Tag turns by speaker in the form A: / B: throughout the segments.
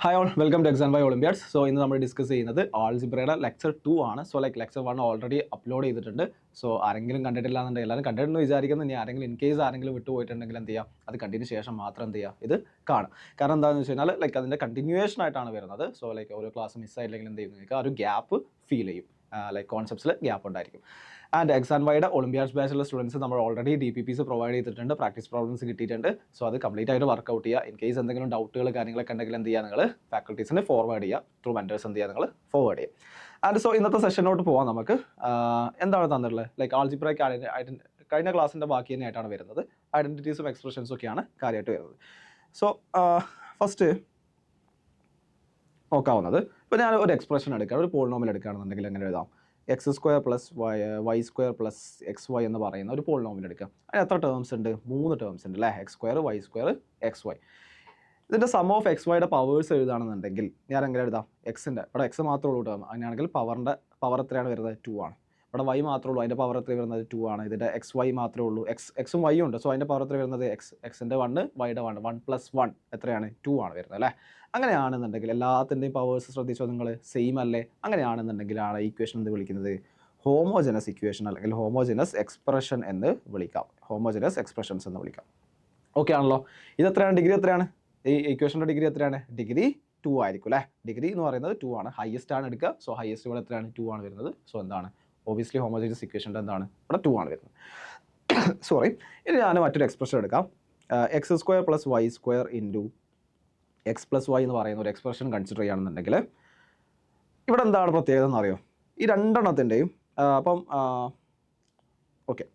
A: Hi all welcome to exam by olympiads. So ഇന്ന് നമ്മൾ discuss ചെയ്യുന്നത് ആൾജിബ്രയുടെ ലെക്ചർ 2 ആണ്. സോ ലെക്ചർ 1 ഓൾറെഡി അപ്ലോഡ് ചെയ്തിട്ടുണ്ട്. സോ ആരെങ്കിലും കണ്ടിട്ടില്ല എന്നുണ്ടെങ്കിൽ എല്ലാവരും കണ്ടിട്ടുണ്ടെന്ന് വിചാരിക്കുന്നു. ഇനി ആരെങ്കിലും ഇൻ കേസ് ആരെങ്കിലും വിട്ടുപോയിട്ടുണ്ടെങ്കിൽ എന്ത് ചെയ്യാം, അത് കണ്ടതിന് ശേഷം മാത്രം എന്ത് ചെയ്യുക, ഇത് കാണാം. കാരണം എന്താണെന്ന് വെച്ച് കഴിഞ്ഞാൽ അതിൻ്റെ കണ്ടിന്യൂവേഷൻ ആയിട്ടാണ് വരുന്നത്. സോ ഓരോ ക്ലാസ് മിസ്സായില്ലെങ്കിൽ എന്ത് ചെയ്യും, നിങ്ങൾക്ക് ആ ഒരു ഗ്യാപ്പ് ഫീൽ ചെയ്യും. കോൺസെപ്റ്റ്സിൽ ഗ്യാപ്പ് ഉണ്ടായിരിക്കും. ആൻഡ് എക്സാം വൈയുടെ ഒളിമ്പ്യാഡ്സ് ബാച്ചിലുള്ള സ്റ്റുഡൻസ് നമ്മൾ ഓൾറെഡി DPPs പ്രൊവൈഡ് ചെയ്തിട്ടുണ്ട്, പ്രാക്ടീസ് പ്രോബ്ലംസ് കിട്ടിയിട്ടുണ്ട്. സോ അത് കംപ്ലീറ്റ് ആയിട്ട് വർക്കൗട്ട് ചെയ്യുക. ഇൻ കേസ് എന്തെങ്കിലും ഡൗട്ടുകൾ കാര്യങ്ങളൊക്കെ ഉണ്ടെങ്കിൽ എന്ത് ചെയ്യുക, നിങ്ങൾ ഫാക്കൽറ്റീസിന് ഫോർവേഡ് ചെയ്യുക, ത്രൂ മെൻറ്റേഴ്സ് എന്ത് ചെയ്യുക, നിങ്ങൾ ഫോർവേഡ് ചെയ്യുക. ആൻഡ് സോ ഇന്നത്തെ സെഷനോട്ട് പോകാം. നമുക്ക് എന്താണ് തന്നിട്ടുള്ളത്, ആൾജിബ്രയ്ക്ക് കഴിഞ്ഞ ക്ലാസ്സിൻ്റെ ബാക്കി തന്നെയായിട്ടാണ് വരുന്നത്. ഐഡൻറ്റിറ്റീസും എക്സ്പ്രഷൻസും ഒക്കെയാണ് കാര്യമായിട്ട് വരുന്നത്. സോ ഫസ്റ്റ് നോക്കാവുന്നത്, ഇപ്പോൾ ഞാൻ ഒരു എക്സ്പ്രഷൻ എടുക്കാം, ഒരു പോളിനോമിയൽ എടുക്കുകയാണെന്നുണ്ടെങ്കിൽ എങ്ങനെ എഴുതാം, X square plus Y square plus X Y എന്ന് പറയുന്ന ഒരു പോളിനോമിയൽ എടുക്കുക. അതിന് എത്ര ടേംസ് ഉണ്ട്? 3 ടേംസ് ഉണ്ട് അല്ലേ? X square, Y square, x y. ഇതിൻ്റെ സം ഓഫ് എക്സ് വൈയുടെ പവേഴ്സ് എഴുതുകയാണെന്നുണ്ടെങ്കിൽ ഞാൻ എങ്ങനെ എഴുതാം? എക്സിൻ്റെ ഇവിടെ എക്സ് മാത്രമേ ഉള്ളൂ ടേം, അങ്ങനെയാണെങ്കിൽ പവർ എത്രയാണ് വരുന്നത്? 2 ആണ്. ഇവിടെ വൈ മാത്രമേ ഉള്ളൂ, അതിൻ്റെ പവർ എത്ര വരുന്നത്? 2 ആണ്. ഇതിൻ്റെ എക്സ് വൈ മാത്രമേ ഉള്ളൂ, എക്സും വൈ ഉണ്ട്. സോ അതിൻ്റെ പവർ എത്ര വരുന്നത്? എക്സിൻ്റെ 1, വൈയുടെ 1, 1 + 1 എത്രയാണ്? 2 ആണ് വരുന്നത് അല്ലേ? അങ്ങനെയാണെന്നുണ്ടെങ്കിൽ എല്ലാത്തിൻ്റെയും പവേഴ്സ് ശ്രദ്ധിച്ചോ നിങ്ങൾ, സെയിം അല്ലേ? അങ്ങനെയാണെന്നുണ്ടെങ്കിലാണ് ഈക്വേഷൻ എന്ത് വിളിക്കുന്നത്? ഹോമോജനസ് ഇക്വേഷൻ അല്ലെങ്കിൽ ഹോമോജനസ് എക്സ്പ്രഷൻ എന്ന് വിളിക്കാം. ഹോമോജനസ് എക്സ്പ്രഷൻസ് എന്ന് വിളിക്കാം. ഓക്കെ ആണല്ലോ? ഇത് എത്രയാണ്? ഡിഗ്രി എത്രയാണ്? ഈ ഇക്വേഷൻ്റെ ഡിഗ്രി എത്രയാണ്? ഡിഗ്രി 2 ആയിരിക്കും അല്ലേ? ഡിഗ്രി എന്ന് പറയുന്നത് 2 ആണ്. ഹയസ്റ്റ് ആണ് എടുക്കുക. സോ ഹയസ്റ്റ് ഇവിടെ എത്രയാണ്? 2 ആണ് വരുന്നത്. സോ എന്താണ്? ഒബിയസ്ലി ഹോമോജനസ് ഇക്വേഷൻ്റെ എന്താണ്? ഇവിടെ 2 ആണ് വരുന്നത്. സോറി. ഇനി ഞാൻ മറ്റൊരു എക്സ്പ്രഷൻ എടുക്കാം. X square plus Y square into X plus y എന്ന് പറയുന്ന ഒരു എക്സ്പ്രഷൻ കൺസിഡർ ചെയ്യുകയാണെന്നുണ്ടെങ്കിൽ ഇവിടെ എന്താണ് പ്രത്യേകത എന്നറിയോ? ഈ രണ്ടെണ്ണത്തിൻ്റെയും അപ്പം ഓക്കെ,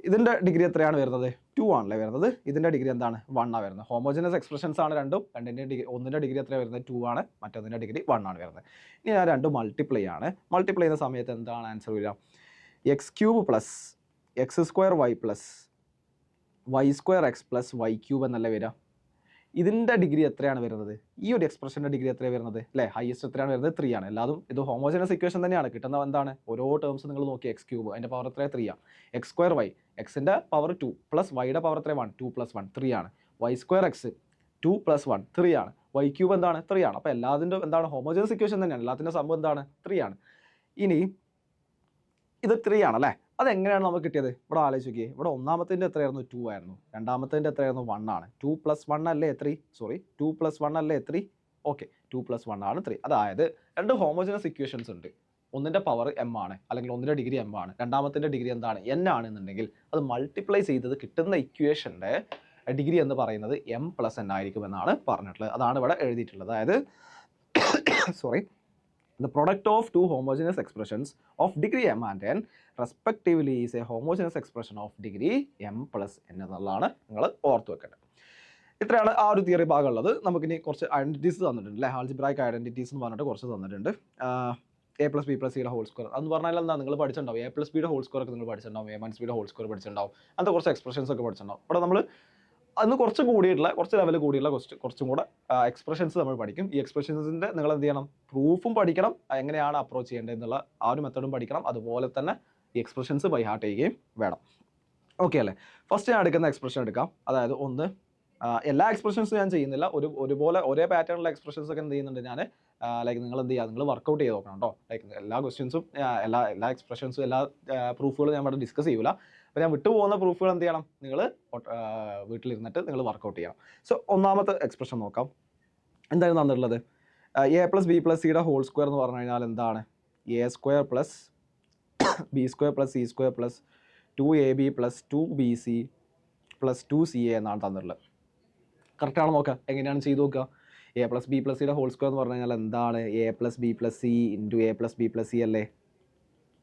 A: ഇതിൻ്റെ ഡിഗ്രി എത്രയാണ് വരുന്നത്? 2 ആണല്ലേ വരുന്നത്. ഇതിൻ്റെ ഡിഗ്രി എന്താണ്? 1 ആണ് വരുന്നത്. ഹോമോജനസ് എക്സ്പ്രഷൻസ് ആണ് രണ്ടും. ഒന്നിൻ്റെ ഡിഗ്രി എത്രയാണ് വരുന്നത്? 2 ആണ്. മറ്റൊന്നിൻ്റെ ഡിഗ്രി 1 ആണ് വരുന്നത്. ഇനി ഞാൻ രണ്ടും മൾട്ടിപ്ലൈ ആണ്. മൾട്ടിപ്ലൈ ചെയ്യുന്ന സമയത്ത് എന്താണ് ആൻസർ വരിക? X cube plus x square Y plus Y square X plus Y cube എന്നല്ലേ വരിക. ഇതിൻ്റെ ഡിഗ്രി എത്രയാണ് വരുന്നത്? ഈ ഒരു എക്സ്പ്രഷൻ്റെ ഡിഗ്രി എത്രയാണ് വരുന്നത് അല്ലേ? ഹയസ്റ്റ് എത്രയാണ് വരുന്നത്? 3 ആണ്. എല്ലാതും ഇത് ഹോമോജനസ് ഇക്വേഷൻ തന്നെയാണ്. കിട്ടുന്നത് എന്താണ്? ഓരോ ടേംസ് നിങ്ങൾ നോക്കി, എക്സ് ക്യൂബ് അതിൻ്റെ പവർ എത്ര? 3 ആണ്. എക്സ് സ്ക്വയർ വൈ, എക്സിൻ്റെ പവർ 2 പ്ലസ് വൈയുടെ പവർ എത്ര? 1, 2 + 1 3 ആണ്. വൈ സ്ക്വയർ എക്സ് 2 + 1 3 ആണ്. വൈ ക്യൂബ് എന്താണ്? 3 ആണ്. അപ്പോൾ എല്ലാത്തിൻ്റെ എന്താണ്? ഹോമോജനസ് ഇക്വേഷൻ തന്നെയാണ്. എല്ലാത്തിൻ്റെ സംഭവം എന്താണ്? 3 ആണ്. ഇനി ഇത് 3 ആണല്ലേ? അതെങ്ങനെയാണ് നമുക്ക് കിട്ടിയത്? ഇവിടെ ആലോചിച്ച് നോക്കിയേ. ഇവിടെ ഒന്നാമത്തിൻ്റെ എത്രയായിരുന്നു? 2 ആയിരുന്നു. രണ്ടാമത്തിൻ്റെ എത്രയായിരുന്നു? 1 ആണ്. 2 + 1 അല്ലേ 3? സോറി, 2 + 1 അല്ലേ 3? ഓക്കെ, 2 + 1 ആണ് 3. അതായത് രണ്ട് ഹോമോജനസ് ഇക്വേഷൻസ് ഉണ്ട്. ഒന്നിൻ്റെ പവർ m ആണ്, അല്ലെങ്കിൽ ഒന്നിൻ്റെ ഡിഗ്രി m ആണ്. രണ്ടാമത്തിൻ്റെ ഡിഗ്രി എന്താണ്? n ആണെന്നുണ്ടെങ്കിൽ അത് മൾട്ടിപ്ലൈ ചെയ്തത് കിട്ടുന്ന ഇക്വേഷൻ്റെ ഡിഗ്രി എന്ന് പറയുന്നത് m + n ആയിരിക്കും എന്നാണ് പറഞ്ഞിട്ടുള്ളത്. അതാണ് ഇവിടെ എഴുതിയിട്ടുള്ളത്. അതായത് sorry, the product of two homogeneous expressions of degree m and n respectively is a homogeneous expression of degree m + n എന്നുള്ളതാണ് നിങ്ങൾ ഓർത്ത് വെക്കേണ്ടത്. ഇത്രയാണ് ആ ഒരു തിയറി ഭാഗമുള്ളത്. നമുക്കിനി കുറച്ച് ഐഡൻറ്റിറ്റീസ് തന്നിട്ടുണ്ട് അല്ലേ? ആൾജിബ്രായിക് ഐഡൻറ്റിറ്റീസ് എന്ന് പറഞ്ഞിട്ട് കുറച്ച് തന്നിട്ടുണ്ട്. a + b + c whole square എന്ന് പറഞ്ഞാൽ എന്താ? നിങ്ങൾ പഠിച്ചിട്ടുണ്ടാവും. a + b ഹോൾ സ്ക്വയർ ഒക്കെ നിങ്ങൾ പഠിച്ചിട്ടുണ്ടാവും. a - b ഹോൾ സ്ക്വയർ പഠിച്ചിട്ടുണ്ടാവും. അങ്ങനത്തെ കുറച്ച് എക്സ്പ്രഷൻസ് ഒക്കെ പഠിച്ചിട്ടുണ്ടാവും. ഇവിടെ നമ്മൾ അന്ന് കുറച്ച് കൂടിയിട്ടുള്ള, കുറച്ച് ലെവൽ കൂടിയുള്ള കുറച്ചും കൂടെ എക്സ്പ്രഷൻസ് നമ്മൾ പഠിക്കും. ഈ എക്സ്പ്രഷൻസിൻ്റെ നിങ്ങൾ എന്ത് ചെയ്യണം? പ്രൂഫും പഠിക്കണം, എങ്ങനെയാണ് അപ്രോച്ച് ചെയ്യേണ്ടത് എന്നുള്ള ആ ഒരു മെത്തഡും പഠിക്കണം. അതുപോലെ തന്നെ ഈ എക്സ്പ്രഷൻസ് ബൈ ഹാർട്ട് ചെയ്യുകയും വേണം. ഓക്കെ അല്ലേ? ഫസ്റ്റ് ഞാൻ എടുക്കുന്ന എക്സ്പ്രഷൻ എടുക്കാം. അതായത് ഒന്ന്, എല്ലാ എക്സ്പ്രഷൻസും ഞാൻ ചെയ്യുന്നില്ല, ഒരുപോലെ ഒരേ പാറ്റേണിലുള്ള എക്സ്പ്രഷൻസ് ഒക്കെ എന്ത് ചെയ്യുന്നുണ്ട് ഞാൻ. നിങ്ങൾ എന്ത് ചെയ്യുക? നിങ്ങൾ വർക്കൗട്ട് ചെയ്ത് നോക്കണം കേട്ടോ. എല്ലാ ക്വസ്റ്റ്യൻസും എല്ലാ എക്സ്പ്രഷൻസും എല്ലാ പ്രൂഫുകളും ഞാൻ ഇവിടെ ഡിസ്കസ് ചെയ്യില്ല. അപ്പോൾ ഞാൻ വിട്ടുപോകുന്ന പ്രൂഫുകൾ എന്ത് ചെയ്യണം? നിങ്ങൾ വീട്ടിലിരുന്നിട്ട് നിങ്ങൾ വർക്കൗട്ട് ചെയ്യണം. സോ ഒന്നാമത്തെ എക്സ്പ്രഷൻ നോക്കാം. എന്താണ് തന്നിട്ടുള്ളത്? a + b + c whole square എന്ന് പറഞ്ഞു കഴിഞ്ഞാൽ എന്താണ്? a² + b² + c² + 2ab + 2bc + 2ca എന്നാണ് തന്നിട്ടുള്ളത്. കറക്റ്റാണോ നോക്കുക? എങ്ങനെയാണ് ചെയ്ത് നോക്കുക? a + b + c whole square എന്ന് പറഞ്ഞു കഴിഞ്ഞാൽ എന്താണ്? a + b + c × a + b + c അല്ലേ?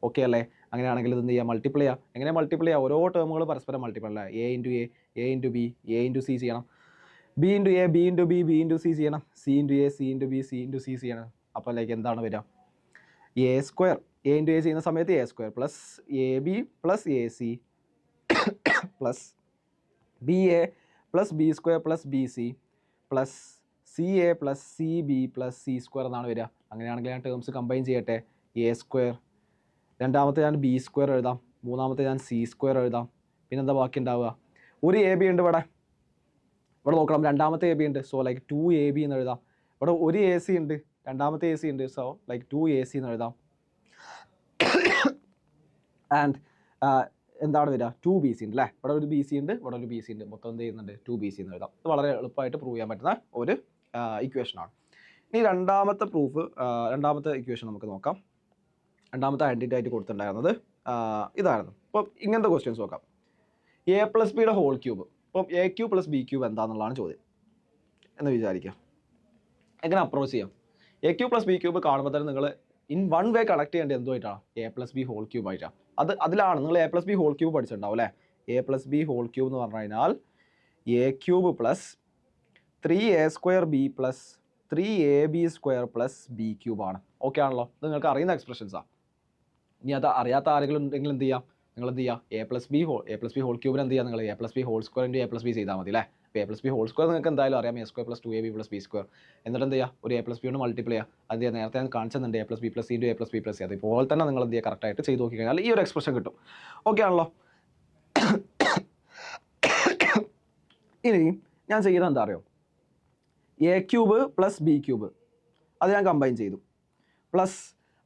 A: ഓക്കെ അല്ലേ? അങ്ങനെയാണെങ്കിൽ ഇത് എന്ത് ചെയ്യുക? മൾട്ടിപ്ലൈ ചെയ്യുക. എങ്ങനെ മൾട്ടിപ്ലൈ ചെയ്യുക? ഓരോ ടേമുകൾ പരസ്പരം മൾട്ടിപ്ലൈ അല്ലേ? a × a, a × b, a × c ചെയ്യണം. b × a, b × b, b × c ചെയ്യണം. c × a, c × b, c × c ചെയ്യണം. അപ്പോൾ എന്താണ് വരിക? a², a × a ചെയ്യുന്ന സമയത്ത് a² + ab + ac + ba + b² + bc + ca + cb + c² എന്നാണ് വരിക. അങ്ങനെയാണെങ്കിൽ ഞാൻ ടേംസ് കമ്പൈൻ ചെയ്യട്ടെ. a², രണ്ടാമത്തെ ഞാൻ b² എഴുതാം, മൂന്നാമത്തെ ഞാൻ c² എഴുതാം. പിന്നെന്താ ബാക്കി ഉണ്ടാവുക? ഒരു ab ഉണ്ട് ഇവിടെ നോക്കണം. രണ്ടാമത്തെ ab ഉണ്ട്. സോ 2ab എന്ന് എഴുതാം. ഇവിടെ ഒരു എ സി ഉണ്ട്, രണ്ടാമത്തെ എ സി ഉണ്ട്. സോ ലൈക്ക് 2AC എന്ന് എഴുതാം. ആൻഡ് എന്താണ് വരിക, 2BC ഉണ്ട് അല്ലേ. ഇവിടെ ഒരു BC ഉണ്ട്, ഇവിടെ ഒരു BC ഉണ്ട്, മൊത്തം എന്ത് ചെയ്യുന്നുണ്ട് 2BC എന്ന് എഴുതാം. ഇത് വളരെ എളുപ്പമായിട്ട് പ്രൂവ് ചെയ്യാൻ പറ്റുന്ന ഒരു ഇക്വേഷനാണ്. ഇനി രണ്ടാമത്തെ ഇക്വേഷൻ നമുക്ക് നോക്കാം. രണ്ടാമത്തെ ഐഡൻറ്റിറ്റി ആയിട്ട് കൊടുത്തിട്ടുണ്ടായിരുന്നത് ഇതായിരുന്നു. അപ്പം ഇങ്ങനത്തെ ക്വസ്റ്റ്യൻസ് നോക്കാം. A+B whole cube. അപ്പം AQ + BQ എന്താണെന്നുള്ളതാണ് ചോദ്യം എന്ന് വിചാരിക്കുക. എങ്ങനെ അപ്രോച്ച് ചെയ്യാം? AQ + BQ കാണുമ്പോൾ തന്നെ നിങ്ങൾ ഇൻ വൺ വേ കണക്ട് ചെയ്യേണ്ടത് എന്തുമായിട്ടാണ്? A+B ഹോൾ ക്യൂബ് ആയിട്ടാണ്. അതിലാണ് നിങ്ങൾ A+B ഹോൾ ക്യൂബ് പഠിച്ചിട്ടുണ്ടാവും അല്ലേ. A+B ഹോൾ ക്യൂബ് എന്ന് പറഞ്ഞു കഴിഞ്ഞാൽ A³ + 3A² B + 3AB² + B³ ആണ്. ഓക്കെ ആണല്ലോ? ഇത് നിങ്ങൾക്ക് അറിയുന്ന എക്സ്പ്രഷൻസാണ്. ഇനി അത് അറിയാത്ത ആരെങ്കിലും ഉണ്ടെങ്കിൽ എന്ത് ചെയ്യാം? നിങ്ങൾ എന്ത് ചെയ്യുക? A+B ഹോൾ ക്യൂബിന് എന്ത് ചെയ്യുക? നിങ്ങൾ A+B ഹോൾ സ്ക്വയർ × A+B ചെയ്താൽ മതി അല്ലേ. അപ്പോൾ A+B ഹോൾ സ്ക്വയർ നിങ്ങൾക്ക് എന്തായാലും അറിയാം, A² + 2AB + B². എന്നിട്ട് എന്ത് ചെയ്യുക? ഒരു A+B കൊണ്ട് മൾട്ടിപ്ലൈ ചെയ്യുക. അത് നേരത്തെ ഞാൻ കാണിച്ചിട്ടുണ്ട്, A+B + C × A+B + C. അതുപോലെ തന്നെ നിങ്ങൾ എന്ത് ചെയ്യുക? കറക്റ്റായിട്ട് ചെയ്ത് നോക്കി കഴിഞ്ഞാൽ ഈ ഒരു എക്സ്പ്രഷൻ കിട്ടും. ഓക്കെ ആണല്ലോ? ഇനി ഞാൻ ചെയ്യുന്നത് എന്താ അറിയോ? A³ + B³ അത് ഞാൻ കമ്പൈൻ ചെയ്തു. പ്ലസ്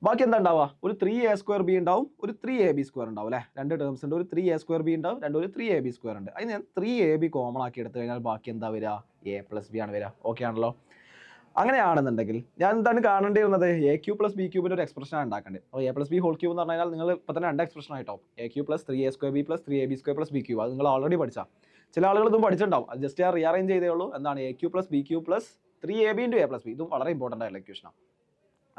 A: ബാക്കി എന്താ ഉണ്ടാവുക? ഒരു 3A² B ഉണ്ടാവും, ഒരു 3AB² ഉണ്ടാവും അല്ലേ. രണ്ട് ടേംസ് ഉണ്ട്. ഒരു 3A² B ഉണ്ടാവും, ഒരു 3AB² ഉണ്ട്. അതിന് ഞാൻ 3AB കോമൺ ആക്കി എടുത്തു കഴിഞ്ഞാൽ ബാക്കി എന്താ വരിക? A+B ആണ് വരിക. ഓക്കെ ആണല്ലോ? അങ്ങനെയാണെന്നുണ്ടെങ്കിൽ ഞാൻ എന്താണ് കാണേണ്ടിയിരുന്നത്? AQ + BQ ഒരു എക്സ്പ്രഷനാണ് ഉണ്ടാക്കേണ്ടത്. അപ്പോൾ A+B ഹോൾ ക്യൂബ് എന്ന് പറഞ്ഞു കഴിഞ്ഞാൽ നിങ്ങൾ ഇപ്പോൾ തന്നെ 2 എക്സ്പ്രഷൻ ആയിട്ടോ. AQ + 3A² B + 3AB² + BQ. അത് നിങ്ങൾ ഓൾറെഡി പഠിച്ചാൽ. ചില ആളുകൾ ഇതും പഠിച്ചിട്ടുണ്ടാവും. അത് ജസ്റ്റ് ഞാൻ റീഅറേഞ്ച് ചെയ്തേ ഉള്ളൂ. എന്താണ് AQ + BQ + 3AB × A+B. ഇതും വളരെ ഇമ്പോർട്ടൻ്റ് ആയിട്ടുള്ള ഇക്വേഷനാണ്.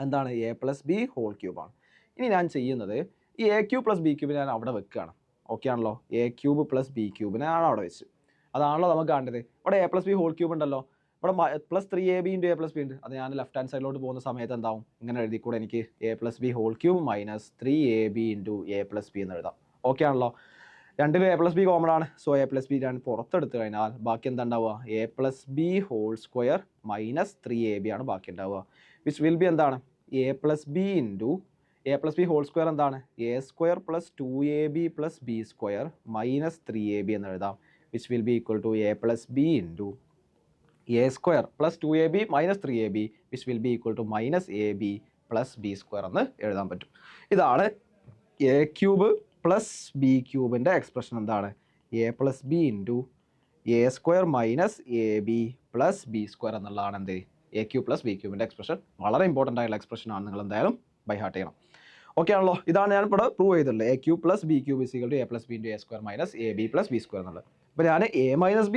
A: എന്താണ്? A+B whole ക്യൂബാണ്. ഇനി ഞാൻ ചെയ്യുന്നത് ഈ AQ + BQ ഞാൻ അവിടെ വെക്കുകയാണ്. ഓക്കെ ആണല്ലോ? AQ + BQ ഞാൻ അവിടെ വെച്ച്. അതാണല്ലോ നമുക്ക് കാണേണ്ടത്. ഇവിടെ A+B ഹോൾ ക്യൂബ് ഉണ്ടല്ലോ. ഇവിടെ +3AB × A+B ഉണ്ട്. അത് ഞാൻ ലെഫ്റ്റ് ഹാൻഡ് സൈഡിലോട്ട് പോകുന്ന സമയത്ത് എന്താവും? ഇങ്ങനെ എഴുതിക്കൂടെ എനിക്ക്? A+B whole cube - 3AB × A+B എന്ന് എഴുതാം. ഓക്കെ ആണല്ലോ? രണ്ടിലും A+B കോമൺ ആണ്. സോ A+B ഞാൻ പുറത്തെടുത്ത് കഴിഞ്ഞാൽ ബാക്കി എന്താ ഉണ്ടാവുക? A+B ഹോൾ സ്ക്വയർ - 3AB ആണ് ബാക്കി ഉണ്ടാവുക. വിച്ച് വിൽ ബി എന്താണ്? A+B × A+B ഹോൾ സ്ക്വയർ എന്താണ്? A² + 2AB + B² - 3AB എന്ന് എഴുതാം. Which will be equal to A+B × A² + 2AB - 3AB which will be equal to -AB + B² എന്ന് എഴുതാൻ പറ്റും. ഇതാണ് A³ + B³ എക്സ്പ്രഷൻ. എന്താണ്? A+B × A² - AB + B² എന്നുള്ളതാണ് എന്ത്? AQ + BQ expression. വളരെ ഇമ്പോർട്ടൻ്റ് ആയിട്ടുള്ള എക്സ്പ്രഷൻ ആണ്. നിങ്ങൾ എന്തായാലും ബൈ ഹാർട്ട് ചെയ്യണം. ഓക്കെ ആണല്ലോ? ഇതാണ് ഞാൻ ഇവിടെ പ്രൂവ് ചെയ്തിട്ടുള്ളത്. AQ + BQ = A+B × A² - AB + B² എന്നുള്ളത്. അപ്പോൾ ഞാൻ A+B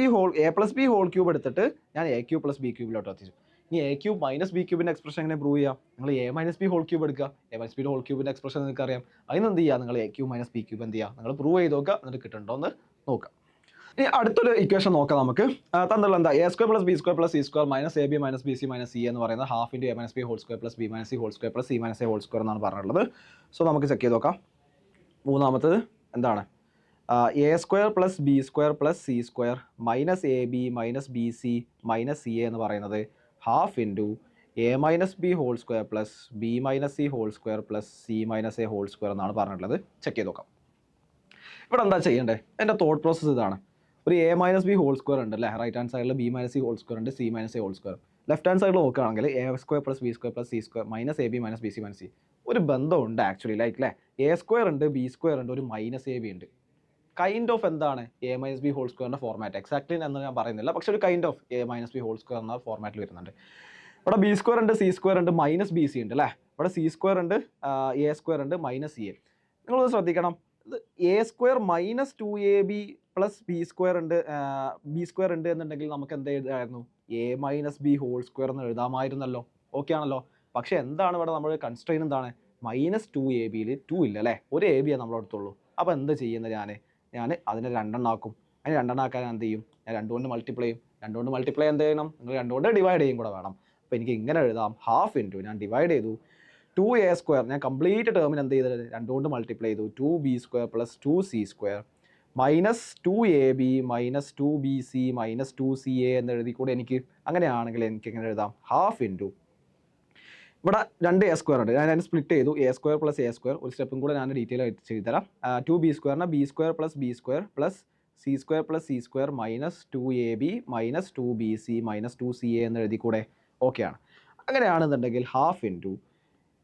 A: ഹോൾ ക്യൂബ് എടുത്തിട്ട് ഞാൻ AQ + BQ എത്തിച്ചു. ഇനി AQ - BQ എക്സ്പ്രഷൻ എങ്ങനെ പ്രൂവ് ചെയ്യാം? നിങ്ങൾ A - B ഹോൾ ക്യൂബ് എടുക്കുക. A - B ഹോൾ ക്യൂബിൻ്റെ എക്സ്പ്രഷൻ നിങ്ങൾക്ക് അറിയാം. അതിന് എന്ത് ചെയ്യുക? നിങ്ങൾ AQ - BQ എന്ത് ചെയ്യുക? നിങ്ങൾ പ്രൂവ് ചെയ്ത് നോക്കുക. എന്നിട്ട് കിട്ടുന്നുണ്ടോ എന്ന് നോക്കുക. ഇനി അടുത്തൊരു ഇക്വേഷൻ നോക്കാം നമുക്ക്. തന്നിട്ടുള്ള എന്താ? A² + B² + C² - AB - BC - C എന്ന് പറയുന്നത് ½ × A - B whole square + B - C whole square + C - A whole square എന്നാണ് പറഞ്ഞിട്ടുള്ളത്. സോ നമുക്ക് ചെക്ക് ചെയ്ത് നോക്കാം. മൂന്നാമത്തത് എന്താണ്? A² + B² + C² - AB - BC - CA എന്ന് പറയുന്നത് ½ × A - B whole square + B - C whole square + C - A whole square എന്നാണ് പറഞ്ഞിട്ടുള്ളത്. ചെക്ക് ചെയ്ത് നോക്കാം. ഇവിടെ എന്താ ചെയ്യേണ്ടത്? എൻ്റെ തോട്ട് പ്രോസസ്സ് ഇതാണ്. ഒരു A - B ഹോൾ സ്ക്വയർ ഉണ്ട് അല്ലേ. റൈറ്റ് ഹാൻഡ് സൈഡിൽ B - C ഹോൾ സ്ക്വയർ ഉണ്ട്, C - A whole square. Left hand സൈഡിൽ നോക്കുകയാണെങ്കിൽ A² + B² + C² - AB - BC - C. ഒരു ബന്ധമുണ്ട് ആക്ച്വലി. ലൈക്ക് അല്ലേ, A² ഉണ്ട്, B² ഉണ്ട്, ഒരു -AB ഉണ്ട്. കൈൻഡ് ഓഫ് എന്താണ് A - B ഹോൾ സ്ക്വയറിൻ്റെ ഫോർമാറ്റ്? എക്സാക്ട്ലി എന്ന് ഞാൻ പറയുന്നില്ല, പക്ഷെ ഒരു kind of A - B whole square എന്ന ഫോർമാറ്റിൽ വരുന്നുണ്ട്. ഇവിടെ B² ഉണ്ട്, C² ഉണ്ട്, -BC ഉണ്ട് അല്ലേ. ഇവിടെ C² ഉണ്ട്, A² ഉണ്ട്, -CA. നിങ്ങളൊന്ന് ശ്രദ്ധിക്കണം. A² - 2AB + B² ഉണ്ട്, B² ഉണ്ട് എന്നുണ്ടെങ്കിൽ നമുക്ക് എന്ത് എഴുതാമായിരുന്നു? A - B ഹോൾ സ്ക്വയർ എന്ന് എഴുതാമായിരുന്നല്ലോ. ഓക്കെ ആണല്ലോ? പക്ഷെ എന്താണ് ഇവിടെ നമ്മൾ കൺസ്ട്രെയിൻ എന്താണ്? -2AB 2 ഇല്ല അല്ലേ. ഒരു AB നമ്മളെ അടുത്തുള്ളൂ. അപ്പോൾ എന്ത് ചെയ്യുന്നത്? ഞാൻ അതിനെ 2 ആക്കും. അതിന് 2 ആക്കാൻ എന്ത് ചെയ്യും? ഞാൻ 2 കൊണ്ട് മൾട്ടിപ്ലൈ ചെയ്യും. 2 കൊണ്ട് മൾട്ടിപ്ലൈ എന്ത് ചെയ്യണം? നിങ്ങൾ 2 കൊണ്ട് ഡിവൈഡ് ചെയ്യും കൂടെ വേണം. അപ്പോൾ എനിക്ക് ഇങ്ങനെ എഴുതാം. ½ ഞാൻ ഡിവൈഡ് ചെയ്തു 2A² ഞാൻ കംപ്ലീറ്റ് ടേമിന് എന്ത് ചെയ്തത്? 2 കൊണ്ട് മൾട്ടിപ്ലൈ ചെയ്തു 2B² + 2C² -2AB - 2BC - 2CA എന്ന് എഴുതി കൂടെ എനിക്ക്. അങ്ങനെയാണെങ്കിൽ എനിക്ക് എങ്ങനെ എഴുതാം? ½ ഇവിടെ 2 A² ഉണ്ട്. ഞാൻ സ്പ്ലിറ്റ് ചെയ്തു. A² + A². ഒരു സ്റ്റെപ്പും കൂടെ ഞാൻ ഡീറ്റെയിൽ ആയിട്ട് ചെയ്തുതരാം. 2B² B² + B² + C² + C² - 2AB - 2BC - 2CA എന്ന് എഴുതി കൂടെ. ഓക്കെയാണ്. അങ്ങനെയാണെന്നുണ്ടെങ്കിൽ ഹാഫ് ഇൻറ്റു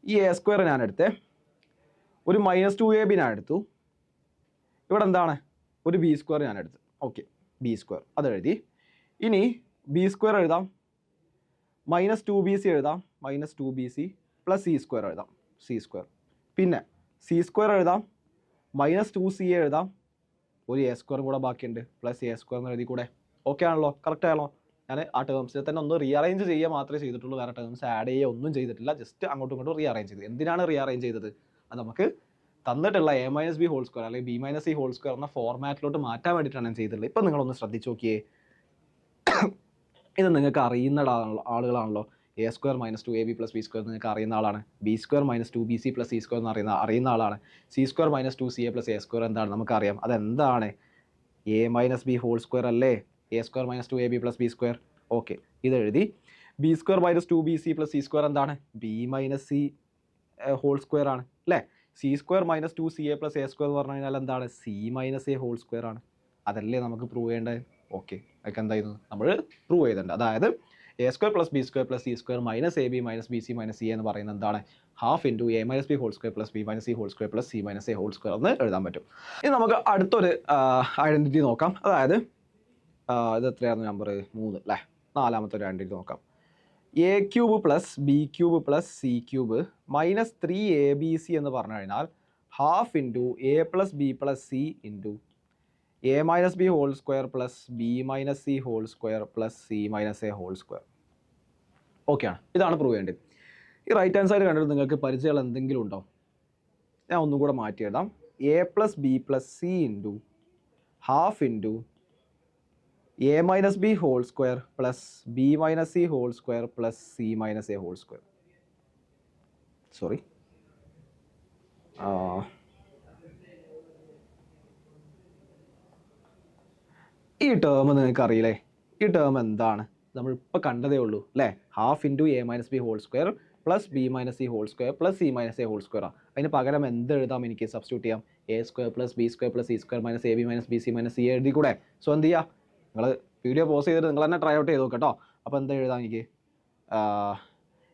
A: ഈ എ സ്ക്വയർ ഞാൻ എടുത്തേ, ഒരു -2ab ഞാൻ എടുത്തു, ഇവിടെ എന്താണ് ഒരു ബി സ്ക്വയർ ഞാൻ എടുത്തു. ഓക്കെ, ബി സ്ക്വയർ അത് എഴുതി. ഇനി ബി സ്ക്വയർ എഴുതാം, -2bc എഴുതാം, -2bc പ്ലസ് സി സ്ക്വയർ എഴുതാം, സി സ്ക്വയർ. പിന്നെ സി സ്ക്വയർ എഴുതാം, -2ca എഴുതാം, ഒരു എ സ്ക്വയർ കൂടെ ബാക്കിയുണ്ട്, പ്ലസ് എ സ്ക്വയർ എന്ന് എഴുതി കൂടെ. ഓക്കെ ആണല്ലോ, കറക്റ്റ് ആണല്ലോ. ഞാൻ ആ ടേംസിൽ തന്നെ ഒന്ന് റീഅറേഞ്ച് ചെയ്യുക മാത്രമേ ചെയ്തിട്ടുള്ളൂ, വേറെ ടേംസ് ആഡ് ചെയ്യുക ഒന്നും ചെയ്തിട്ടില്ല. ജസ്റ്റ് അങ്ങോട്ടും ഇങ്ങോട്ടും റീഅറേഞ്ച് ചെയ്ത്. എന്തിനാണ് റീഅറേഞ്ച് ചെയ്തത്? അത് നമുക്ക് തന്നിട്ടുള്ള a-b ഹോൾ സ്ക്വയർ അല്ലെങ്കിൽ b-c ഹോൾ സ്ക്വയർ എന്ന ഫോർമാറ്റിലോട്ട് മാറ്റാൻ വേണ്ടിയിട്ടാണ് ഞാൻ ചെയ്തിട്ടുള്ളത്. ഇപ്പം നിങ്ങളൊന്ന് ശ്രദ്ധിച്ച് നോക്കിയേ, ഇത് നിങ്ങൾക്ക് അറിയുന്ന ആളുകളാണല്ലോ. A square -2ab plus B square നിങ്ങൾക്ക് അറിയുന്ന ആളാണ്. B square -2bc plus C square എന്ന് അറിയുന്ന ആളാണ്. C square -2ca plus A square എന്താണ് നമുക്കറിയാം. അതെന്താണ്? a-b ഹോൾ സ്ക്വയർ അല്ലേ? A square -2ab plus B square. Okay, ഇതെഴുതി. B square -2bc plus C square എന്താണ്? b-c ഹോൾ സ്ക്വയർ ആണ് അല്ലേ? C square -2ca plus A square എന്ന് പറഞ്ഞു കഴിഞ്ഞാൽ എന്താണ്? c-a ഹോൾ സ്ക്വയർ ആണ്. അതല്ലേ നമുക്ക് പ്രൂവ് ചെയ്യേണ്ടത്? ഓക്കെ, അതൊക്കെ എന്തായിരുന്നു നമ്മൾ പ്രൂവ് ചെയ്തിട്ടുണ്ട്. അതായത് A square plus B square plus C square -ab -bc -c എന്ന് പറയുന്നത് എന്താണ്? Half into a-b whole square plus b-c whole square plus c-a whole square എന്ന് എഴുതാൻ പറ്റും. ഇനി നമുക്ക് അടുത്തൊരു ഐഡൻറ്റിറ്റി നോക്കാം. അതായത് ഇത് എത്രയായിരുന്നു നമ്പർ? 3 അല്ലേ? നാലാമത്തെ ഒരു ഐഡൻറ്റിറ്റി നോക്കാം. A cube plus B cube plus C cube -3abc എന്ന് പറഞ്ഞു കഴിഞ്ഞാൽ half into A plus B plus C into a-b whole square plus b-c whole square plus c-a whole square. ഓക്കെയാണ്, ഇതാണ് പ്രൂവ് ചെയ്യേണ്ടത്. ഈ റൈറ്റ് ഹാൻഡ് സൈഡ് കണ്ടിട്ട് നിങ്ങൾക്ക് പരിചയമുള്ള എന്തെങ്കിലും ഉണ്ടോ? ഞാൻ ഒന്നും കൂടെ മാറ്റി എഴുതാം. A plus B plus C into half into a-b whole square plus b-c whole square plus c-a whole square. Sorry, ഈ ടേം നിങ്ങൾക്ക് അറിയില്ലേ? ഈ ടേം എന്താണ്? നമ്മളിപ്പോൾ കണ്ടതേ ഉള്ളൂ അല്ലേ? Half into a-b whole square plus b-c whole square plus c-a whole square ആണ്. അതിന് പകരം എന്ത് എഴുതാം? എനിക്ക് സബ്സ്റ്റിറ്റ്യൂട്ട് ചെയ്യാം. A square plus B square plus C square -ab -bc -c എഴുതി കൂടെ? സോ എന്ത് ചെയ്യുക? നിങ്ങൾ വീഡിയോ പോസ് ചെയ്തിട്ട് നിങ്ങൾ തന്നെ ട്രൈ ഔട്ട് ചെയ്ത് നോക്കാം കേട്ടോ. അപ്പോൾ എന്താ എഴുതാം എനിക്ക്?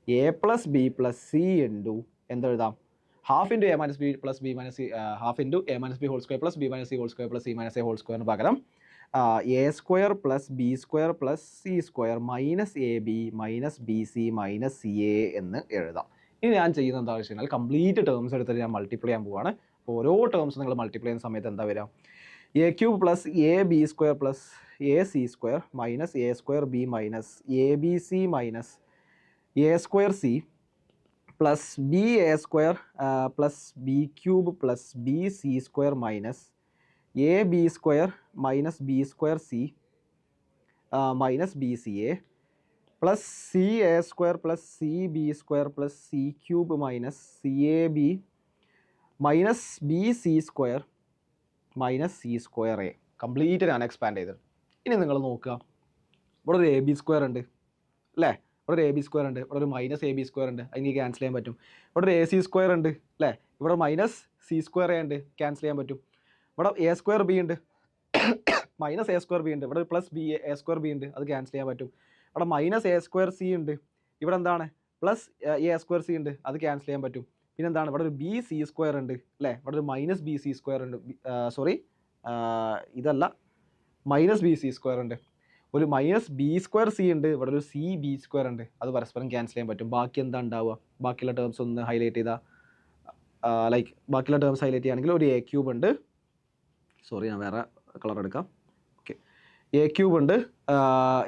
A: A plus B plus C into എന്തെഴുതാം? Half into a-b plus b-c half into a-b whole square plus b-c whole square plus c-a whole സ്ക്വയറിന് പകരം A square plus B square plus C square -ab -bc -ca എന്ന് എഴുതാം. ഇനി ഞാൻ ചെയ്യുന്നത് എന്താണെന്ന് വെച്ച് കഴിഞ്ഞാൽ കംപ്ലീറ്റ് ടേംസ് എടുത്തിട്ട് ഞാൻ മൾട്ടിപ്ലൈ ചെയ്യാൻ പോവുകയാണ്. ഓരോ ടേംസ് നിങ്ങൾ മൾട്ടിപ്ലൈ ചെയ്യുന്ന സമയത്ത് എന്താ വരിക? A cube plus A B square plus A C square minus A square B minus A B C minus A square C plus B A square plus B cube plus B C square minus A B square minus B square C minus B C A plus C A square plus C B square plus C cube minus C A B minus B C square minus C square A. Complete ഞാൻ expand ചെയ്തത്. ഇനി നിങ്ങൾ നോക്കുക, ഇവിടെ ഒരു A B square ഉണ്ട് അല്ലേ? ഇവിടെ ഒരു എ ബി സ്ക്വയർ ഉണ്ട്, ഇവിടെ ഒരു മൈനസ് എ ബി സ്ക്വയർ ഉണ്ട്, അതിന് ക്യാൻസൽ ചെയ്യാൻ പറ്റും. ഇവിടെ ഒരു എ സി സ്ക്വയർ ഉണ്ട് അല്ലേ? ഇവിടെ മൈനസ് സി സ്ക്വയർ എ ഉണ്ട്, ക്യാൻസൽ ചെയ്യാൻ പറ്റും. ഇവിടെ എ സ്ക്വയർ ബി ഉണ്ട്, മൈനസ് എ സ്ക്വയർ ബി ഉണ്ട്. ഇവിടെ plus B A square B ഉണ്ട്, അത് ക്യാൻസൽ ചെയ്യാൻ പറ്റും. ഇവിടെ മൈനസ് എ സ്ക്വയർ സി ഉണ്ട്, ഇവിടെ എന്താണ് പ്ലസ് എ സ്ക്വയർ സി ഉണ്ട്, അത് ക്യാൻസൽ ചെയ്യാൻ പറ്റും. പിന്നെ എന്താണ് ഇവിടെ ഒരു ബി സി സ്ക്വയർ ഉണ്ട് അല്ലേ? ഇവിടെ ഒരു മൈനസ് ബി സി സ്ക്വയർ ഉണ്ട്, സോറി ഇതല്ല, മൈനസ് ബി സി സ്ക്വയർ ഉണ്ട്. ഒരു മൈനസ് ബി സ്ക്വയർ സി ഉണ്ട്, ഇവിടെ ഒരു സി ബി സ്ക്വയർ ഉണ്ട്, അത് പരസ്പരം ക്യാൻസൽ ചെയ്യാൻ പറ്റും. ബാക്കി എന്താ ഉണ്ടാവുക? ബാക്കിയുള്ള ടേംസ് ഒന്ന് ഹൈലൈറ്റ് ചെയ്താൽ ലൈക്ക് ബാക്കിയുള്ള ടേംസ് ഹൈലൈറ്റ് ചെയ്യുകയാണെങ്കിൽ ഒരു എ ക്യൂബ് ഉണ്ട്, സോറി ഞാൻ വേറെ കളർ എടുക്കാം. ഓക്കെ, എ ക്യൂബ് ഉണ്ട്,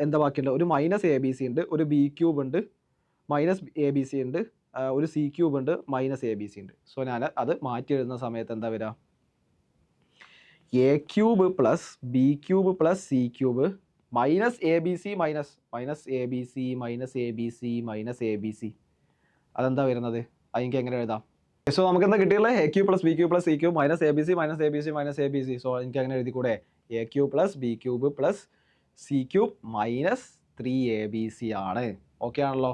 A: എന്താ ബാക്കിയുണ്ട്? ഒരു മൈനസ് എ ബി സി ഉണ്ട്, ഒരു ബി ക്യൂബ് ഉണ്ട്, മൈനസ് എ ബി സി ഉണ്ട്, ഒരു സി ക്യൂബ് ഉണ്ട്, മൈനസ് എ ബി സി ഉണ്ട്. സോ ഞാൻ അത് മാറ്റി എഴുതുന്ന സമയത്ത് എന്താ വരിക? A cube plus B cube plus C cube minus A B C minus A B C minus A B C minus A B C. അതെന്താ വരുന്നത്? അതെനിക്ക് എങ്ങനെ എഴുതാം? സോ നമുക്ക് എന്താ കിട്ടിയുള്ളത്? A cube plus B cube plus C cube minus A B C minus A B C minus A B C. So എനിക്ക് അങ്ങനെ എഴുതിക്കൂടെ? A cube plus B cube plus C cube minus 3ab ആണ്. Okay ആണല്ലോ?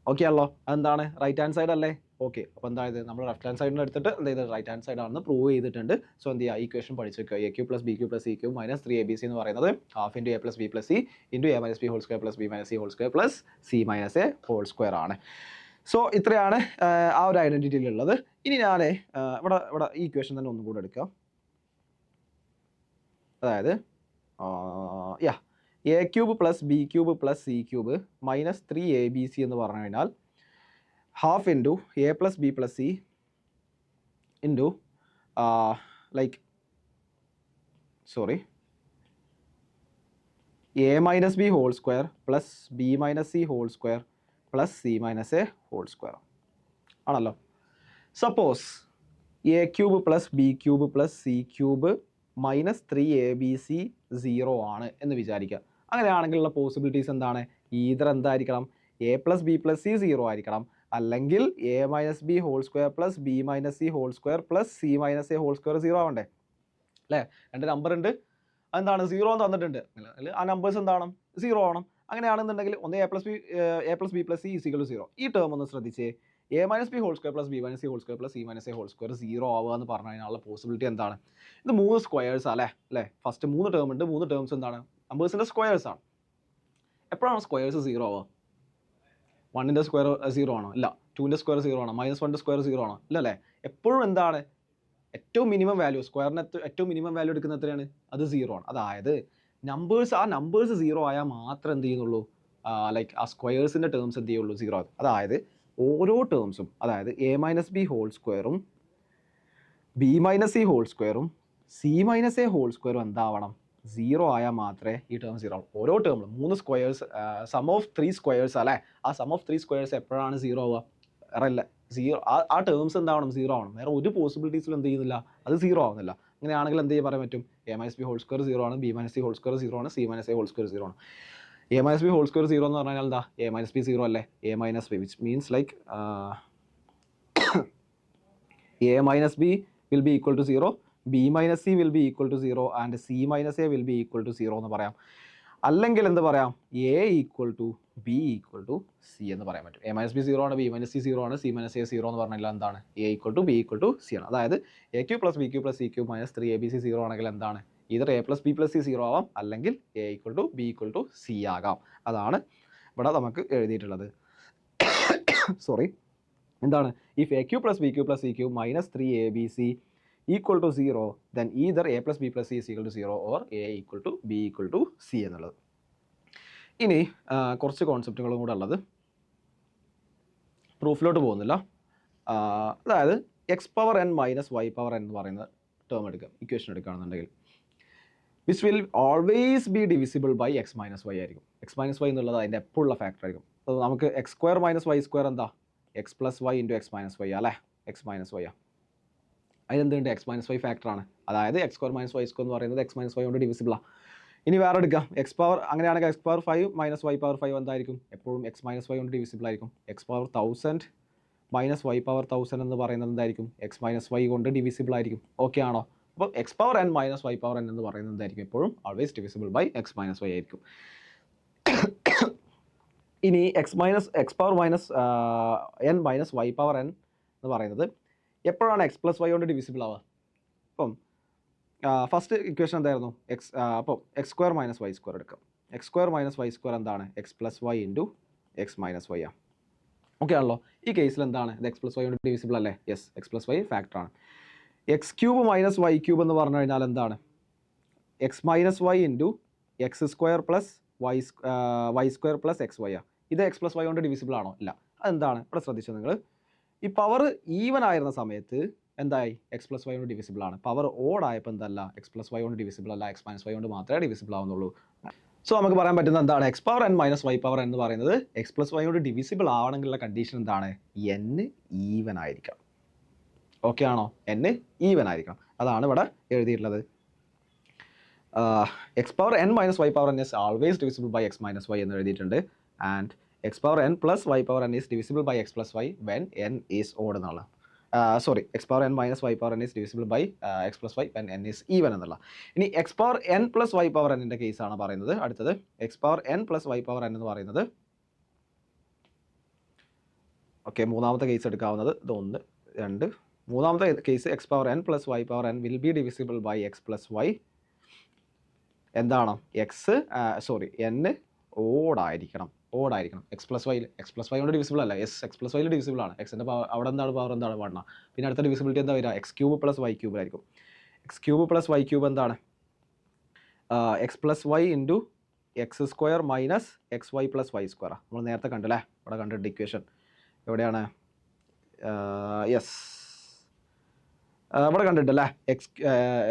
A: Okay ആണല്ലോ? അതെന്താണ്? Right hand side അല്ലേ? Okay, അപ്പോൾ എന്തായത് നമ്മൾ ലെഫ്റ്റ് ഹാൻഡ് സൈഡിൽ എടുത്തിട്ട് എന്ത് ചെയ്ത് റൈറ്റ് ഹാൻഡ് സൈഡ് ആണെന്ന് പ്രൂവ് ചെയ്തിട്ടുണ്ട്. സോ എന്ത് ചെയ്യുക, ഈക്വേഷൻ പഠിച്ചു വെക്കുക. A cube plus B cube plus C cube minus 3ab എന്ന് പറയുന്നത് half into A plus B plus C into A minus B whole square plus B minus C whole square plus C minus A whole square ആണ്. So ഇത്രയാണ് ആ ഒരു ഐഡൻറ്റിറ്റിയിലുള്ളത്. ഇനി ഞാൻ ഇവിടെ ഈ ഇക്വേഷൻ തന്നെ ഒന്നും കൂടെ എടുക്കാം. അതായത് A cube plus B cube plus C cube minus 3ab എന്ന് പറഞ്ഞു കഴിഞ്ഞാൽ half into A plus B plus C into A minus B whole square plus B minus C whole square plus C minus A whole square ആണല്ലോ. Suppose A cube plus B cube plus C cube minus 3ab 0 ആണ് എന്ന് വിചാരിക്കുക. അങ്ങനെയാണെങ്കിലുള്ള possibilities എന്താണ്? Either എന്തായിരിക്കണം, A plus B plus C 0 ആയിരിക്കണം, അല്ലെങ്കിൽ A minus B whole square plus B minus C whole square plus C minus A whole square 0 ആവണ്ടേ അല്ലേ? രണ്ട് നമ്പർ ഉണ്ട്, അതെന്താണ് 0 എന്ന് തന്നിട്ടുണ്ട്, ആ നമ്പേഴ്സ് എന്താണ് 0 ആവണം. അങ്ങനെയാണെന്നുണ്ടെങ്കിൽ ഒന്ന് A plus B plus C is equal to 0. ഈ ടേം ഒന്ന് ശ്രദ്ധിച്ചേ, A minus B whole square plus B minus C whole square plus C minus A whole square 0 ആവുക എന്ന് പറഞ്ഞു കഴിഞ്ഞാൽ പോസിബിലിറ്റി എന്താണ്? ഇത് 3 സ്ക്വയേഴ്സ് അല്ലേ? ഫസ്റ്റ് 3 ടേം ഉണ്ട്, 3 ടേംസ് എന്താണ്, നമ്പേഴ്സിൻ്റെ സ്ക്വയേഴ്സ് ആണ്. എപ്പോഴാണ് സ്ക്വയേഴ്സ് 0 ആവുക? 1ൻ്റെ സ്ക്വയർ 0 ആണോ? ഇല്ല. 2ൻ്റെ സ്ക്വയർ 0 ആണോ? -1ൻ്റെ സ്ക്വയർ 0 ആണോ? ഇല്ല അല്ലേ? എപ്പോഴും എന്താണ് ഏറ്റവും മിനിമം വാല്യൂ, സ്ക്വയറിന് ഏറ്റവും മിനിമം വാല്യൂ എടുക്കുന്നത് എത്രയാണ്? അത് 0 ആണ്. അതായത് ആ നമ്പേഴ്സ് 0 ആയാൽ മാത്രം എന്ത് ചെയ്യുന്നുള്ളൂ, ആ സ്ക്വയേഴ്സിൻ്റെ ടേംസ് എന്ത് ചെയ്യുള്ളൂ 0 ആകും. അതായത് ഓരോ ടേംസും, അതായത് എ മൈനസ് ബി ഹോൾ സ്ക്വയറും ബി മൈനസ് സി ഹോൾ സ്ക്വയറും സി മൈനസ് എ ഹോൾ സ്ക്വയറും എന്താവണം, 0 ആയാൽ മാത്രമേ ഈ ടേം 0 ആവും. ഓരോ ടേമിലും 3 സ്ക്വയേഴ്സ്, സം ഓഫ് 3 സ്ക്വയേഴ്സ് അല്ലേ? ആ സം ഓഫ് 3 സ്ക്വയേഴ്സ് എപ്പോഴാണ് 0 ആവുക? വേറെ ഇല്ല, 0 ആ ടേംസ് എന്താവണം 0 ആവണം. വേറെ ഒരു പോസിബിലിറ്റീസിലും എന്ത് ചെയ്യുന്നില്ല, അത് 0 ആവുന്നില്ല. അങ്ങനെയാണെങ്കിൽ എന്ത് ചെയ്യാൻ പറയാൻ പറ്റും? A minus B whole square 0 ആണ്, B minus C whole square 0 ആണ്, C minus A whole square 0 ആണ്. A minus B whole square 0 എന്ന് പറഞ്ഞാൽ എന്താ, എ മൈനസ് ബി 0 അല്ലേ? A minus B which means like A minus B will be equal to 0, B minus C will be equal to 0 and C minus A will be equal to 0 എന്ന് പറയാം. അല്ലെങ്കിൽ എന്ത് പറയാം, A equal to B equal to C എന്ന് പറയാൻ പറ്റും. A minus B 0 ആണ്, B minus C 0 ആണ്, സി മൈനസ് എ 0 എന്ന് പറഞ്ഞാൽ എന്താണ്, A equal to B equal to C ആണ്. അതായത് A cube plus B cube plus C cube minus 3ab 0 ആണെങ്കിൽ എന്താണ്, either A plus B plus C 0 ആവാം, അല്ലെങ്കിൽ A equal to B equal to C ആകാം. അതാണ് ഇവിടെ നമുക്ക് എഴുതിയിട്ടുള്ളത്. സോറി, എന്താണ്, if A cube plus B cube plus C cube minus 3ab equal to 0, then either a plus b plus c is equal to 0 or a equal to b equal to c എന്നുള്ളത്. ഇനി കുറച്ച് കോൺസെപ്റ്റുകളും കൂടെ ഉള്ളത്, പ്രൂഫിലോട്ട് പോകുന്നില്ല. അതായത് X power N minus Y power N എന്ന് പറയുന്ന ടേം എടുക്കുക, ഇക്വേഷൻ എടുക്കുകയാണെന്നുണ്ടെങ്കിൽ which will always be divisible by X minus Y ആയിരിക്കും. എക്സ് മൈനസ് വൈ എന്നുള്ളത് അതിൻ്റെ എപ്പോഴുള്ള ഫാക്ടർ ആയിരിക്കും. അപ്പോൾ നമുക്ക് X square minus Y square എന്താ, X plus Y into X minus Y അല്ലേ? എക്സ് മൈനസ് വൈ അതിനെന്തുണ്ട്, എക്സ് മൈനസ് വൈ ഫാക്ടറാണ്. അതായത് X square minus Y square എന്ന് പറയുന്നത് എക്സ് മൈനസ് വൈ കൊണ്ട് ഡിവിസിബിളാണ്. ഇനി വേറെ എടുക്കാം, എക്സ് പവർ, അങ്ങനെയാണെങ്കിൽ X power 5 minus Y power 5 എന്തായിരിക്കും, എപ്പോഴും എക്സ് മൈനസ് വൈ കൊണ്ട് ഡിവിസിബിൾ ആയിരിക്കും. X power 1000 minus Y power 1000 എന്ന് പറയുന്നത് എന്തായിരിക്കും, എക്സ് മൈനസ് വൈ കൊണ്ട് ഡിവിസിബിൾ ആയിരിക്കും. ഓക്കെ ആണോ? അപ്പോൾ X power N minus Y power N എന്ന് പറയുന്നത് എന്തായിരിക്കും, എപ്പോഴും always divisible by X minus Y ആയിരിക്കും. ഇനി X power minus N minus Y power N എന്ന് പറയുന്നത് എപ്പോഴാണ് എക്സ് പ്ലസ് വൈ കൊണ്ട് ഡിവിസിബിൾ ആവുക? അപ്പം ഫസ്റ്റ് ഇക്വേഷൻ എന്തായിരുന്നു, അപ്പോൾ X square minus Y square എടുക്കാം. X square minus Y square എന്താണ്, X plus Y into X minus Y ആണ്. ഓക്കെ ആണല്ലോ? ഈ കേസിൽ എന്താണ്, ഇത് എക്സ് പ്ലസ് വൈ കൊണ്ട് ഡിവിസിബിൾ അല്ലേ? യെസ്, എക്സ് പ്ലസ് വൈ ഫാക്ടറാണ്. X cube minus Y cube എന്ന് പറഞ്ഞു കഴിഞ്ഞാൽ എന്താണ്, X minus Y into X square plus Y square plus X Y ആണ്. ഇത് എക്സ് പ്ലസ് വൈ കൊണ്ട് ഡിവിസിബിൾ ആണോ? ഇല്ല. അതെന്താണ്, ഇവിടെ ശ്രദ്ധിച്ചത് നിങ്ങൾ, ഈ പവർ ഈവൻ ആയിരുന്ന സമയത്ത് എന്തായി, എക്സ് പ്ലസ് വൈ കൊണ്ട് ഡിവിസിബിൾ ആണ്. പവർ ഓഡ് ആയപ്പോൾ എന്തല്ല, എക്സ് പ്ലസ് വൈ കൊണ്ട് ഡിവിസിബിൾ അല്ല, എക്സ് മൈനസ് വൈ കൊണ്ട് മാത്രമേ ഡിവിസിബിൾ ആവുന്നുള്ളൂ. സോ നമുക്ക് പറയാൻ പറ്റുന്നത് എന്താണ്, X power N minus Y power എന്ന് പറയുന്നത് എക്സ് പ്ലസ് വൈ കൊണ്ട് ഡിവിസിബിൾ ആവണമെങ്കിലുള്ള കണ്ടീഷൻ എന്താണ്, എൻ ഈവൻ ആയിരിക്കണം. ഓക്കെ ആണോ? എൻ ഈവൻ ആയിരിക്കണം. അതാണ് ഇവിടെ എഴുതിയിട്ടുള്ളത്. X power N minus Y power N is always divisible by X minus Y എന്ന് എഴുതിയിട്ടുണ്ട്. And X power N plus Y power N is divisible by X plus Y when N is odd എന്നുള്ള, sorry, X power N minus Y power N is divisible by X plus Y when N is even എന്നുള്ള. ഇനി X power N plus Y power എന്നിൻ്റെ കേസാണ് പറയുന്നത്. അടുത്തത് X power N plus Y power N എന്ന് പറയുന്നത് okay, മൂന്നാമത്തെ case എടുക്കാവുന്നത് ഇത് 1 2. മൂന്നാമത്തെ case X power N plus Y power N will be divisible by X plus Y. എന്താണ് എൻ ഓടായിരിക്കണം. എക്സ് പ്ലസ് വൈ കൊണ്ട് ഡിവിസിബിൾ അല്ല. എക്സ് പ്ലസ് വൈയിൽ ഡിവിസിബിൾ ആണ്. എക്സിൻ്റെ പവർ അവിടെ എന്താണ്, പവർ എന്താണ്, 1. പിന്നെ അടുത്ത ഡിവിസിബിലിറ്റി എന്താ വരിക, X cube plus Y cube ആയിരിക്കും. X cube plus Y cube എന്താണ്, X plus Y into X square minus X Y plus Y square. നമ്മൾ നേരത്തെ കണ്ടല്ലേ, ഇവിടെ കണ്ടിട്ട് ഇക്വേഷൻ എവിടെയാണ്, ഇവിടെ കണ്ടിട്ടല്ലേ,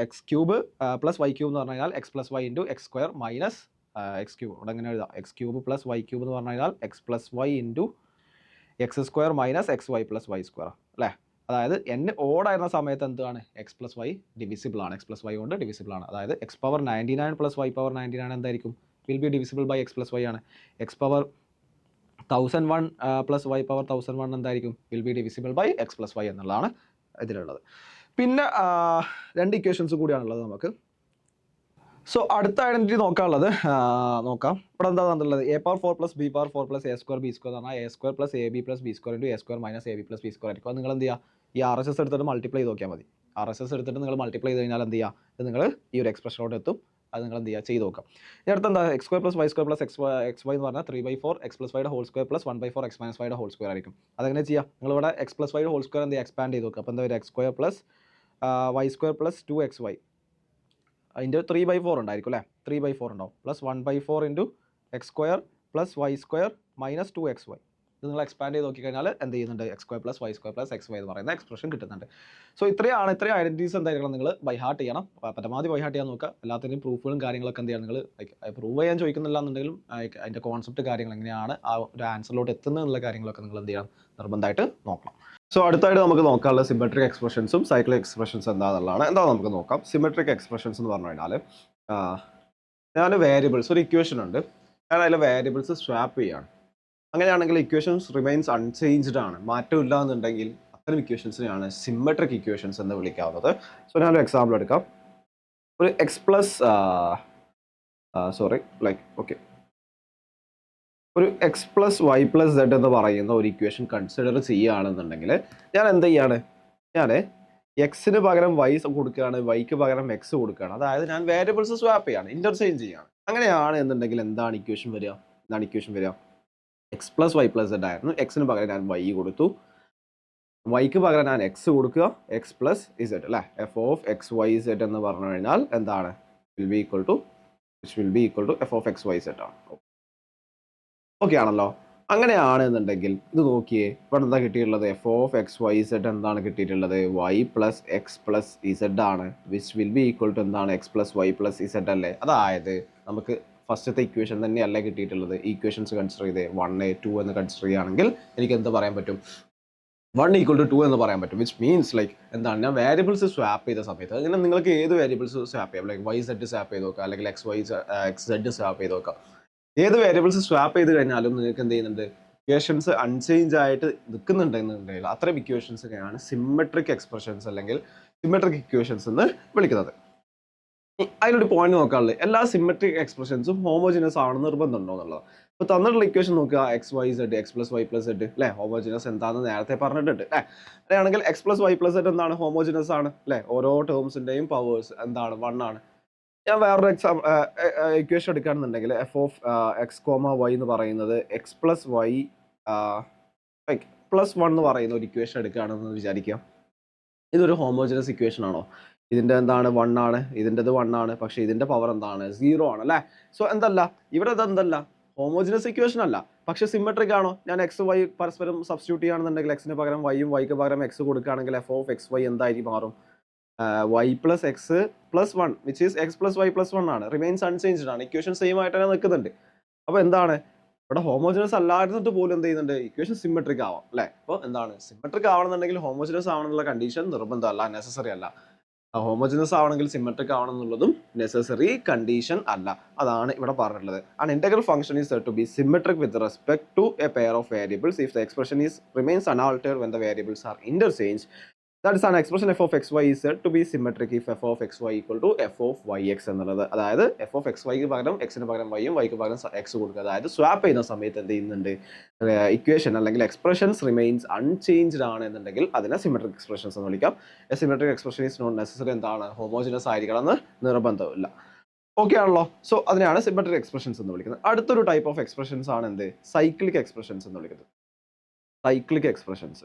A: X cube plus Y cube എന്ന് പറഞ്ഞു കഴിഞ്ഞാൽ X plus Y into X square minus X cube. ഇവിടെ എങ്ങനെ എഴുതാം, X cube plus Y cube എന്ന് പറഞ്ഞു കഴിഞ്ഞാൽ X plus Y into X square minus X Y plus Y square അല്ലേ. അതായത് എൻ ഓടായിരുന്ന സമയത്ത് എന്താണ്, എക്സ് പ്ലസ് വൈ ഡിവിസിബിൾ ആണ്. എക്സ് പ്ലസ് വൈ കൊണ്ട് ഡിവിസിബിൾ ആണ്. അതായത് X power 99 plus Y power 99 എന്തായിരിക്കും, will be divisible by X plus Y ആണ്. X power 1001 plus Y power 1001 എന്തായിരിക്കും, will be divisible by X plus Y എന്നുള്ളതാണ് ഇതിലുള്ളത്. പിന്നെ 2 ഇക്വേഷൻസ് കൂടിയാണുള്ളത് നമുക്ക്. സോ അടുത്ത ഐഡന്റിറ്റി നോക്കാനുള്ളത് നോക്കാം. ഇവിടെ എന്താ തന്നിട്ടുള്ളത്, A power 4 plus B power 4 plus A square B square എന്ന് പറഞ്ഞാൽ A square plus A B plus B square into A square minus A B plus B square ആയിരിക്കും. അത് നിങ്ങൾ എന്ത് ചെയ്യുക, ഈ RSS എടുത്തിട്ട് മൾട്ടിപ്ലൈ ചെയ്ത് നോക്കിയാൽ മതി. RSS എടുത്തിട്ട് നിങ്ങൾ മൾട്ടിപ്ലൈ ചെയ്ത് കഴിഞ്ഞാൽ എന്ത് ചെയ്യുക, ഇത് നിങ്ങൾ ഈ ഒരു എക്സ്പ്രഷനോട് എത്തും. അത് നിങ്ങൾ എന്ത് ചെയ്യുക, ചെയ്ത് നോക്കാം. ഇനി അടുത്ത് എന്താ, X square plus Y square plus X Y എന്ന് പറഞ്ഞാൽ 3/4 എക്സ് പ്ലസ് വൈയുടെ whole square plus 1/4 X minus വൈയുടെ ഹോൾ സ്ക്വയർ ആയിരിക്കും. അതെങ്ങനെ ചെയ്യാം, നിങ്ങളിവിടെ എക്സ് പ്ലസ് വൈയുടെ ഹോൾ സ്ക്വയർ എന്ത് ചെയ്യുക, എക്സ്പാൻഡ് ചെയ്ത് നോക്കുക. അപ്പോൾ എന്താ വരിക, X square plus Y square plus 2xy അതിൻ്റെ 3/4 ഉണ്ടായിരിക്കും അല്ലേ, 3/4 ഉണ്ടാവും. Plus 1/4 into X square plus Y square minus 2xy. ഇത് നിങ്ങൾ എക്സ്പാൻഡ് ചെയ്ത് നോക്കിക്കഴിഞ്ഞാൽ എന്ത് ചെയ്യുന്നുണ്ട്, X square plus Y square plus X Y എന്ന് പറയുന്ന എക്സ്പ്രഷൻ കിട്ടുന്നുണ്ട്. സോ ഇത്രയും ഐഡന്റിറ്റീസ് എന്തായിരിക്കണം നിങ്ങൾ ബൈ ഹാർട്ട് ചെയ്യണം. പരമാവധി ബൈ ഹാർട്ട് ചെയ്യാൻ നോക്കുക. എല്ലാത്തിനും പ്രൂഫുകളും കാര്യങ്ങളൊക്കെ എന്ത് ചെയ്യണം, നിങ്ങൾ പ്രൂവ് ചെയ്യാൻ ചോദിക്കുന്നില്ല എന്നുണ്ടെങ്കിലും അതിൻ്റെ കോൺസെപ്റ്റ് കാര്യങ്ങൾ എങ്ങനെയാണ് ആ ഒരു ആൻസറിലോട്ട് എത്തുന്നതെന്നുള്ള കാര്യങ്ങളൊക്കെ നിങ്ങൾ എന്ത് ചെയ്യണം, നിർബന്ധമായിട്ട് നോക്കണം. സോ അടുത്തായിട്ട് നമുക്ക് നോക്കാനുള്ള സിമെട്രിക് എക്സ്പ്രഷൻസും സൈക്ലിക് എക്സ്പ്രഷൻസ് എന്താണെന്നുള്ളതാണ്. എന്താ നമുക്ക് നോക്കാം. സിമെട്രിക് എക്സ്പ്രഷൻസ് എന്ന് പറഞ്ഞു കഴിഞ്ഞാൽ ഞാൻ വേരിയബിൾസ്, ഒരു ഇക്വേഷൻ ഉണ്ട്, ഞാൻ അതിലെ വേരിയബിൾസ് സ്വാപ്പ് ചെയ്യാണ്. അങ്ങനെയാണെങ്കിൽ ഇക്വേഷൻസ് റിമൈൻസ് അൺചേഞ്ച്ഡ് ആണ്, മാറ്റമില്ല എന്നുണ്ടെങ്കിൽ അത്തരം ഇക്വേഷൻസിനെയാണ് സിമെട്രിക് ഇക്വേഷൻസ് എന്ന് വിളിക്കാവുന്നത്. സോ ഞാനൊരു എക്സാമ്പിൾ എടുക്കാം. ഒരു എക്സ് പ്ലസ് ഒരു X plus Y plus Z എന്ന് പറയുന്ന ഒരു ഇക്വേഷൻ കൺസിഡർ ചെയ്യുകയാണെന്നുണ്ടെങ്കിൽ ഞാൻ എന്ത് ചെയ്യാണ്, ഞാൻ എക്സിന് പകരം വൈ കൊടുക്കുകയാണ്, വൈക്ക് പകരം എക്സ് കൊടുക്കുകയാണ്. അതായത് ഞാൻ വേരിയബിൾസ് സ്വാപ്പ് ചെയ്യാണ്, ഇന്റർചേഞ്ച് ചെയ്യാണ്. അങ്ങനെയാണ് എന്നുണ്ടെങ്കിൽ എന്താണ് ഇക്വേഷൻ വരിക, X plus Y plus Z ആയിരുന്നു. എക്സിന് പകരം ഞാൻ വൈ കൊടുത്തു, വൈക്ക് പകരം ഞാൻ എക്സ് കൊടുക്കുക, എക്സ് പ്ലസ് ഇസെഡ് അല്ലേ. F of X Y Z എന്ന് പറഞ്ഞു കഴിഞ്ഞാൽ എന്താണ്, will be equal to F of X Y Z ആണ്. ഓക്കെ ആണല്ലോ. അങ്ങനെയാണെന്നുണ്ടെങ്കിൽ ഇത് നോക്കിയേ, ഇവിടെ എന്താ കിട്ടിയിട്ടുള്ളത്, F of X Y Z എന്താണ് കിട്ടിയിട്ടുള്ളത്, Y plus X plus Z ആണ്. Which will be equal to എന്താണ്, X plus Y plus Z അല്ലേ. അതായത് നമുക്ക് ഫസ്റ്റത്തെ ഇക്വേഷൻ തന്നെയല്ലേ കിട്ടിയിട്ടുള്ളത്. ഇക്വേഷൻസ് കൺസിഡർ ചെയ്തേ 1a 2 എന്ന് കൺസിഡർ ചെയ്യുകയാണെങ്കിൽ എനിക്ക് എന്ത് പറയാൻ പറ്റും, 1 = 2 എന്ന് പറയാൻ പറ്റും. വിച്ച് മീൻസ് ലൈക്ക് എന്താണ്, ഞാൻ വേരിയബിൾസ് സ്വാപ്പ് ചെയ്ത സമയത്ത് അങ്ങനെ നിങ്ങൾക്ക് ഏത് വേരിയബിൾസ് സ്വാപ്പ് ചെയ്യാം, ലൈക്ക് വൈ സെഡ് സ്വാപ്പ് ചെയ്ത് നോക്കുക, അല്ലെങ്കിൽ എക്സ് സെഡ് സ്വാപ്പ് ചെയ്ത് നോക്കുക. ഏത് വേരിയബിൾസ് സ്വാപ്പ് ചെയ്ത് കഴിഞ്ഞാലും നിങ്ങൾക്ക് എന്ത് ചെയ്യുന്നുണ്ട്, ഇക്വേഷൻസ് അൺചേഞ്ച് ആയിട്ട് നിൽക്കുന്നുണ്ടെന്നുണ്ടെങ്കിൽ അത്തരം ഇക്വേഷൻസൊക്കെയാണ് സിമെട്രിക് എക്സ്പ്രഷൻസ് അല്ലെങ്കിൽ സിമെട്രിക് ഇക്വേഷൻസ് എന്ന് വിളിക്കുന്നത്. അതിലൊരു പോയിന്റ് നോക്കാനുള്ളത്, എല്ലാ സിമെട്രിക് എക്സ്പ്രഷൻസും ഹോമോജിനസ് ആണെന്ന് നിർബന്ധമുണ്ടോ എന്നുള്ളത്. ഇപ്പോൾ തന്നിട്ടുള്ള ഇക്വേഷൻ നോക്കുക, X Y Z X plus Y plus Z അല്ലേ, ഹോമോജിനസ് എന്താണെന്ന് നേരത്തെ പറഞ്ഞിട്ടുണ്ട് അല്ലേ. അങ്ങനെയാണെങ്കിൽ X plus Y plus Z എന്താണ്, ഹോമോജിനസ് ആണ് അല്ലേ. ഓരോ ടേംസിൻ്റെയും പവേഴ്സ് എന്താണ്, 1 ആണ്. ഞാൻ വേറൊരു ഇക്വേഷൻ എടുക്കുകയാണെന്നുണ്ടെങ്കിൽ F of X comma Y എന്ന് പറയുന്നത് എക്സ് പ്ലസ് വൈ പ്ലസ് 1 എന്ന് പറയുന്ന ഒരു ഇക്വേഷൻ എടുക്കുകയാണെന്ന് വിചാരിക്കാം. ഇതൊരു ഹോമോജിനസ് ഇക്വേഷൻ ആണോ? ഇതിൻ്റെ എന്താണ് 1 ആണ്, ഇതിൻ്റെത് 1 ആണ്, പക്ഷേ ഇതിൻ്റെ പവർ എന്താണ് 0 ആണ് അല്ലേ. സോ എന്തല്ല ഇവിടെ ഇതെന്തല്ല, ഹോമോജിനസ് ഇക്വേഷൻ അല്ല, പക്ഷേ സിമെട്രിക് ആണോ. ഞാൻ എക്സ് വൈ പരസ്പരം സബ്സ്റ്റിറ്റ്യൂട്ട് ചെയ്യുകയാണെന്നുണ്ടെങ്കിൽ എക്സിന് പകരം വൈയും വൈക്ക് പകരം എക്സ് കൊടുക്കുകയാണെങ്കിൽ എഫ് ഓഫ് എക്സ് വൈ എന്തായിരിക്കും മാറും, y plus X plus 1 which is X plus Y plus 1 ആണ്. റിമൈൻസ് അൺചേഞ്ച്ഡ് ആണ്, ഇക്വേഷൻ സെയിം ആയിട്ട് തന്നെ നിൽക്കുന്നുണ്ട്. അപ്പോൾ എന്താണ് ഇവിടെ ഹോമോജിനസ് അല്ലായിരുന്നിട്ട് പോലും എന്ത് ചെയ്യുന്നുണ്ട്, ഇക്വേഷൻ സിമെട്രിക് ആവാം അല്ലേ. അപ്പോൾ എന്താണ് സിമെട്രിക് ആവണമെന്നുണ്ടെങ്കിൽ ഹോമോജിനസ് ആവണമെന്നുള്ള കണ്ടീഷൻ നിർബന്ധമല്ല, നെസസറി അല്ല. ഹോമോജിനസ് ആവണമെങ്കിൽ സിമെട്രിക് ആവണം എന്നുള്ളതും നെസസറി കണ്ടീഷൻ അല്ല. അതാണ് ഇവിടെ പറഞ്ഞിട്ടുള്ളത്. An integral function is said to be symmetric with respect to a pair of variables if the expression is remains unaltered when the variables are interchanged That is an expression f of xy is said to be symmetric if f of xy equal to f of yx എന്നുള്ളത്. അതായത് f of xyക്ക് പകരം x-ന് പകരം y-യും y-ക്ക് പകരം x കൊടുക്കുക. അതായത് swap ചെയ്യുന്ന സമയത്ത് എന്ത് ചെയ്യുന്നുണ്ട്, ഇക്വേഷൻ അല്ലെങ്കിൽ എക്സ്പ്രഷൻസ് റിമെയിൻസ് അൺചേഞ്ച്ഡ് ആണ് എന്നുണ്ടെങ്കിൽ അതിനെ സിമെട്രിക് എക്സ്പ്രഷൻസ് എന്ന് വിളിക്കാം. A symmetric expression is not necessary എന്താണ്, ഹോമോജിനസ് ആയിരിക്കണം എന്ന് നിർബന്ധമില്ല. ഓക്കെ ആണല്ലോ. സോ അതിനെയാണ് സിമെട്രിക് എക്സ്പ്രഷൻസ് എന്ന് വിളിക്കുന്നത്. അടുത്തൊരു ടൈപ്പ് ഓഫ് എക്സ്പ്രഷൻസ് ആണ് എന്ത്, സൈക്ലിക് എക്സ്പ്രഷൻസ് എന്ന് വിളിക്കുന്നത്. സൈക്ലിക് എക്സ്പ്രഷൻസ്,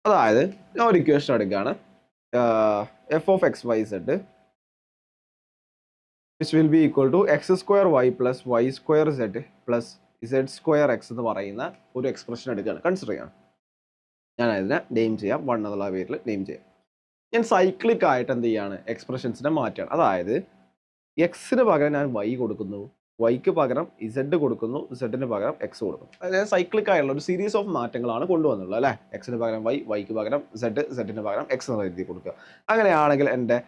A: അതായത് ഞാൻ ഒരു ഇക്വേഷൻ എടുക്കുകയാണ്, F of X Y Z which will be equal to X square Y plus Y square Z plus Z square X എന്ന് പറയുന്ന ഒരു എക്സ്പ്രഷൻ എടുക്കുകയാണ്, കൺസിഡർ ചെയ്യാം. ഞാൻ അതിനെ നെയിം ചെയ്യാം, 1 എന്നുള്ള പേരിൽ നെയിം ചെയ്യാം. ഞാൻ സൈക്ലിക് ആയിട്ട് എന്ത് ചെയ്യാണ്, എക്സ്പ്രഷൻസിനെ മാറ്റുകയാണ്. അതായത് എക്സിന് പകരം ഞാൻ വൈ കൊടുക്കുന്നു, വൈക്ക് പകരം ഇസഡ് കൊടുക്കുന്നു, ഇസഡിന് പകരം എക്സ് കൊടുക്കുന്നു. അതായത് സൈക്ലിക് ആയുള്ള ഒരു സീരീസ് ഓഫ് മാറ്റങ്ങളാണ് കൊണ്ടുവന്നുള്ളത് അല്ലേ. എക്സിന് പകരം വൈ, വൈക്ക് പകരം സെഡ്, സെഡിന് പകരം എക്സ് എന്ന രീതിയിൽ കൊടുക്കുക. അങ്ങനെയാണെങ്കിൽ എൻ്റെ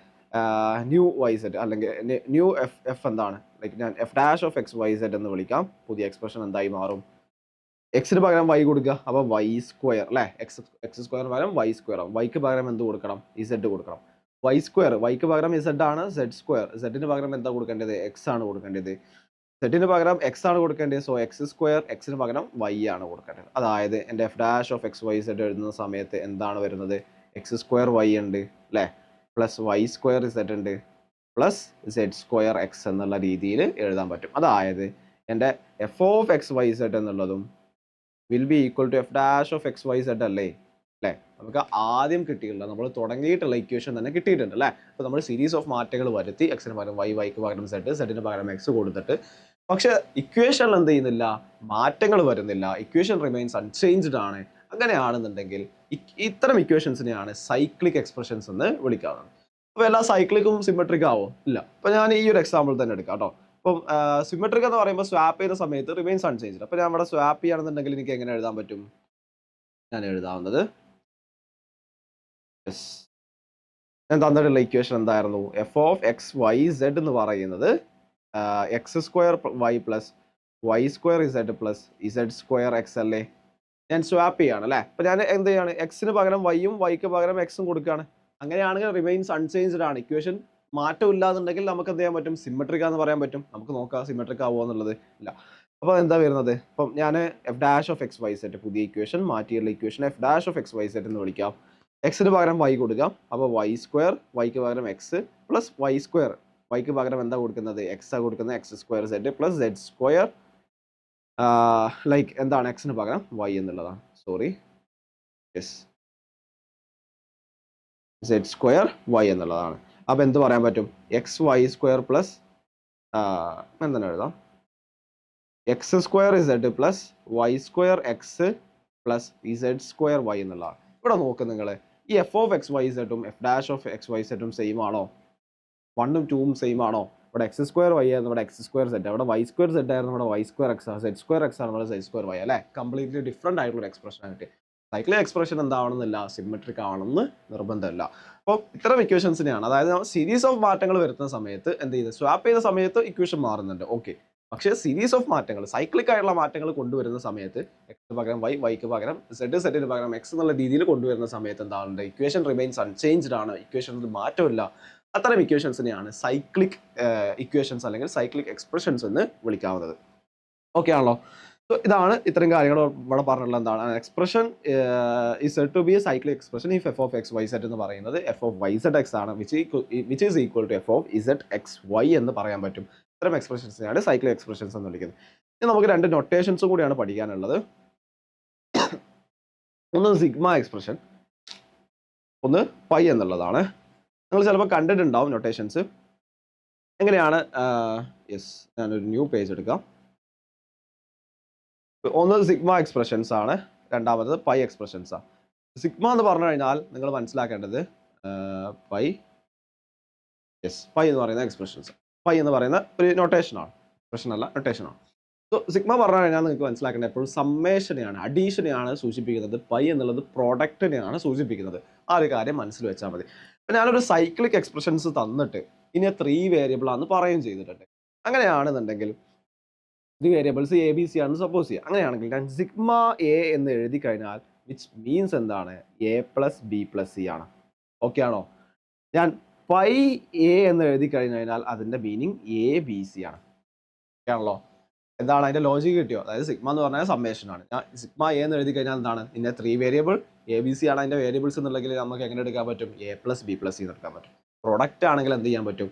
A: ന്യൂ വൈ സെഡ് അല്ലെങ്കിൽ ന്യൂ എഫ് എന്താണ്, ലൈക്ക് ഞാൻ F dash of X Y Z എന്ന് വിളിക്കാം. പുതിയ എക്സ്പ്രഷൻ എന്തായി മാറും, എക്സിന് പകരം വൈ കൊടുക്കുക, അപ്പോൾ വൈ സ്ക്വയർ അല്ലേ, എക്സ് സ്ക്വയറിന് പകരം വൈ സ്ക്വയർ ആവും. വൈക്ക് പകരം എന്ത് കൊടുക്കണം, ഇസഡ് കൊടുക്കണം. വൈ സ്ക്വയർ, വൈക്ക് പകരം ഇസഡ് ആണ്, സെഡ് സ്ക്വയർ, സെഡിന് പകരം എന്താ കൊടുക്കേണ്ടത്, എക്സ് ആണ് കൊടുക്കേണ്ടത്. സെഡിന് പകരം എക്സ് ആണ് കൊടുക്കേണ്ടത്. സോ എക്സ് സ്ക്വയർ, എക്സിന് പകരം വൈ ആണ് കൊടുക്കേണ്ടത്. അതായത് എൻ്റെ F dash of X Y Z എഴുതുന്ന സമയത്ത് എന്താണ് വരുന്നത്, എക്സ് സ്ക്വയർ വൈ ഉണ്ട് അല്ലേ, പ്ലസ് വൈ സ്ക്വയർ സെഡ് ഉണ്ട്, പ്ലസ് സെഡ് സ്ക്വയർ എക്സ് എന്നുള്ള രീതിയിൽ എഴുതാൻ പറ്റും. അതായത് എൻ്റെ F of X Y Z എന്നുള്ളതും will be equal to F dash of X Y Z അല്ലേ. നമുക്ക് ആദ്യം കിട്ടിയില്ല, നമ്മൾ തുടങ്ങിയിട്ടുള്ള ഇക്വേഷൻ തന്നെ കിട്ടിയിട്ടുണ്ട് അല്ലേ. അപ്പോൾ നമ്മൾ സീരീസ് ഓഫ് മാറ്റങ്ങൾ വരുത്തി, എക്സിന് പകരം വൈ, വൈക്ക് പകരം സെഡ്, സെഡിന് പകരം എക്സ് കൊടുത്തിട്ട്, പക്ഷെ ഇക്വേഷനിൽ എന്ത് ചെയ്യുന്നില്ല, മാറ്റങ്ങൾ വരുന്നില്ല, ഇക്വേഷൻ റിമെയിൻസ് അൺചേഞ്ച്ഡ് ആണ്. അങ്ങനെയാണെന്നുണ്ടെങ്കിൽ ഇത്തരം ഇക്വേഷൻസിനെയാണ് സൈക്ലിക് എക്സ്പ്രഷൻസ് എന്ന് വിളിക്കാവുന്നത്. അപ്പോൾ എല്ലാ സൈക്ലിക്കും സിമെട്രിക് ആവോ, ഇല്ല. അപ്പോൾ ഞാൻ ഈ ഒരു എക്സാമ്പിൾ തന്നെ എടുക്കാം കേട്ടോ. അപ്പം സിമെട്രിക് എന്ന് പറയുമ്പോൾ സ്വാപ്പ് ചെയ്യുന്ന സമയത്ത് റിമെയിൻസ് അൺചേഞ്ച്ഡ്. അപ്പോൾ ഞാൻ ഇവിടെ സ്വാപ്പ് ചെയ്യുകയാണെന്നുണ്ടെങ്കിൽ എനിക്ക് എങ്ങനെ എഴുതാൻ പറ്റും, ഞാൻ എഴുതാവുന്നത് ഞാൻ തന്നിട്ടുള്ള ഇക്വേഷൻ എന്തായിരുന്നു, F of X Y Z എന്ന് പറയുന്നത് X square Y plus Y square Z plus Z square X അല്ലേ. ഞാൻ സ്വാപ്പ് ചെയ്യാണ് അല്ലേ. അപ്പോൾ ഞാൻ എന്ത് ചെയ്യാണ്, എക്സിന് പകരം വൈയും വൈക്ക് പകരം എക്സും കൊടുക്കുകയാണ്. അങ്ങനെയാണെങ്കിൽ റിമെയിൻസ് അൺചേഞ്ച്ഡ് ആണ്. ഇക്വേഷൻ മാറ്റം ഇല്ലാന്നുണ്ടെങ്കിൽ നമുക്ക് എന്ത് ചെയ്യാൻ പറ്റും, സിമെട്രിക് ആണെന്ന് പറയാൻ പറ്റും. നമുക്ക് നോക്കാം സിമെട്രിക് ആവുമോ എന്നുള്ളത്. ഇല്ല. അപ്പോൾ എന്താ വരുന്നത്, ഇപ്പം ഞാൻ F dash of X Y Z, പുതിയ ഇക്വേഷൻ, മാറ്റിയുള്ള equation F dash of X Y Z എന്ന് വിളിക്കാം. എക്സിന് പകരം വൈ കൊടുക്കാം, അപ്പോൾ വൈ സ്ക്വയർ, വൈക്ക് പകരം എക്സ് പ്ലസ് വൈ സ്ക്വയർ, വൈക്ക് പകരം എന്താ കൊടുക്കുന്നത്, എക്സ് ആ കൊടുക്കുന്നത്, X square Z plus Z square like എന്താണ്, എക്സിന് പകരം വൈ എന്നുള്ളതാണ്, sorry yes Z square Y എന്നുള്ളതാണ്. അപ്പോൾ എന്ത് പറയാൻ പറ്റും, എക്സ് വൈ സ്ക്വയർ പ്ലസ് എന്താണ് എഴുതാം, X square Z plus Y square X plus Z square Y എന്നുള്ളതാണ്. ഇവിടെ നോക്ക് നിങ്ങൾ, ഈ എഫ് ഓഫ് എക്സ് വൈ സെറ്റും F dash of X Y സെറ്റും സെയിം ആണോ, 1ഉം 2ഉം സെയിം ആണോ. ഇവിടെ എക്സ് സ്ക്വയർ വൈ ആയിരുന്നു, ഇവിടെ എക്സ് സ്ക്വയർ സെറ്റ്, അവിടെ വൈ സ്ക്വയർ സെറ്റ് ആയിരുന്നു, ഇവിടെ വൈ സ്ക്വയർ എക്സ് ആണ്, സെറ്റ് സ്ക്വയർ എക്സ് ആണ്, ഇവിടെ സെറ്റ് സ്ക്വയർ വൈ അല്ലേ. കംപ്ലീറ്റ്ലി ഡിഫറെൻ്റ് ആയിട്ടുള്ള എക്സ്പ്രഷൻ ആയിട്ട്. സൈക്ലിക് എക്സ്പ്രഷൻ എന്താവണമെന്നില്ല, സിമെട്രിക് ആവണമെന്ന് നിർബന്ധമില്ല. അപ്പോൾ ഇത്തരം ഇക്വേഷൻസിനെയാണ്, അതായത് സീരീസ് ഓഫ് മാറ്റങ്ങൾ വരുത്തുന്ന സമയത്ത് എന്ത് ചെയ്ത്, സ്വാപ്പ് ചെയ്യുന്ന സമയത്ത് ഇക്വേഷൻ മാറുന്നുണ്ട്, ഓക്കെ. പക്ഷേ സീരീസ് ഓഫ് മാറ്റങ്ങൾ, സൈക്ലിക് ആയിട്ടുള്ള മാറ്റങ്ങൾ കൊണ്ടുവരുന്ന സമയത്ത് എക്സിന് പകരം വൈ, വൈക്ക് പകരം സെഡ്, സെഡിന് പകരം എക്സ് എന്നുള്ള രീതിയിൽ കൊണ്ടുവരുന്ന സമയത്ത് എന്താണുണ്ട്, ഇക്വേഷൻ റിമെയിൻസ് അൺചേഞ്ച്ഡ് ആണ്, ഇക്വേഷനിൽ മാറ്റമില്ല. അത്തരം ഇക്വേഷൻസിനെയാണ് സൈക്ലിക് ഇക്വേഷൻസ് അല്ലെങ്കിൽ സൈക്ലിക് എക്സ്പ്രഷൻസ് എന്ന് വിളിക്കാവുന്നത്. ഓക്കെ ആണല്ലോ. സോ ഇതാണ് ഇത്തരം കാര്യങ്ങൾ ഇവിടെ പറഞ്ഞിട്ടുള്ള എന്താണ്, expression is said to be a cyclic expression if F of X Y Z എന്ന് പറയുന്നത് F of Y Z X ആണ്, which is equal to F of Z X Y എന്ന് പറയാൻ പറ്റും. ഇത്തരം എക്സ്പ്രഷൻസിനെയാണ് സൈക്ലിക് എക്സ്പ്രഷൻസ് എന്ന് വിളിക്കുന്നത്. ഇനി നമുക്ക് രണ്ട് നൊട്ടേഷൻസും കൂടിയാണ് പഠിക്കാനുള്ളത്. ഒന്ന് സിഗ്മ എക്സ്പ്രഷൻ, ഒന്ന് പൈ എന്നുള്ളതാണ്. നിങ്ങൾ ചിലപ്പോൾ കണ്ടിട്ടുണ്ടാവും നൊട്ടേഷൻസ് എങ്ങനെയാണ്. യെസ്, ഞാനൊരു ന്യൂ പേജ് എടുക്കാം. ഒന്ന് സിഗ്മ എക്സ്പ്രഷൻസ് ആണ്, രണ്ടാമത് പൈ എക്സ്പ്രഷൻസ് ആണ്. സിഗ്മ എന്ന് പറഞ്ഞു കഴിഞ്ഞാൽ നിങ്ങൾ മനസ്സിലാക്കേണ്ടത് പൈ, യെസ് പൈ എന്ന് പറയുന്ന എക്സ്പ്രഷൻസ്, പൈ എന്ന് പറയുന്ന ഒരു നൊട്ടേഷനാണ്, എക്സ്പ്രഷൻ അല്ല നൊട്ടേഷനാണ്. സോ സിഗ്മ പറഞ്ഞു കഴിഞ്ഞാൽ നിങ്ങൾക്ക് മനസ്സിലാക്കേണ്ടത് എപ്പോഴും സമ്മേഷനെയാണ്, അഡീഷനെയാണ് സൂചിപ്പിക്കുന്നത്. പൈ എന്നുള്ളത് പ്രോഡക്റ്റിനെയാണ് സൂചിപ്പിക്കുന്നത്. ആ ഒരു കാര്യം മനസ്സിൽ വെച്ചാൽ മതി. അപ്പം ഞാനൊരു സൈക്ലിക് എക്സ്പ്രഷൻസ് തന്നിട്ട് ഇനി 3 വേരിയബിൾ ആണെന്ന് പറയുകയും ചെയ്തിട്ടുണ്ട്. അങ്ങനെയാണെന്നുണ്ടെങ്കിൽ three variables A B C ആണെന്ന് സപ്പോസ് ചെയ്യുക. അങ്ങനെയാണെങ്കിൽ ഞാൻ സിഗ്മ എ എന്ന് എഴുതി കഴിഞ്ഞാൽ വിച്ച് മീൻസ് എന്താണ്, A plus B plus C ആണ്. ഓക്കെ ആണോ? ഞാൻ പൈ എ എന്ന് എഴുതി കഴിഞ്ഞു കഴിഞ്ഞാൽ അതിൻ്റെ മീനിങ് എ ബി സി ആണ്. ഓക്കെ ആണല്ലോ? എന്താണ് അതിൻ്റെ ലോജിക്ക് കിട്ടിയോ? അതായത് സിഗ്മ എന്ന് പറഞ്ഞാൽ സമ്മേഷൻ ആണ്. ഞാൻ സിഗ്മ എ എന്ന് എഴുതി കഴിഞ്ഞാൽ എന്താണ്, ഇതിൻ്റെ three variable A B C ആണ് അതിൻ്റെ വേരിയബിൾസ് എന്നുണ്ടെങ്കിൽ നമുക്ക് എങ്ങനെ എടുക്കാൻ പറ്റും, A plus B plus C എന്ന് എടുക്കാൻ പറ്റും. പ്രൊഡക്റ്റ് ആണെങ്കിൽ എന്ത് ചെയ്യാൻ പറ്റും,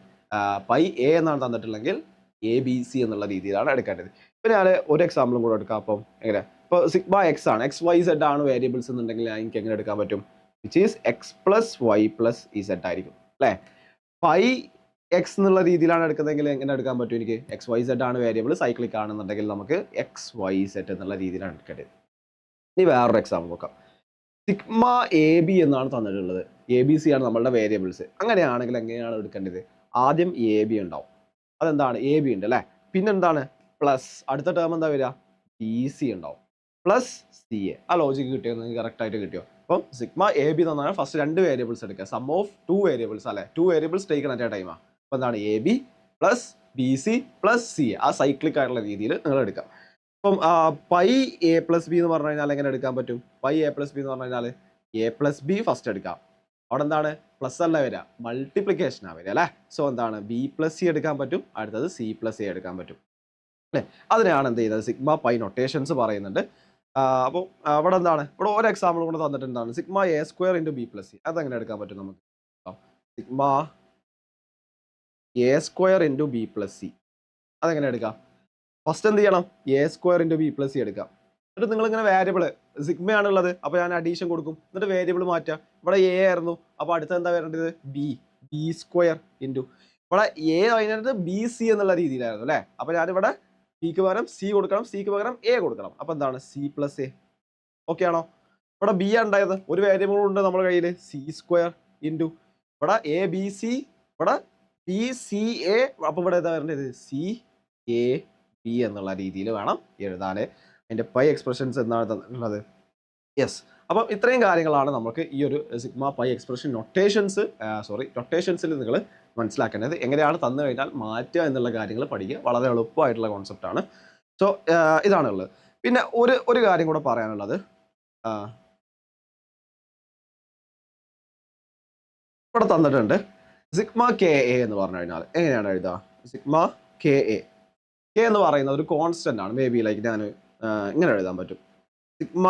A: പൈ എ എന്നാണ് തന്നിട്ടുണ്ടെങ്കിൽ എ ബി സി എന്നുള്ള രീതിയിലാണ് എടുക്കേണ്ടത്. ഇപ്പം ഞാൻ ഒരു എക്സാമ്പിളും കൂടെ എടുക്കാം. അപ്പം എങ്ങനെ, ഇപ്പോൾ സിഗ്മ എക്സ് ആണ്, എക്സ് വൈ സെഡ് ആണ് വേരിയബിൾസ് എന്നുണ്ടെങ്കിൽ എനിക്ക് എങ്ങനെ എടുക്കാൻ പറ്റും, which is X plus Y plus Z ആയിരിക്കും അല്ലേ. പൈ എക്സ് എന്നുള്ള രീതിയിലാണ് എടുക്കുന്നതെങ്കിൽ എങ്ങനെ എടുക്കാൻ പറ്റും, എനിക്ക് എക്സ് വൈ സെഡ് ആണ് വേരിയബിൾ, സൈക്ലിക് ആണെന്നുണ്ടെങ്കിൽ നമുക്ക് എക്സ് വൈ സെഡ് എന്നുള്ള രീതിയിലാണ് എടുക്കേണ്ടത്. ഇനി വേറൊരു എക്സാമ്പിൾ നോക്കാം. സിഗ്മ എ ബി എന്നാണ് തന്നിട്ടുള്ളത്, എ ബി സി ആണ് നമ്മളുടെ വേരിയബിൾസ്. അങ്ങനെയാണെങ്കിൽ എങ്ങനെയാണ് എടുക്കേണ്ടത്, ആദ്യം എ ബി ഉണ്ടാവും, അതെന്താണ് എ ബി ഉണ്ട് അല്ലേ. പിന്നെന്താണ് പ്ലസ്, അടുത്ത ടേം എന്താ വരിക, ബി സി ഉണ്ടാവും, പ്ലസ് സി എ. ആ ലോജിക്ക് കിട്ടിയോ, നിങ്ങൾക്ക് കറക്റ്റ് ആയിട്ട് കിട്ടിയോ? അപ്പം സിഗ്മ എ ബി എന്ന് പറഞ്ഞാൽ ഫസ്റ്റ് രണ്ട് വേരിയബിൾസ് എടുക്കുക, സം ഓഫ് ടു വേരിയബിൾസ് അല്ലേ, two variables taken at A ടൈമാണ്. അപ്പോൾ എന്താണ് A B plus B C plus C A, ആ സൈക്ലിക് ആയിട്ടുള്ള രീതിയിൽ നിങ്ങൾ എടുക്കാം. അപ്പം പൈ എ പ്ലസ് ബി എന്ന് പറഞ്ഞു കഴിഞ്ഞാൽ എങ്ങനെ എടുക്കാൻ പറ്റും, പൈ എ പ്ലസ് ബി എന്ന് പറഞ്ഞു കഴിഞ്ഞാൽ എ പ്ലസ് ബി ഫസ്റ്റ് എടുക്കാം, അവിടെ എന്താണ് പ്ലസ് അല്ല വരിക, മൾട്ടിപ്ലിക്കേഷനാണ് വരിക അല്ലേ. സോ എന്താണ് ബി പ്ലസ് സി എടുക്കാൻ പറ്റും, അടുത്തത് സി പ്ലസ് എ എടുക്കാൻ പറ്റും അല്ലേ. അതിനെയാണ് എന്ത് ചെയ്യുന്നത്, സിഗ്മ പൈ നൊട്ടേഷൻസ് പറയുന്നുണ്ട്. അപ്പോൾ അവിടെ എന്താണ്, ഇവിടെ ഒരു എക്സാമ്പിൾ കൊണ്ട് തന്നിട്ടുണ്ടാണ്, sigma A square into B plus C. അതെങ്ങനെ എടുക്കാൻ പറ്റും നമുക്ക്, sigma A square into B plus C അതെങ്ങനെ എടുക്കാം. ഫസ്റ്റ് എന്ത് ചെയ്യണം, A square into B plus C എടുക്കാം. എന്നിട്ട് നിങ്ങളിങ്ങനെ വേരിയബിൾ സിഗ്മയാണുള്ളത്, അപ്പോൾ ഞാൻ അഡീഷൻ കൊടുക്കും, എന്നിട്ട് വേരിയബിൾ മാറ്റുക. ഇവിടെ എ ആയിരുന്നു, അപ്പോൾ അടുത്ത എന്താ വരേണ്ടത്, ബി, ബി സ്ക്വയർ ഇൻറ്റു ഇവിടെ എ കഴിഞ്ഞിട്ട് ബി സി എന്നുള്ള രീതിയിലായിരുന്നു അല്ലേ. അപ്പോൾ ഞാനിവിടെ ബിക്ക് പകരം സി കൊടുക്കണം, സിക്ക് പകരം എ കൊടുക്കണം. അപ്പോൾ എന്താണ് സി പ്ലസ് എ. ഓക്കെ ആണോ? ഇവിടെ ബി ആണ് ഉണ്ടായത്, ഒരു വേരിയബിൾ ഉണ്ട് നമ്മുടെ കയ്യിൽ, സി സ്ക്വയർ ഇൻറ്റു ഇവിടെ എ ബി സി, ഇവിടെ ബി സി എ. അപ്പോൾ ഇവിടെ എന്താ വരേണ്ടത്, സി എ ബി എന്നുള്ള രീതിയിൽ വേണം എഴുതാൻ. അതിൻ്റെ പൈ എക്സ്പ്രഷൻസ് എന്താണ് ഉള്ളത്, യെസ്. അപ്പം ഇത്രയും കാര്യങ്ങളാണ് നമുക്ക് ഈ ഒരു സിഗ്മ പൈ എക്സ്പ്രഷൻ നൊട്ടേഷൻസിൽ നിങ്ങൾ മനസ്സിലാക്കേണ്ടത്. എങ്ങനെയാണ് തന്നു കഴിഞ്ഞാൽ മാറ്റുക എന്നുള്ള കാര്യങ്ങൾ പഠിക്കുക, വളരെ എളുപ്പമായിട്ടുള്ള കോൺസെപ്റ്റാണ്. സോ ഇതാണുള്ളത്. പിന്നെ ഒരു കാര്യം കൂടെ പറയാനുള്ളത്, ഇവിടെ തന്നിട്ടുണ്ട് സിഗ്മ കെ എ എന്ന് പറഞ്ഞു കഴിഞ്ഞാൽ എങ്ങനെയാണ് എഴുതുക, സിഗ്മ കെ എ, കെ എന്ന് പറയുന്നത് ഒരു കോൺസ്റ്റന്റ് ആണ്. മേ ബി ലൈക്ക് ഞാൻ ഇങ്ങനെ എഴുതാൻ പറ്റും, സിഗ്മ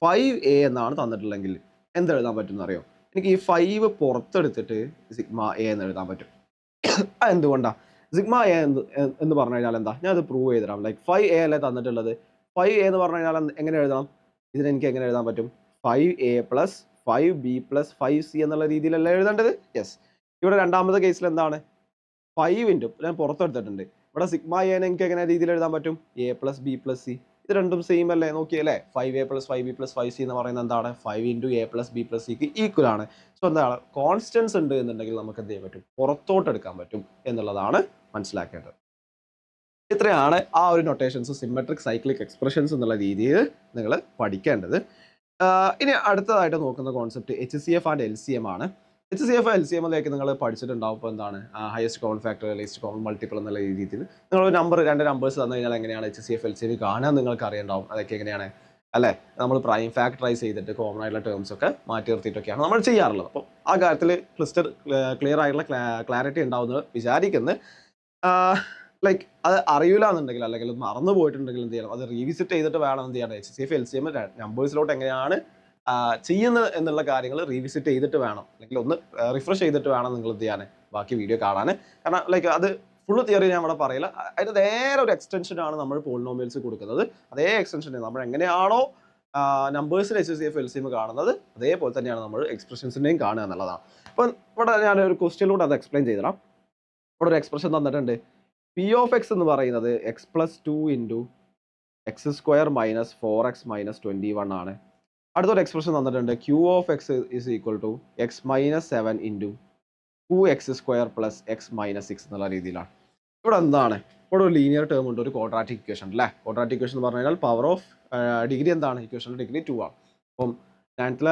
A: 5a എന്നാണ് തന്നിട്ടുള്ളെങ്കിൽ എന്തെഴുതാൻ പറ്റും എന്നറിയോ, എനിക്ക് ഈ 5 പുറത്തെടുത്തിട്ട് സിഗ്മ എ എന്ന് എഴുതാൻ പറ്റും. എന്തുകൊണ്ടാണ്, സിഗ്മ എ എന്ന് പറഞ്ഞു കഴിഞ്ഞാൽ എന്താ, ഞാൻ അത് പ്രൂവ് ചെയ്ത് തരാം. ലൈക്ക് 5a അല്ലേ തന്നിട്ടുള്ളത്, 5a എന്ന് പറഞ്ഞു കഴിഞ്ഞാൽ എങ്ങനെ എഴുതണം, ഇതിനെനിക്ക് എങ്ങനെ എഴുതാൻ പറ്റും, 5a plus 5b plus 5c എന്നുള്ള രീതിയിലല്ല എഴുതേണ്ടത്. യെസ്, ഇവിടെ രണ്ടാമത്തെ കേസിൽ എന്താണ്, 5 ഇൻറ്റു ഞാൻ പുറത്തെടുത്തിട്ടുണ്ട്, ഇവിടെ സിഗ്മ എനെ എനിക്ക് എങ്ങനെ രീതിയിൽ എഴുതാൻ പറ്റും, A plus B plus C. ഇത് രണ്ടും സെയിം അല്ലേ, നോക്കിയല്ലേ, 5a plus 5b plus 5c എന്ന് പറയുന്നത് എന്താണ്, 5 into A plus B plus സിക്ക് ഈക്വൽ ആണ്. സോ എന്താണ്, കോൺസ്റ്റൻസ് ഉണ്ട് എന്നുണ്ടെങ്കിൽ നമുക്ക് എന്ത് ചെയ്യാൻ പറ്റും, പുറത്തോട്ട് എടുക്കാൻ പറ്റും എന്നുള്ളതാണ് മനസ്സിലാക്കേണ്ടത്. ഇത്രയാണ് ആ ഒരു നൊട്ടേഷൻസ്, സിമെട്രിക് സൈക്ലിക് എക്സ്പ്രഷൻസ് എന്നുള്ള രീതിയിൽ നിങ്ങൾ പഠിക്കേണ്ടത്. ഇനി അടുത്തതായിട്ട് നോക്കുന്ന കോൺസെപ്റ്റ് HCF ആൻഡ് LCM ആണ്. HCF LCMലേക്ക് നിങ്ങൾ പഠിച്ചിട്ടുണ്ടാവും. ഇപ്പോൾ എന്താണ് highest common factor, least common multiple എന്നുള്ള രീതിയിൽ നിങ്ങൾ രണ്ട് നമ്പേഴ്സ് തന്നു കഴിഞ്ഞാൽ എങ്ങനെയാണ് HCF LCM കാണാൻ നിങ്ങൾക്ക് അറിയണ്ടാവും. അതൊക്കെ എങ്ങനെയാണ് അല്ലേ, നമ്മൾ പ്രൈം ഫാക്ടറൈസ് ചെയ്തിട്ട് കോമൺ ആയിട്ടുള്ള ടേംസ് ഒക്കെ മാറ്റി നിർത്തിയിട്ടൊക്കെയാണ് നമ്മൾ ചെയ്യാറുള്ളത്. അപ്പോൾ ആ കാര്യത്തിൽ ക്ലിയർ ആയിട്ടുള്ള ക്ലാരിറ്റി ഉണ്ടാവുമെന്ന് വിചാരിക്കുന്നത്. ലൈക്ക് അത് അറിയില്ല എന്നുണ്ടെങ്കിൽ അല്ലെങ്കിൽ മറന്നു പോയിട്ടുണ്ടെങ്കിൽ എന്ത് ചെയ്യണം, അത് റീവിസിറ്റ് ചെയ്തിട്ട് വേണം എന്ത് ചെയ്യണം, HCF LCM നമ്പേഴ്സിലോട്ട് എങ്ങനെയാണ് ചെയ്യുന്നത് എന്നുള്ള കാര്യങ്ങൾ റീവിസിറ്റ് ചെയ്തിട്ട് വേണം, അല്ലെങ്കിൽ ഒന്ന് റിഫ്രഷ് ചെയ്തിട്ട് വേണം നിങ്ങൾ എന്ത് ചെയ്യാൻ ബാക്കി വീഡിയോ കാണാൻ. കാരണം ലൈക്ക് അത് ഫുള്ള് തിയറി ഞാൻ ഇവിടെ പറയില്ല, അതിൻ്റെ നേരെ ഒരു എക്സ്റ്റൻഷനാണ് നമ്മൾ പോളിനോമിയൽസ് കൊടുക്കുന്നത്. അതേ എക്സ്റ്റൻഷൻ നമ്മൾ എങ്ങനെയാണോ നമ്പേഴ്സിൽ HCF LCM കാണുന്നത് അതേപോലെ തന്നെയാണ് നമ്മൾ എക്സ്പ്രഷൻസിൻ്റെയും കാണുക എന്നുള്ളതാണ്. അപ്പം ഇവിടെ ഞാൻ ഒരു ക്വസ്റ്റ്യനിലൂടെ അത് എക്സ്പ്ലെയിൻ ചെയ്തതാണ്. ഇവിടെ ഒരു എക്സ്പ്രഷൻ തന്നിട്ടുണ്ട്, പി ഓഫ് എക്സ് എന്ന് പറയുന്നത് X plus 2 into X square minus 4x minus 21 ആണ്. അടുത്തൊരു എക്സ്പ്രഷൻ തന്നിട്ടുണ്ട്, Q of X is equal to X minus 7 into 2x square plus X minus 6 എന്നുള്ള രീതിയിലാണ്. ഇവിടെ എന്താണ്, ഇവിടെ ഒരു ലീനിയർ ടേം ഉണ്ട്, ഒരു ക്വാഡ്രാറ്റിക് ഇക്വേഷൻ അല്ലേ. ക്വാഡ്രാറ്റിക് ഇക്വേഷൻ എന്ന് പറഞ്ഞു കഴിഞ്ഞാൽ പവർ ഓഫ് ഡിഗ്രി എന്താണ്, ഇക്വേഷൻ്റെ ഡിഗ്രി 2 ആണ്. അപ്പം 9th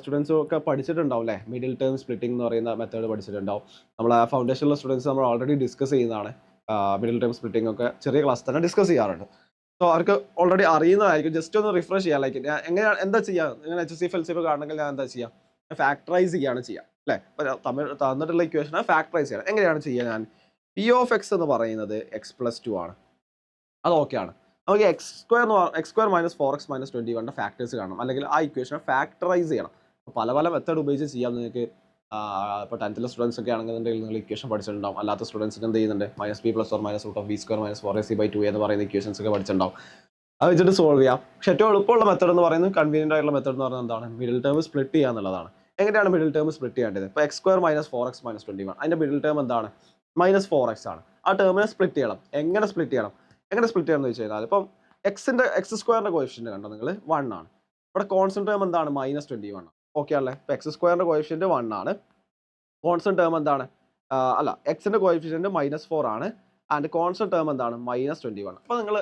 A: സ്റ്റുഡൻസും ഒക്കെ പഠിച്ചിട്ടുണ്ടാവും അല്ലേ, മിഡിൽ ടേം സ്പ്ലിറ്റിംഗ് എന്ന് പറയുന്ന മെത്തേഡ് പഠിച്ചിട്ടുണ്ടാവും. നമ്മൾ ഫൗണ്ടേഷനിലെ സ്റ്റുഡൻസ് നമ്മൾ ഓൾറെഡി ഡിസ്കസ് ചെയ്യുന്നതാണ്. മിഡിൽ ടേം സ്പ്ലിറ്റിംഗ് ഒക്കെ ചെറിയ ക്ലാസ് തന്നെ ഡിസ്കസ് ചെയ്യാറുണ്ട്. സോ അവർക്ക് ഓൾറെഡി അറിയുന്നതായിരിക്കും. ജസ്റ്റ് ഒന്ന് റിഫ്രഷ് ചെയ്യാം. ലൈക്ക് ഞാൻ എങ്ങനെയാണ് എന്താ ചെയ്യുക, നിങ്ങൾ HCF LCF കാണണമെങ്കിൽ ഞാൻ എന്താ ചെയ്യുക, ഫാക്ടറൈസ് ചെയ്യാണ് ചെയ്യുക അല്ലേ. അപ്പോൾ തന്നിട്ടുള്ള ഇക്വേഷനെ ഫാക്ടറൈസ് ചെയ്യണം. എങ്ങനെയാണ് ചെയ്യുക? ഞാൻ P(x) എന്ന് പറയുന്നത് x+2 ആണ്. അത് ഓക്കെയാണ്. നമുക്ക് x² minus 4x minus 21 factors കാണണം, അല്ലെങ്കിൽ ആ ഇക്വേഷനെ ഫാക്ടറൈസ് ചെയ്യണം. പല പല മെത്തേഡ് ഉപയോഗിച്ച് ചെയ്യാം. നിങ്ങൾക്ക് ഇപ്പോൾ 10th സ്റ്റുഡൻസ് ഒക്കെ ആണെന്നുണ്ടെങ്കിൽ നിങ്ങൾ ഇക്വേഷൻ പഠിച്ചിട്ടുണ്ടാവും. അല്ലാത്ത സ്റ്റുഡൻസിന് എന്ത് ചെയ്യുന്നുണ്ട്, -b + or -√(v²) - 4ac/2 എന്ന് പറയുന്ന ഇക്വേഷൻസ് ഒക്കെ പഠിച്ചിട്ടുണ്ടാവും. അത് വെച്ചിട്ട് സോൾവ് ചെയ്യാം. പക്ഷേ ഏറ്റവും എളുപ്പമുള്ള മെത്തേഡ് എന്ന് പറയുന്നത്, കൺവീനിയൻ്റ് ആയിട്ടുള്ള മെത്തേഡ് എന്ന് പറയുന്നത് എന്താണ്, മിഡിൽ ടേം സ്പ്ലിറ്റ് ചെയ്യുക എന്നുള്ളതാണ്. എങ്ങനെയാണ് മിഡിൽ ടേം സ്പ്ലിറ്റ് ചെയ്യേണ്ടത്? ഇപ്പോൾ x² മൈനസ് 4x മൈനസ് 21, അതിൻ്റെ മിഡിൽ ടേം എന്താണ്, -4x ആണ്. ആ ടേമിനെ സ്പ്ലിറ്റ് ചെയ്യണം. എങ്ങനെ സ്പ്ലിറ്റ് ചെയ്യണം എന്ന് വെച്ച് കഴിഞ്ഞാൽ, ഇപ്പം x² കോഎഫിഷ്യന്റ് കണ്ടോ നിങ്ങൾ, 1 ആണ്. ഇവിടെ കോൺസ്റ്റന്റ് ടേം എന്താണ്, -21. ഓക്കെ അല്ലേ? ഇപ്പോൾ x² കോഎഫിഷ്യന്റ് 1 ആണ്. കോൺസ്റ്റന്റ് ടേം എന്താണ്, എക്സിന്റെ കോഎഫിഷ്യന്റ് -4 ആണ്. ആൻഡ് കോൺസ്റ്റന്റ് ടേം എന്താണ്, -21. അപ്പോൾ നിങ്ങൾ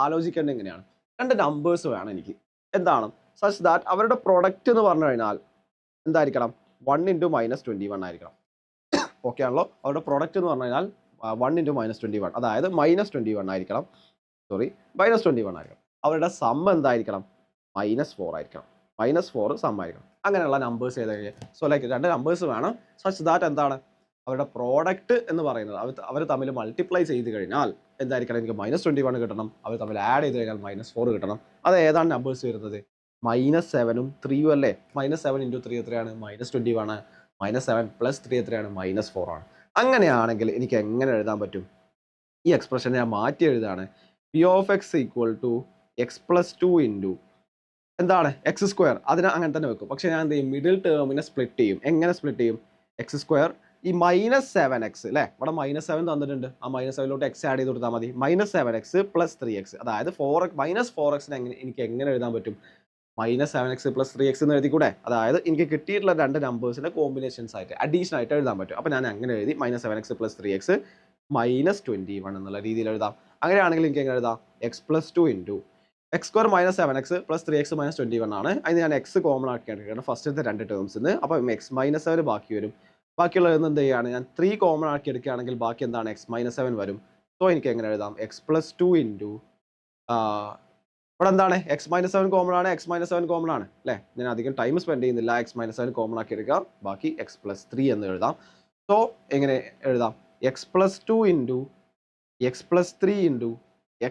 A: ആലോചിക്കേണ്ടത് എങ്ങനെയാണ്, രണ്ട് നമ്പേഴ്സ് വേണം എനിക്ക്. എന്താണ്, സച്ച് ദാറ്റ് അവരുടെ പ്രൊഡക്റ്റ് എന്ന് പറഞ്ഞു കഴിഞ്ഞാൽ എന്തായിരിക്കണം, 1 × -21 ആയിരിക്കണം. ഓക്കെ ആണല്ലോ? അവരുടെ പ്രൊഡക്റ്റ് എന്ന് പറഞ്ഞു കഴിഞ്ഞാൽ 1 × -21, അതായത് -21 ആയിരിക്കണം. -21 ആയിരിക്കണം. അവരുടെ സം എന്തായിരിക്കണം, -4 ആയിരിക്കണം. -4 സം ആയിരിക്കണം. അങ്ങനെയുള്ള നമ്പേഴ്സ് ഏതൊക്കെ? സോ ലൈക്ക് രണ്ട് നമ്പേഴ്സ് വേണം, സച്ച് ദാറ്റ് എന്താണ്, അവരുടെ പ്രോഡക്റ്റ് എന്ന് പറയുന്നത് അവർ തമ്മിൽ മൾട്ടിപ്ലൈ ചെയ്ത് കഴിഞ്ഞാൽ എന്തായിരിക്കണം, എനിക്ക് -21 കിട്ടണം. അവർ തമ്മിൽ ആഡ് ചെയ്ത് കഴിഞ്ഞാൽ -4 കിട്ടണം. അത് ഏതാണ് നമ്പേഴ്സ് വരുന്നത്, -7ഉം 3ഉം അല്ലേ. -7 × 3 എത്രയാണ്, -21 ആണ്. -7 + 3 എത്രയാണ്, -4 ആണ്. അങ്ങനെയാണെങ്കിൽ എനിക്ക് എങ്ങനെ എഴുതാൻ പറ്റും? ഈ എക്സ്പ്രഷൻ ഞാൻ മാറ്റി എഴുതാണ്. P(x) = x+2 × എന്താണ്, x². അതിനെ അങ്ങനെ തന്നെ വെക്കും. പക്ഷേ ഞാൻ എന്ത് ചെയ്യും, മിഡിൽ ടേമിനെ സ്പ്ലിറ്റ് ചെയ്യും. എങ്ങനെ സ്പ്ലിറ്റ് ചെയ്യും? x², ഈ -7x അല്ലേ, ഇവിടെ -7 തന്നിട്ടുണ്ട്. ആ -7ലോട്ട് x ആഡ് ചെയ്ത് കൊടുത്താൽ മതി. -7x + 3x, അതായത് -4x എനിക്ക് എങ്ങനെ എഴുതാൻ പറ്റും, -7x + 3x എന്ന് എഴുതിക്കൂടെ? അതായത് എനിക്ക് കിട്ടിയിട്ടുള്ള രണ്ട് നമ്പേഴ്സിന്റെ കോമ്പിനേഷൻസ് ആയിട്ട് അഡീഷൻ ആയിട്ട് എഴുതാൻ പറ്റും. അപ്പോൾ ഞാൻ അങ്ങനെ എഴുതി, -7x + 3x -21 എന്നുള്ള രീതിയിൽ എഴുതാം. അങ്ങനെയാണെങ്കിൽ എനിക്ക് എങ്ങനെ എഴുതാം, x+2 × x² -7x + 3x -21 ആണ്. അതിന് ഞാൻ x കോമൺ ആക്കിയാണ് ഫസ്റ്റത്തെ രണ്ട് ടേംസിന്. അപ്പം x-7 ബാക്കി വരും. ബാക്കിയുള്ളത് എന്ത് ചെയ്യുകയാണ്, ഞാൻ 3 കോമൺ ആക്കി എടുക്കുകയാണെങ്കിൽ ബാക്കി എന്താണ്, x-7 വരും. സോ എനിക്ക് എങ്ങനെ എഴുതാം, x+2 × ഇവിടെ എന്താണ്, x-7 കോമൺ ആണ്, x-7 കോമൺ ആണ് അല്ലേ. ഞാൻ അധികം ടൈം സ്പെൻഡ് ചെയ്യുന്നില്ല. x-7 കോമൺ ആക്കി എടുക്കാം, ബാക്കി x+3 എന്ന് എഴുതാം. സോ എങ്ങനെ എഴുതാം, x+2 × x+3 ×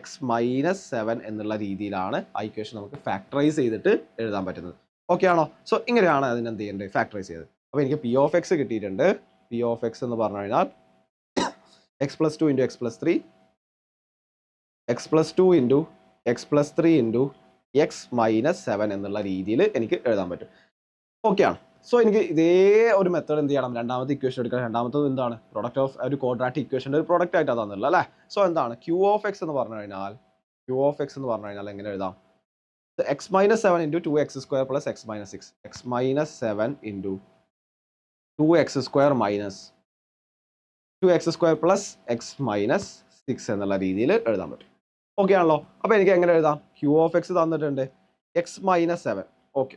A: x-7 എന്നുള്ള രീതിയിലാണ് ആ ഇക്വേഷൻ നമുക്ക് ഫാക്ടറൈസ് ചെയ്തിട്ട് എഴുതാൻ പറ്റുന്നത്. ഓക്കെ ആണോ? സോ ഇങ്ങനെയാണ് അതിന് എന്ത് ചെയ്യേണ്ടത്, ഫാക്ടറൈസ് ചെയ്തത്. അപ്പോൾ എനിക്ക് P(x) കിട്ടിയിട്ടുണ്ട്. P(x) എന്ന് പറഞ്ഞു കഴിഞ്ഞാൽ x+2 × x+3 x+2 × x+3 × x-7 എന്നുള്ള രീതിയിൽ എനിക്ക് എഴുതാൻ പറ്റും. ഓക്കെ ആണ്. സോ എനിക്ക് ഇതേ ഒരു മെത്തേഡ് എന്ത് ചെയ്യണം, രണ്ടാമത്തെ ഇക്വേഷൻ എടുക്കണം. രണ്ടാമത്തത് എന്താണ്, പ്രൊഡക്റ്റ് ഓഫ് ഒരു ക്വാഡ്രാറ്റിക് ഇക്വേഷൻ്റെ ഒരു പ്രൊഡക്റ്റ് ആയിട്ട് തന്നില്ല അല്ലേ. സോ എന്താണ് Q(x) എന്ന് പറഞ്ഞു കഴിഞ്ഞാൽ, എങ്ങനെ എഴുതാം, x-7 × 2x² + x-6, x-7 × 2x² - 2x² + x-6 എന്നുള്ള രീതിയിൽ എഴുതാൻ പറ്റും. ഓക്കെ ആണല്ലോ? അപ്പോൾ എനിക്ക് എങ്ങനെ എഴുതാം, Q(x) തന്നിട്ടുണ്ട്, x-7. ഓക്കെ,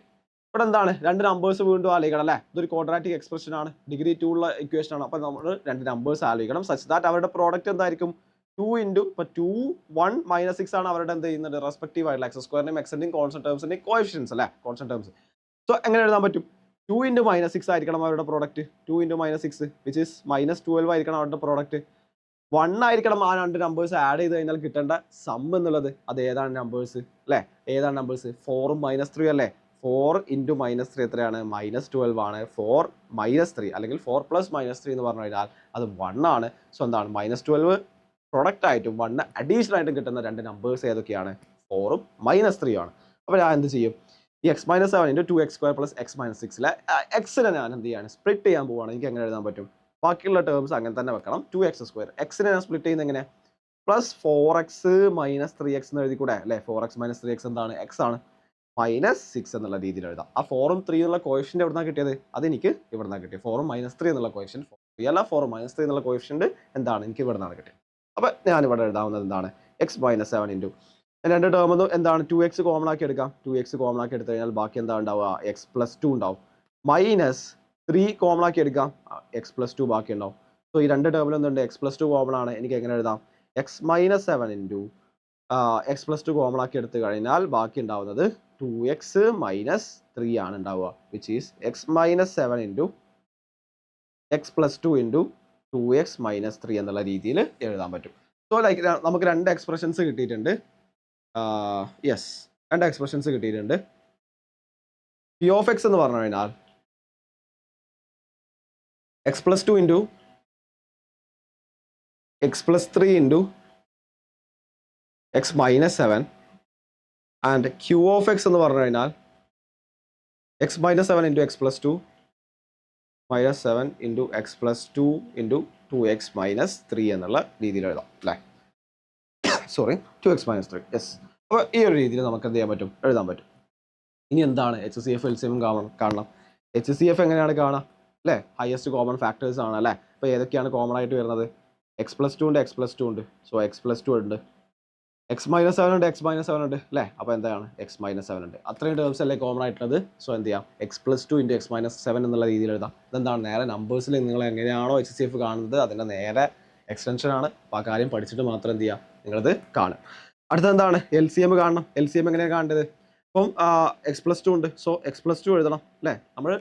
A: ഇവിടെ എന്താണ്, രണ്ട് നമ്പേഴ്സ് വീണ്ടും ആലോചിക്കണം അല്ലേ. ഇതൊരു ക്വാഡ്രാറ്റിക് എക്സ്പ്രഷൻ ആണ്, ഡിഗ്രി 2 ഉള്ള ഇക്വേഷൻ ആണ്. അപ്പോൾ നമ്മൾ രണ്ട് നമ്പേഴ്സ് ആലോചിക്കണം, സച്ച് ദാറ്റ് അവരുടെ പ്രോഡക്റ്റ് എന്തായിരിക്കും, 2 × ഇപ്പോൾ 2 1 -6 ആണ് അവരുടെ എന്ത് ചെയ്യുന്നത്, റെസ്പെക്റ്റീവ് ആയിട്ടുള്ള x²ന്റെയും x-ന്റെയും കോൺസ്റ്റന്റ് ടേംസിന്റെയും കോഎഫിഷ്യൻസ് അല്ലേ, കോൺസ്റ്റന്റ് ടേംസ്. സോ എങ്ങനെ എഴുതാൻ പറ്റും, 2 × -6 ആയിരിക്കണം അവരുടെ പ്രോഡക്റ്റ്. 2 × -6 വിച്ച് ഈസ് -12 ആയിരിക്കണം അവരുടെ പ്രോഡക്റ്റ്. 1 ആയിരിക്കണം ആ രണ്ട് നമ്പേഴ്സ് ആഡ് ചെയ്ത് കഴിഞ്ഞാൽ കിട്ടേണ്ട സം എന്നുള്ളത്. അത് ഏതാണ് നമ്പേഴ്സ് അല്ലേ, ഏതാണ് നമ്പേഴ്സ്, 4ഉം -3 അല്ലേ. 4 × -3 എത്രയാണ്, -12 ആണ്. 4 - 3 അല്ലെങ്കിൽ 4 + -3 എന്ന് പറഞ്ഞു കഴിഞ്ഞാൽ അത് 1 ആണ്. സോ എന്താണ്, -12 പ്രൊഡക്റ്റ് ആയിട്ടും 1 അഡീഷണൽ ആയിട്ടും കിട്ടുന്ന രണ്ട് നമ്പേഴ്സ് ഏതൊക്കെയാണ്, 4ഉം -3 ആണ്. അപ്പോൾ ഞാൻ എന്ത് ചെയ്യും, ഈ x-7 × 2x² + x-6 എക്സിനെ ഞാൻ എന്ത് ചെയ്യാണ്, സ്പ്ലിറ്റ് ചെയ്യാൻ പോവുകയാണ്. എനിക്ക് എങ്ങനെ എഴുതാൻ പറ്റും, ബാക്കിയുള്ള ടേംസ് അങ്ങനെ തന്നെ വെക്കണം. 2x², എക്സിനെ ഞാൻ സ്പ്ലിറ്റ് ചെയ്യുന്നത് എങ്ങനെ, +4x - 3x എന്ന് എഴുതിക്കൂടെ അല്ലേ. 4x - 3x എന്താണ്, x ആണ്. -6 എന്നുള്ള രീതിയിൽ എഴുതാം. ആ 4ഉം 3 എന്നുള്ള കോഎഫിഷ്യന്റ് എവിടുന്നാണ് കിട്ടിയത്, അതെനിക്ക് ഇവിടുന്നാണ് കിട്ടിയത്. 4ഉം -3 എന്നുള്ള കോഎഫിഷ്യന്റ് 4ഉം -3 എന്നുള്ള കോഎഫിഷ്യന്റ് എന്താണ്, എനിക്ക് ഇവിടുന്നാണ് കിട്ടിയത്. അപ്പോൾ ഞാൻ ഇവിടെ എഴുതാവുന്നത് എന്താണ്, x-7 × രണ്ട് ടേം എന്താണ്, 2x കോമൺ ആക്കി എടുക്കാം. 2x കോമൺ ആക്കി എടുത്തു കഴിഞ്ഞാൽ ബാക്കി എന്താ ഉണ്ടാവുക, x+2 ഉണ്ടാവും. -3 കോമൺ ആക്കി എടുക്കാം, x+2 ബാക്കി ഉണ്ടാവും. സോ ഈ രണ്ട് ടേമിൽ എന്തുണ്ട് എക്സ് പ്ലസ് ടു കോമൺ ആണ്. എനിക്ക് എങ്ങനെ എഴുതാം X minus 7 into X plus to common ആക്കി എടുത്തു കഴിഞ്ഞാൽ ബാക്കി ഉണ്ടാവുന്നത് 2x മൈനസ് 3 ആണ് ഉണ്ടാവുക, which is X minus 7 into X plus two into 2x minus 3 എന്നുള്ള രീതിയിൽ എഴുതാൻ പറ്റും. സോ ലൈക്ക് നമുക്ക് രണ്ട് എക്സ്പ്രഷൻസ് കിട്ടിയിട്ടുണ്ട്. യെസ്, രണ്ട് എക്സ്പ്രഷൻസ് കിട്ടിയിട്ടുണ്ട്. പി ഓഫ് എക്സ് എന്ന് പറഞ്ഞു കഴിഞ്ഞാൽ X plus two into X plus 3 into X minus 7 and Q of X എന്ന് പറഞ്ഞു കഴിഞ്ഞാൽ X minus 7 into X plus two minus 7 into X plus 2 into 2x minus 3 എന്നുള്ള രീതിയിൽ എഴുതാം അല്ലേ. Sorry 2x minus 3. യെസ്, അപ്പോൾ ഈ ഒരു രീതിയിൽ നമുക്ക് എന്ത് ചെയ്യാൻ പറ്റും, എഴുതാൻ പറ്റും. ഇനി എന്താണ് H C F L C M കാണണം. എച്ച് സി എഫ് എങ്ങനെയാണ് കാണുക അല്ലേ, ഹയസ്റ്റ് കോമൺ ഫാക്ടേഴ്സ് ആണ് അല്ലേ. അപ്പോൾ ഏതൊക്കെയാണ് കോമൺ ആയിട്ട് വരുന്നത്, എക്സ് പ്ലസ് ടു ഉണ്ട്, എക്സ് പ്ലസ് ടു ഉണ്ട്. സോ എക്സ് പ്ലസ് ടു ഉണ്ട്, എക്സ് മൈനസ് 7 ഉണ്ട്, എക്സ് മൈനസ് 7 ഉണ്ട് അല്ലേ. അപ്പോൾ എന്താണ് എക്സ് മൈനസ് 7 ഉണ്ട്. അത്രയും ടേംസ് അല്ലേ കോമൺ ആയിട്ടുള്ളത്. സോ എന്ത് ചെയ്യാം X plus two into X minus 7 എന്നുള്ള രീതിയിൽ എഴുതാം. ഇതെന്താണ് നേരെ നമ്പേഴ്സിൽ നിങ്ങൾ എങ്ങനെയാണോ എച്ച് സി എഫ് കാണുന്നത് അതിൻ്റെ നേരെ എക്സ്റ്റൻഷൻ ആണ്. അപ്പോൾ ആ കാര്യം പഠിച്ചിട്ട് മാത്രം എന്ത് ചെയ്യുക നിങ്ങളിത് കാണും. അടുത്ത എന്താണ് എൽ സി എം കാണണം. എൽ സി എം എങ്ങനെയാണ് കാണേണ്ടത്, ഇപ്പം എക്സ് പ്ലസ് ടു ഉണ്ട്. സോ എക്സ് പ്ലസ് ടു എഴുതണം അല്ലേ. നമ്മൾ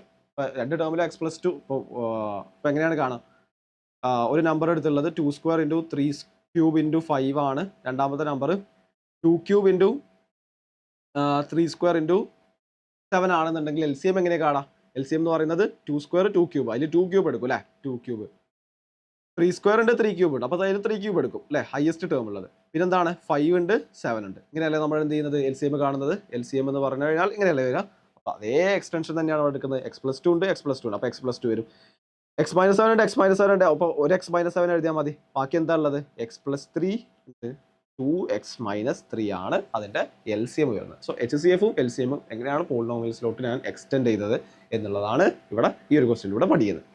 A: രണ്ട് ടേമിൽ എക്സ് പ്ലസ് ടു ഇപ്പോൾ എങ്ങനെയാണ് കാണാം, ഒരു നമ്പർ എടുത്തുള്ളത് 2 സ്ക്വയർ ഇൻറ്റു 3 ക്യൂബ് ഇൻറ്റു 5 ആണ്. രണ്ടാമത്തെ number 2 cube into 3 square into 7 ആണെന്നുണ്ടെങ്കിൽ എൽ സി എം എങ്ങനെ കാണാം, എൽ സി എം എന്ന് പറയുന്നത് 2 സ്ക്വയർ 2 ക്യൂബ്, അതിൽ 2 ക്യൂബ് എടുക്കും അല്ലേ. 2 ക്യൂബ് 3 സ്ക്വയർ ഉണ്ട് 3 ക്യൂബ് ഉണ്ട്, അപ്പോൾ അതിൽ 3 ക്യൂബ് എടുക്കും അല്ലേ, ഹയസ്റ്റ് ടേം ഉള്ളത്. പിന്നെന്താണ് 5 ഉണ്ട് 7 ഉണ്ട്. ഇങ്ങനെയല്ലേ നമ്മൾ എന്ത് ചെയ്യുന്നത് എൽ സി എം കാണുന്നത്. എൽ സി എം എന്ന് പറഞ്ഞു കഴിഞ്ഞാൽ ഇങ്ങനെയല്ലേ വരിക. അപ്പോൾ അതേ എക്സ്റ്റൻഷൻ തന്നെയാണ് എടുക്കുന്നത്. എക്സ് പ്ലസ് ടു ഉണ്ട്, എക്സ് പ്ലസ് ടു ഉണ്ട്, അപ്പോൾ എക്സ് പ്ലസ് ടു വരും. എക്സ് മൈനസ് 7 ഉണ്ട്, എക്സ് മൈനസ് 7 ഉണ്ട്, അപ്പോൾ ഒരു എക്സ് മൈനസ് 7 എഴുതിയാൽ മതി. ബാക്കി എന്താ ഉള്ളത് എക്സ് പ്ലസ് 3 ഉണ്ട്, 2x മൈനസ് 3 ആണ് അതിൻ്റെ എൽ സി എം വരുന്നത്. സോ എച്ച് സി എഫും എൽ സി എമ്മും എങ്ങനെയാണ് പോളിനോമിയൽസിലോട്ട് ഞാൻ എക്സ്റ്റെൻഡ് ചെയ്തത് എന്നുള്ളതാണ് ഇവിടെ ഈ ഒരു ക്വസ്റ്റിലൂടെ പഠിക്കുന്നത്.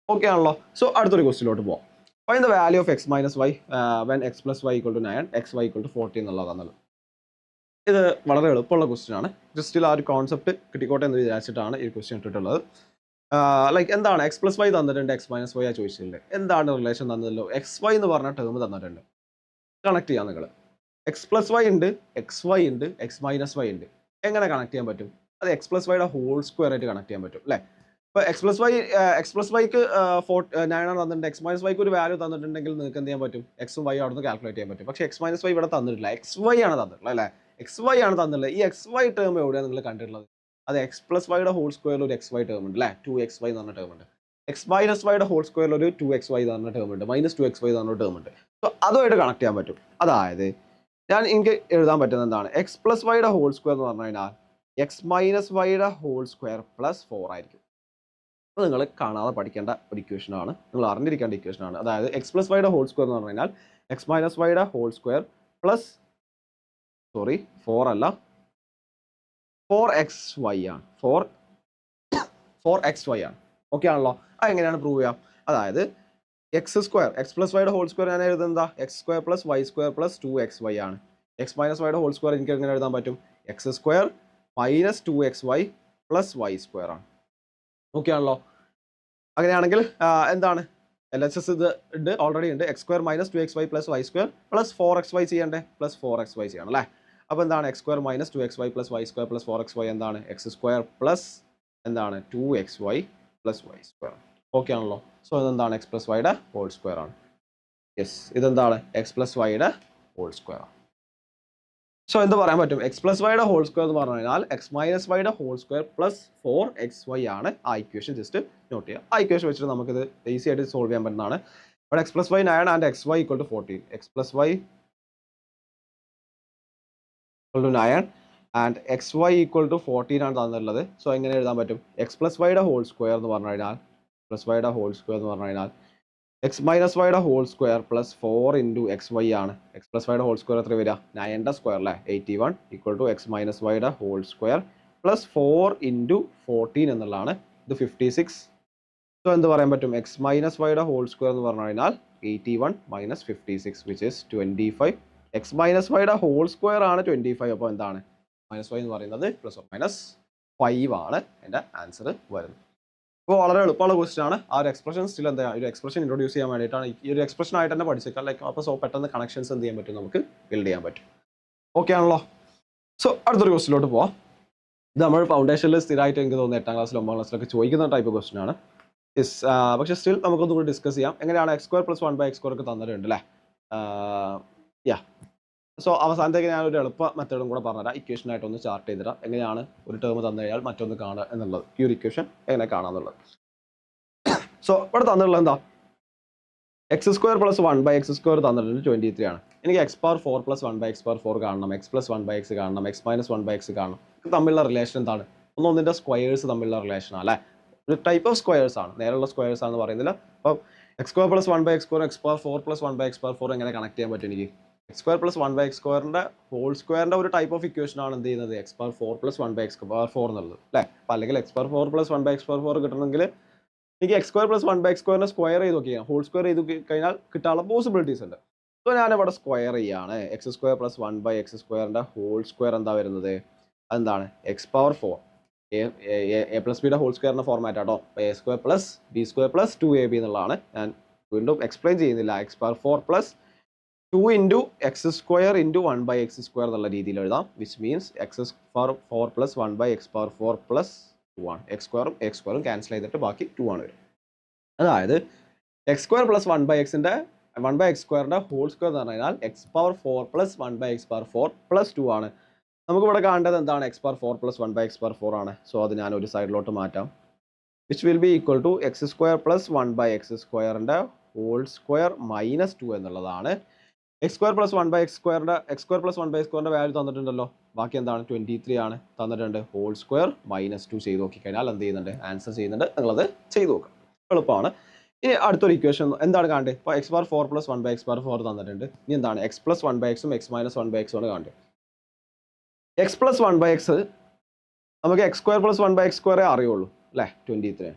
A: ഓക്കെ ആണല്ലോ. സോ അടുത്തൊരു ക്വസ്റ്റിലോട്ട് പോകാം. Find the value of X minus Y when X plus Y equal to 9 X Y equal to 40 എന്നുള്ളതാണ്. ഇത് വളരെ എളുപ്പമുള്ള ക്വസ്റ്റ്യൻ ആണ്. ജസ്റ്റ് ആ ഒരു കോൺസെപ്റ്റ് കിട്ടിക്കോട്ടെ എന്ന് വിചാരിച്ചിട്ടാണ് ഈ ക്വസ്റ്റ്യൻ ഇട്ടിട്ടുള്ളത്. ലൈക്ക് എന്താണ് എക്സ് പ്ലസ് വൈ തന്നിട്ടുണ്ട്, എക്സ് മൈനസ് വൈ ആ ചോദിച്ചിട്ടുണ്ട്. എന്താണ് റിലേഷൻ തന്നതല്ലോ, എക്സ് വൈ എന്ന് പറഞ്ഞ ടേം തന്നിട്ടുണ്ട്. കണക്ട് ചെയ്യാം നിങ്ങൾ. എക്സ് പ്ലസ് വൈ ഉണ്ട്, എക്സ് വൈ ഉണ്ട്, എക്സ് മൈനസ് വൈ ഉണ്ട്. എങ്ങനെ കണക്ട് ചെയ്യാൻ പറ്റും, അത് എക്സ് പ്ലസ് വൈയുടെ ഹോൾ സ്ക്വയർ ആയിട്ട് കണക്ട് ചെയ്യാൻ പറ്റും അല്ലേ. ഇപ്പോൾ എക്സ് പ്ലസ് വൈക്ക് 9 ആണ് തന്നിട്ടുണ്ട്, എക്സ് മൈനസ് വൈക്ക് ഒരു വാല്യൂ തന്നിട്ടുണ്ടെങ്കിൽ നിങ്ങൾക്ക് എന്ത് ചെയ്യാൻ പറ്റും, എക്സും വൈ അവിടെ നിന്ന് കാൽക്കുലേറ്റ് ചെയ്യാൻ പറ്റും. പക്ഷേ എക്സ് മൈനസ് വൈ ഇവിടെ തന്നിട്ടില്ല, എക്സ് വൈ ആണ് തന്നിട്ടുള്ളത് അല്ലേ. എക്സ് വൈ ആണ് തന്നിട്ടുള്ളത്. ഈ എക്സ് വൈ ടേം എവിടെയാണ് നിങ്ങൾ കണ്ടിട്ടുള്ളത്, അത് എക്സ് പ്ലസ് വൈയുടെ ഹോൾ സ്ക്വയറിൽ ഒരു എക്സ് വൈ ടേം ഉണ്ട് അല്ലേ, 2xy എന്ന് പറഞ്ഞ ടേം ഉണ്ട്. എക്സ് മൈനസ് വൈയുടെ ഹോൾ സ്ക്വയറിൽ ഒരു 2xy എന്ന് പറഞ്ഞ ടേം ഉണ്ട്, -2xy എന്ന് പറഞ്ഞ ടേം ഉണ്ട്. സോ അതുമായിട്ട് കണക്ട് ചെയ്യാൻ പറ്റും. അതായത് എനിക്ക് എഴുതാൻ പറ്റുന്നത് എന്താണ്, എക്സ് പ്ലസ് വൈയുടെ ഹോൾ സ്ക്വയർ എന്ന് പറഞ്ഞു കഴിഞ്ഞാൽ എക്സ് മൈനസ് വൈയുടെ ഹോൾ സ്ക്വയർ പ്ലസ് 4 ആയിരിക്കും. അപ്പോൾ നിങ്ങൾ കാണാതെ പഠിക്കേണ്ട ഒരു ഇക്വേഷനാണ്, നിങ്ങൾ അറിഞ്ഞിരിക്കേണ്ട ഇക്വേഷനാണ്. അതായത് എക്സ് പ്ലസ് വൈയുടെ ഹോൾ സ്ക്വയർ എന്ന് പറഞ്ഞു കഴിഞ്ഞാൽ എക്സ് മൈനസ് വൈയുടെ ഹോൾ സ്ക്വയർ പ്ലസ് 4 അല്ല 4xy ആണ്. 4xy ആണ്. ഓക്കെ ആണല്ലോ. അത് എങ്ങനെയാണ് പ്രൂവ് ചെയ്യാം, അതായത് എക്സ് സ്ക്വയർ എക്സ് പ്ലസ് വൈയുടെ ഹോൾ സ്ക്വയർ ഞാൻ എഴുതുന്നത് എന്താ, X square plus Y square plus 2xy ആണ്. എക്സ് മൈനസ് വൈയുടെ ഹോൾ സ്ക്വയർ എനിക്ക് എങ്ങനെ എഴുതാൻ പറ്റും, X square minus 2xy plus Y square ആണ്. ഓക്കെ ആണല്ലോ. അങ്ങനെയാണെങ്കിൽ എന്താണ് എൽ എച്ച് എസ് ഇത് ഉണ്ട്, ഓൾറെഡി ഉണ്ട്. X square minus 2xy plus Y square plus 4xy ചെയ്യണ്ടേ, പ്ലസ് 4xy ചെയ്യണം അല്ലേ. അപ്പോൾ എന്താണ് X square minus 2xy plus Y square plus 4xy എന്താണ് എക്സ് സ്ക്വയർ പ്ലസ് എന്താണ് 2xy plus Y square. Okay ആണല്ലോ. സോ ഇതെന്താണ് എക്സ് പ്ലസ് വൈയുടെ ഹോൾ സ്ക്വയർ ആണ്. യെസ്, ഇതെന്താണ് എക്സ് പ്ലസ് വൈയുടെ ഹോൾ സ്ക്വയർ ആണ്. സോ എന്ത് പറയാൻ പറ്റും, എക്സ് പ്ലസ് വൈയുടെ ഹോൾ സ്ക്വയർ എന്ന് പറഞ്ഞു കഴിഞ്ഞാൽ എക്സ് മൈനസ് വൈയുടെ ഹോൾ സ്ക്വയർ പ്ലസ് 4xy ആണ്. ആ ഇക്വേഷൻ ജസ്റ്റ് നോട്ട് ചെയ്യുക. ആ ഇക്വേഷൻ വെച്ചിട്ട് നമുക്കിത് ഈസി ആയിട്ട് സോൾവ് ചെയ്യാൻ പറ്റുന്നതാണ്. ഇവിടെ X plus Y 9 and X Y equal to 14. X plus Y equal to 9 and X Y equal to 14 ആണ് തന്നിട്ടുള്ളത്. സോ എങ്ങനെ എഴുതാൻ പറ്റും, എക്സ് പ്ലസ് വൈയുടെ ഹോൾ സ്ക്വയർ എന്ന് പറഞ്ഞു കഴിഞ്ഞാൽ പ്ലസ് വൈയുടെ ഹോൾ സ്ക്വയർ എന്ന് പറഞ്ഞു കഴിഞ്ഞാൽ എക്സ് മൈനസ് വൈയുടെ whole square plus 4 into X Y ആണ്. എക്സ് പ്ലസ് വൈയുടെ ഹോൾ സ്ക്വയർ എത്ര വരിക, 9ന്റെ സ്ക്വയർ അല്ലേ 81 ഈക്വൽ ടു എക്സ് മൈനസ് വൈയുടെ ഹോൾ സ്ക്വയർ പ്ലസ് 4 ഇൻറ്റു 14 എന്നുള്ളതാണ്. ഇത് 56. സോ എന്ത് പറയാൻ പറ്റും, എക്സ് മൈനസ് വൈയുടെ ഹോൾ സ്ക്വയർ എന്ന് പറഞ്ഞു കഴിഞ്ഞാൽ 81 minus 56 which is 25. X minus വൈയുടെ ഹോൾ സ്ക്വയർ ആണ് 25. അപ്പോൾ എന്താണ് മൈനസ് വൈ എന്ന് പറയുന്നത് പ്ലസ് ഓർ മൈനസ് 5 ആണ് എൻ്റെ ആൻസർ വരുന്നത്. അപ്പോൾ വളരെ എളുപ്പമുള്ള ക്വസ്റ്റ്യൻ ആണ്. ആ ഒരു എക്സ്പ്രഷൻ സ്റ്റിൽ എന്താ ഒരു എക്സ്പ്രഷൻ ഇൻട്രൊഡ്യൂസ് ചെയ്യാൻ വേണ്ടിയിട്ടാണ് ഈ ഒരു എക്സ്പ്രഷൻ ആയിട്ട് തന്നെ പഠിച്ചേക്കാം. ലൈക്ക് അപ്പോൾ സോ പെട്ടെന്ന് കണക്ഷൻസ് എന്ത് ചെയ്യാൻ പറ്റും, നമുക്ക് ബിൽഡ് ചെയ്യാൻ പറ്റും. ഓക്കെ ആണല്ലോ. സോ അടുത്തൊരു ക്വസ്റ്റിലോട്ട് പോവാം. ഇത് നമ്മൾ ഫൗണ്ടേഷനിൽ സ്ഥിരമായിട്ട് എനിക്ക് തോന്നുന്നു 8ാം ക്ലാസ്സിലും 9ാം ക്ലാസ്സിലൊക്കെ ചോദിക്കുന്ന ടൈപ്പ് ക്വസ്റ്റ്യൻ ആണ്. പക്ഷേ സ്റ്റിൽ നമുക്കൊന്നും കൂടി ഡിസ്കസ് ചെയ്യാം. എങ്ങനെയാണ് x² + 1/x² ഒക്കെ തന്നിട്ടുണ്ട് അല്ലേ? യാ സോ അവസാനത്തേക്ക് ഞാൻ ഒരു എളുപ്പ മെത്തേഡും കൂടെ പറഞ്ഞുതരാം. ഇക്വേഷനായിട്ട് ഒന്ന് ചാർട്ട് ചെയ്തിടാം. എങ്ങനെയാണ് ഒരു ടേം തന്നു കഴിഞ്ഞാൽ മറ്റൊന്ന് കാണുക എന്നുള്ളത്, ഈ ഒരു ഇക്വേഷൻ എങ്ങനെ കാണാമെന്നുള്ളത്. സോ ഇവിടെ തന്നിട്ടുള്ളത് എന്താ, x² + 1/x² തന്നിട്ടുണ്ട് 23 ആണ്. എനിക്ക് x⁴ + 1/x⁴ കാണണം, x + 1/x കാണണം, x - 1/x കാണണം. ഇത് തമ്മിലുള്ള റിലേഷൻ എന്താണ്? ഒന്നിൻ്റെ സ്ക്വയേഴ്സ് തമ്മിലുള്ള റിലേഷൻ ആണ് അല്ലേ? ഒരു ടൈപ്പ് ഓഫ് സ്ക്വയേഴ്സ് ആണ്, നേരെയുള്ള സ്ക്വയേഴ്സ് ആണെന്ന് പറയുന്നില്ല. അപ്പം x² + 1/x², x⁴ + 1/x⁴ എങ്ങനെ കണക്ട് ചെയ്യാൻ പറ്റും എനിക്ക്? x² + 1/x²ന്റെ ഹോൾ സ്ക്വയറിന്റെ ഒരു ടൈപ്പ് ഓഫ് ഇക്വേഷൻ ആണ് എന്ത് ചെയ്യുന്നത്, x⁴ + 1/x⁴ എന്നുള്ളത് അല്ലേ? അപ്പം അല്ലെങ്കിൽ x⁴ + 1/x⁴ കിട്ടണമെങ്കിൽ എനിക്ക് x² + 1/x² സ്ക്വയർ ചെയ്ത് നോക്കിയാൽ ഹോൾ സ്ക്വയർ ചെയ്ത് കഴിഞ്ഞാൽ കിട്ടാനുള്ള പോസിബിലിറ്റീസ് ഉണ്ട്. സോ ഞാനിവിടെ സ്ക്വയർ ചെയ്യാണ്. x² + 1/x²ന്റെ ഹോൾ സ്ക്വയർ എന്താ വരുന്നത്, അതെന്താണ് x⁴. a + bയുടെ ഹോൾ സ്ക്വയറിന്റെ ഫോർമാറ്റ് ആട്ടോ. a² + b² + 2ab എന്നുള്ളതാണ്. ഞാൻ വീണ്ടും എക്സ്പ്ലെയിൻ ചെയ്യുന്നില്ല. x⁴ + 2 × x² × 1/x² എന്നുള്ള രീതിയിൽ എഴുതാം. വിച്ച് മീൻസ് x⁴ + 1/x⁴ + 2 ആണ്. x² ക്യാൻസൽ ചെയ്തിട്ട് ബാക്കി 2 ആണ് വരും. അതായത് x² + 1/x²ന്റെ ഹോൾ സ്ക്വയർ എന്ന് പറഞ്ഞു കഴിഞ്ഞാൽ x⁴ + 1/x⁴ + 2 ആണ്. നമുക്കിവിടെ കാണേണ്ടത് എന്താണ്, x⁴ + 1/x⁴ ആണ്. സോ അത് ഞാൻ ഒരു സൈഡിലോട്ട് മാറ്റാം. Which will be equal to x² + 1/x²ന്റെ ഹോൾ സ്ക്വയർ - 2 എന്നുള്ളതാണ്. x² + 1/x²ന്റെ value തന്നിട്ടുണ്ടല്ലോ. ബാക്കി എന്താണ്, 23 ആണ് തന്നിട്ടുണ്ട്. ഹോൾ സ്ക്വയർ -2 ചെയ്ത് നോക്കിക്കഴിഞ്ഞാൽ എന്ത് ചെയ്യുന്നുണ്ട്, ആൻസർ ചെയ്യുന്നുണ്ട്. നിങ്ങളത് ചെയ്ത് നോക്കാം, എളുപ്പമാണ്. ഇനി അടുത്തൊരു ഇക്വേഷൻ എന്താണ് കാണേണ്ടത്? ഇപ്പോൾ x⁴ + 1/x⁴ തന്നിട്ടുണ്ട്. ഇനി എന്താണ്, x + 1/x ഉം x - 1/x ആണ് കാണേണ്ടത്. x + 1/x നമുക്ക് x² + 1/x² അറിയുള്ളൂ അല്ലേ, 23.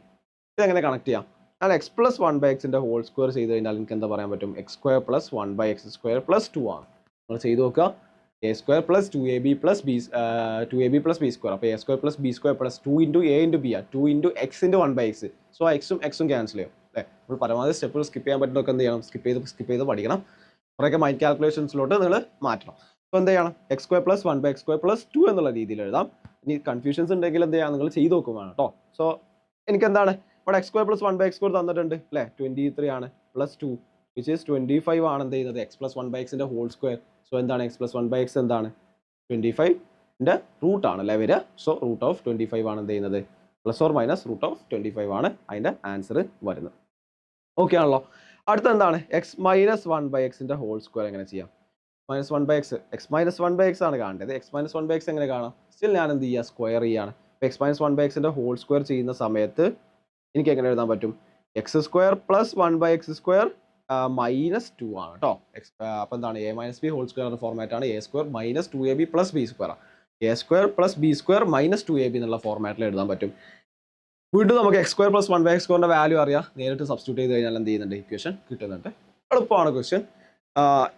A: ഇതെങ്ങനെ കണക്ട് ചെയ്യാം? ഞാൻ x + 1/xന്റെ ഹോൾ സ്ക്വയർ ചെയ്ത് കഴിഞ്ഞാൽ എനിക്ക് എന്താ പറയാൻ പറ്റും, x² + 1/x² + 2 ആണ്. നമ്മൾ ചെയ്ത് നോക്കുക. a² + 2ab + b² അപ്പോൾ a² + b² + 2 × a × b ആണ്. 2 × x × 1/x. സോ എക്സും എക്സും ക്യാൻസൽ ചെയ്യും അല്ലേ? നമ്മൾ പരമാവധി സ്റ്റെപ്പുകൾ സ്കിപ്പ് ചെയ്യാൻ പറ്റുന്നതൊക്കെ എന്ത് ചെയ്യണം, സ്കിപ്പ് ചെയ്ത് പഠിക്കണം. കുറേയൊക്കെ മൈൻഡ് കാൽക്കുലേഷൻസിലോട്ട് നിങ്ങൾ മാറ്റണം. അപ്പോൾ എന്ത് ചെയ്യണം, x² + 1/x² + 2 എന്നുള്ള രീതിയിൽ എഴുതാം. ഇനി കൺഫ്യൂഷൻസ് ഉണ്ടെങ്കിൽ എന്ത് ചെയ്യാം, നിങ്ങൾ ചെയ്ത് നോക്കും വേണം കേട്ടോ. സോ എനിക്ക് എന്താണ് ഇവിടെ x² + 1/x² തന്നിട്ടുണ്ട് അല്ലേ, 23 ആണ് +2 വിച്ച് ഈസ് 25 ആണ് എന്ത് ചെയ്യുന്നത്, x + 1/xന്റെ ഹോൾ സ്ക്വയർ. സോ എന്താണ് x + 1/x എന്താണ്, 25ന്റെ റൂട്ട് ആണ് അല്ലേ വരിക. സോ √25 ആണ് എന്ത് ചെയ്യുന്നത്, ±√25 ആണ് അതിൻ്റെ ആൻസർ വരുന്നത്. ഓക്കെ ആണല്ലോ. അടുത്ത എന്താണ്, x - 1/xന്റെ ഹോൾ സ്ക്വയർ എങ്ങനെ ചെയ്യാം? -1/x x - 1/x ആണ് കാണേണ്ടത്. x - 1/x എങ്ങനെ കാണാം? സ്റ്റിൽ ഞാൻ എന്ത് ചെയ്യുക, സ്ക്വയർ ചെയ്യാണ്. x - 1/xന്റെ ഹോൾ സ്ക്വയർ ചെയ്യുന്ന സമയത്ത് എനിക്ക് എങ്ങനെ എഴുതാൻ പറ്റും, x² + 1/x² -2 ആണ് കേട്ടോ. അപ്പോൾ എന്താണ്, a - b ഹോൾ സ്ക്വയർ എന്ന ഫോർമാറ്റ് ആണ്. a² - 2ab + b² ആണ്. a² + b² - 2ab എന്നുള്ള ഫോർമാറ്റിൽ എഴുതാൻ പറ്റും. വീണ്ടും നമുക്ക് x² + 1/x²ന്റെ വാല്യൂ അറിയാം. നേരിട്ട് സബ്സ്റ്റിറ്റ്യൂട്ട് ചെയ്ത് കഴിഞ്ഞാൽ എന്ത് ചെയ്യുന്നുണ്ട്, ഇക്വേഷൻ കിട്ടുന്നുണ്ട്. എളുപ്പമാണ് ക്വസ്റ്റ്യൻ.